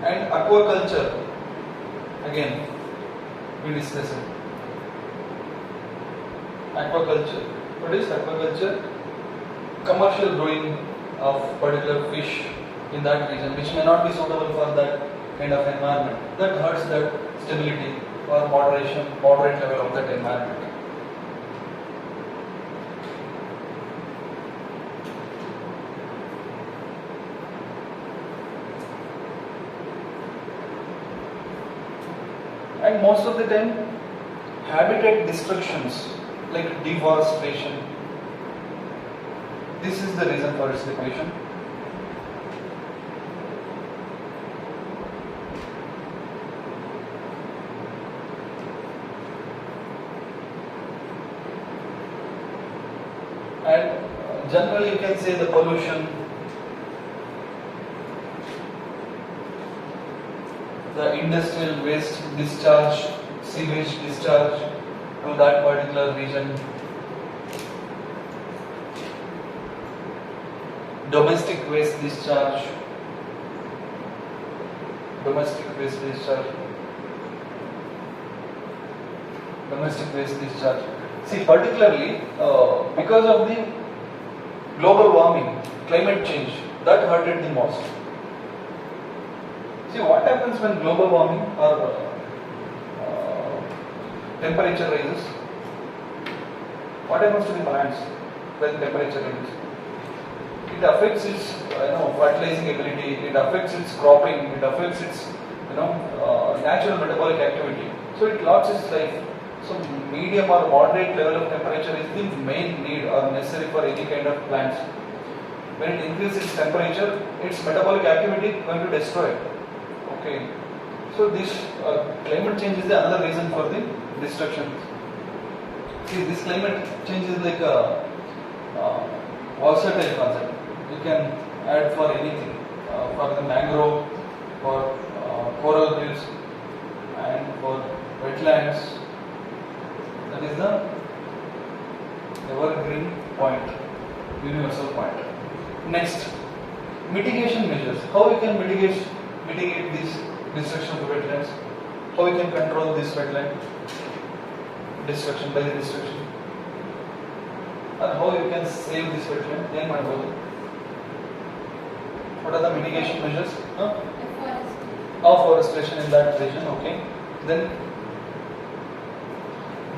And aquaculture, again, we discussed it. Aquaculture. What is aquaculture? Commercial growing of particular fish in that region, which may not be suitable for that kind of environment. That hurts that stability or moderate level of that environment. And most of the time, habitat destructions like deforestation, this is the reason for its depletion. And generally you can say the pollution, the industrial waste discharge, sewage discharge to that particular region, domestic waste discharge, See, particularly because of the global warming, climate change, that hurted the most. See, what happens when global warming or temperature rises? What happens to the plants when temperature rises? It affects its fertilizing ability, it affects its cropping, it affects its natural metabolic activity. So it locks its life. So medium or moderate level of temperature is the main need or necessary for any kind of plants. When it increases its temperature, its metabolic activity is going to destroy it. Okay. So this climate change is the another reason for the destruction. See, this climate change is like a versatile concept. You can add for anything, for the mangrove, for coral reefs, and for wetlands. That is the evergreen point, universal point. Next, mitigation measures. How we can mitigate this destruction of the wetlands? How we can control this wetland destruction by the destruction? Or how you can save this wetland? Then what are the mitigation measures? Afforestation in that region. Okay. Then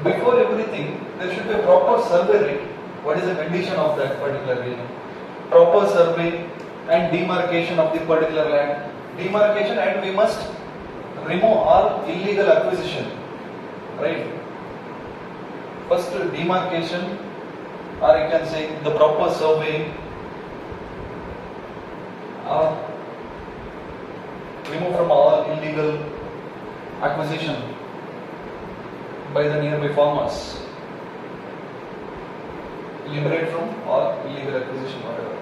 before everything everything, there should be a proper survey, right? What is the condition of that particular region? Proper survey and demarcation of the particular land. Demarcation, and we must remove all illegal acquisition, right? First demarcation, or you can say the proper survey, remove from all illegal acquisition by the nearby farmers. Liberate from all illegal acquisition, whatever.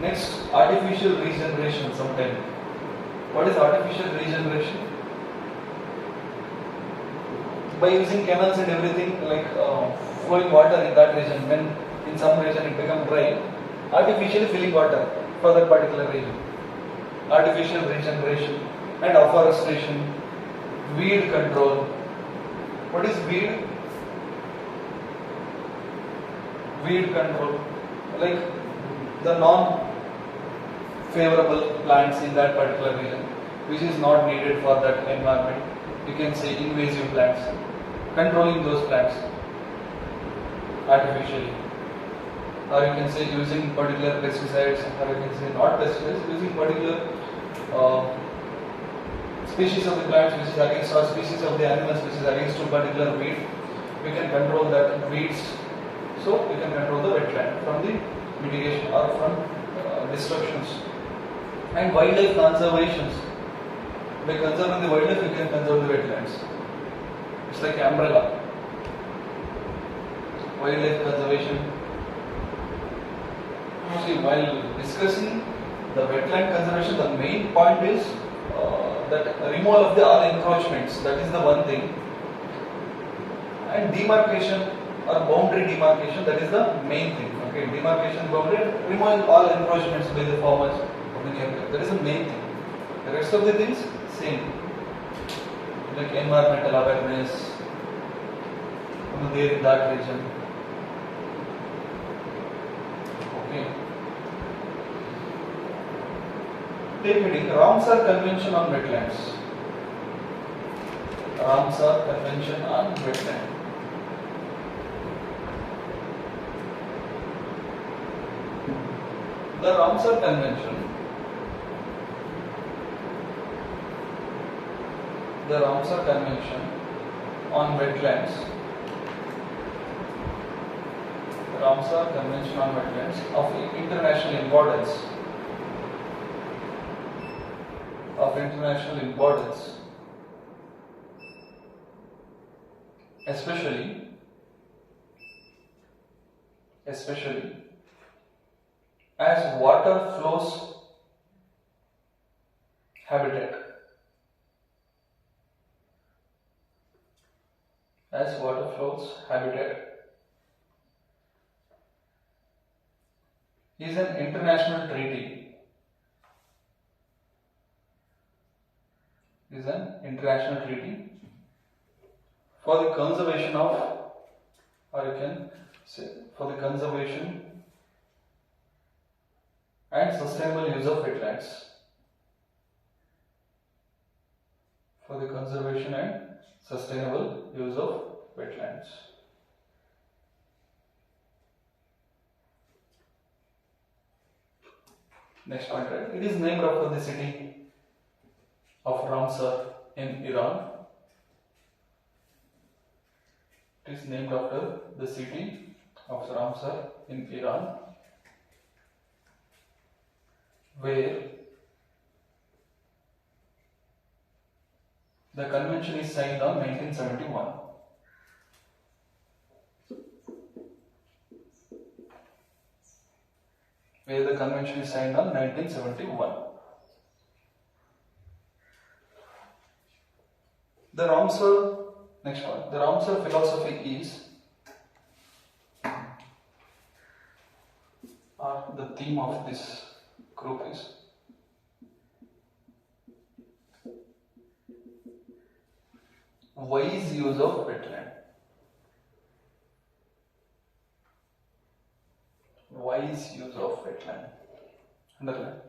Next, artificial regeneration sometime. What is artificial regeneration? By using canals and everything, like flowing water in that region, when in some region it becomes dry, artificially filling water for that particular region. Artificial regeneration and afforestation, weed control. What is weed? Weed control, like the non-favorable plants in that particular region, which is not needed for that environment. You can say invasive plants, controlling those plants artificially, or you can say using particular pesticides, or you can say not pesticides, using particular species of the plants which is against, or species of the animals which is against to particular weed. We can control that weeds, so we can control the wetland from the mitigation or from destructions. And wildlife conservations. By conserving the wildlife, we can conserve the wetlands. It's like umbrella. Wildlife conservation. See, while discussing the wetland conservation, the main point is that removal of the all encroachments. That is the one thing. And demarcation or boundary demarcation, that is the main thing. Okay, demarcation, boundary, removing all encroachments by the farmers of the nearby. That is the main thing. The rest of the things, same. Like environmental awareness, there in that region. Okay. Take heading Ramsar Convention on Wetlands. Ramsar Convention on Wetland. The Ramsar Convention. The Ramsar Convention on Wetlands. Ramsar Convention on Wetlands of international importance. Of international importance, especially as water flows habitat. As water flows habitat is an international treaty. Is an international treaty for the conservation of, or you can say for the conservation and sustainable use of wetlands. For the conservation and sustainable use of wetlands. Next point, right? It is named after the city of Ramsar in Iran. It is named after the city of Ramsar in Iran, where the convention is signed on 1971. Where the convention is signed on 1971. The Ramsar, next one, the Ramsar philosophy is, or the theme of this group is, wise use of wetland. Wise use of wetland. Underline.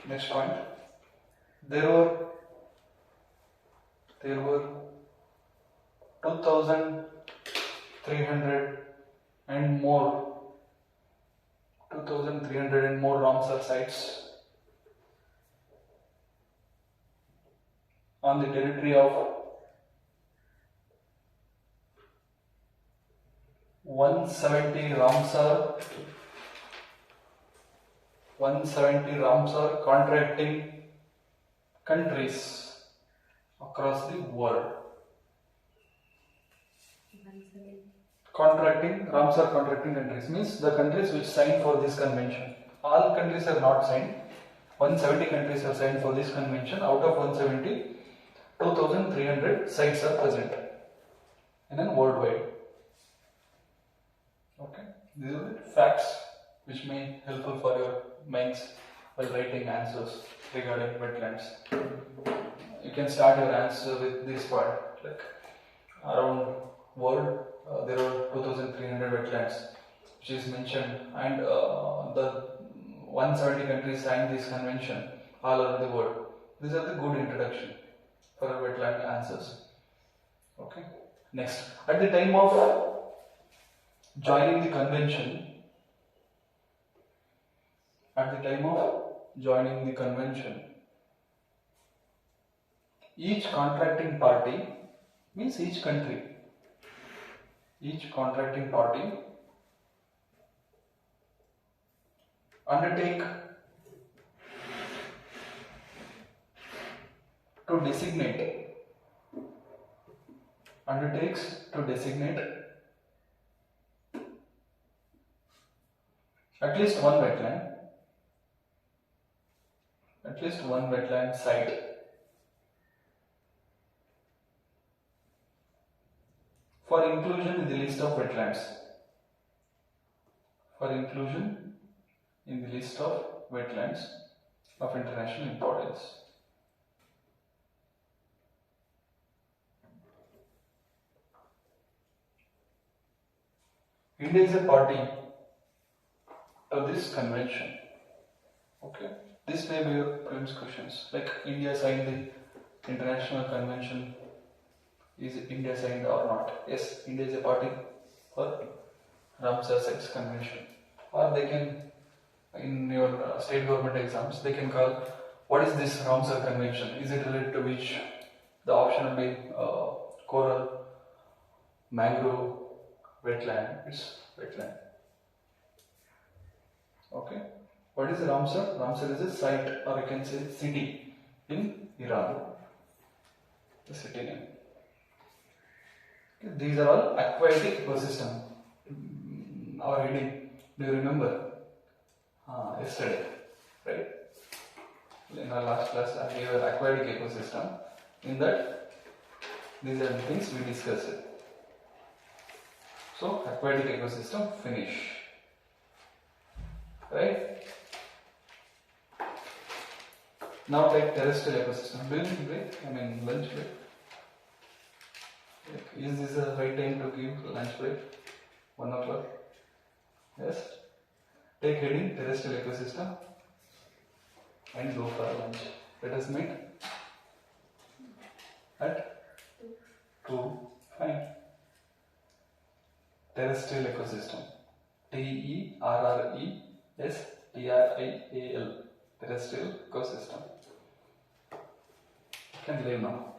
Next point. there were 2,300 and more 2,300 and more Ramsar sites on the territory of 170 Ramsar contracting countries across the world. Ramsar contracting countries means the countries which signed for this convention. All countries are not signed. 170 countries are signed for this convention. Out of 170, 2,300 sites are present in a worldwide. Okay, these are the facts which may be helpful for your minds while writing answers regarding wetlands. You can start your answer with this part, like around world there are 2,300 wetlands which is mentioned, and the 170 countries signed this convention all over the world. These are the good introduction for our wetland answers. Okay. Next, at the time of joining the convention, each contracting party means each contracting party undertakes to designate at least one wetland site for inclusion in the list of wetlands. Of international importance. India is a party to this convention. Okay, this may be your previous questions. Like, India signed the international convention. Is India signed or not? Yes, India is a party for Ramsar Sites Convention. Or they can, in your state government exams, they can call, what is this Ramsar Convention? Is it related to which? The option will be coral, mangrove, wetland. It's wetland. Okay. What is Ramsar? Ramsar is a site, or you can say city in Iran. The city name. Okay. These are all aquatic ecosystem. Our heading, do you remember? Yesterday, right? In our last class, I gave an aquatic ecosystem. In that, these are the things we discussed. So, aquatic ecosystem finish. Right? Now take terrestrial ecosystem. Lunch break. Is this the right time to give lunch break? 1 o'clock. Yes. Take heading terrestrial ecosystem and go for lunch. Let us meet at 2. Fine. Terrestrial ecosystem. TERRESTRIAL. Terrestrial ecosystem. You can leave now.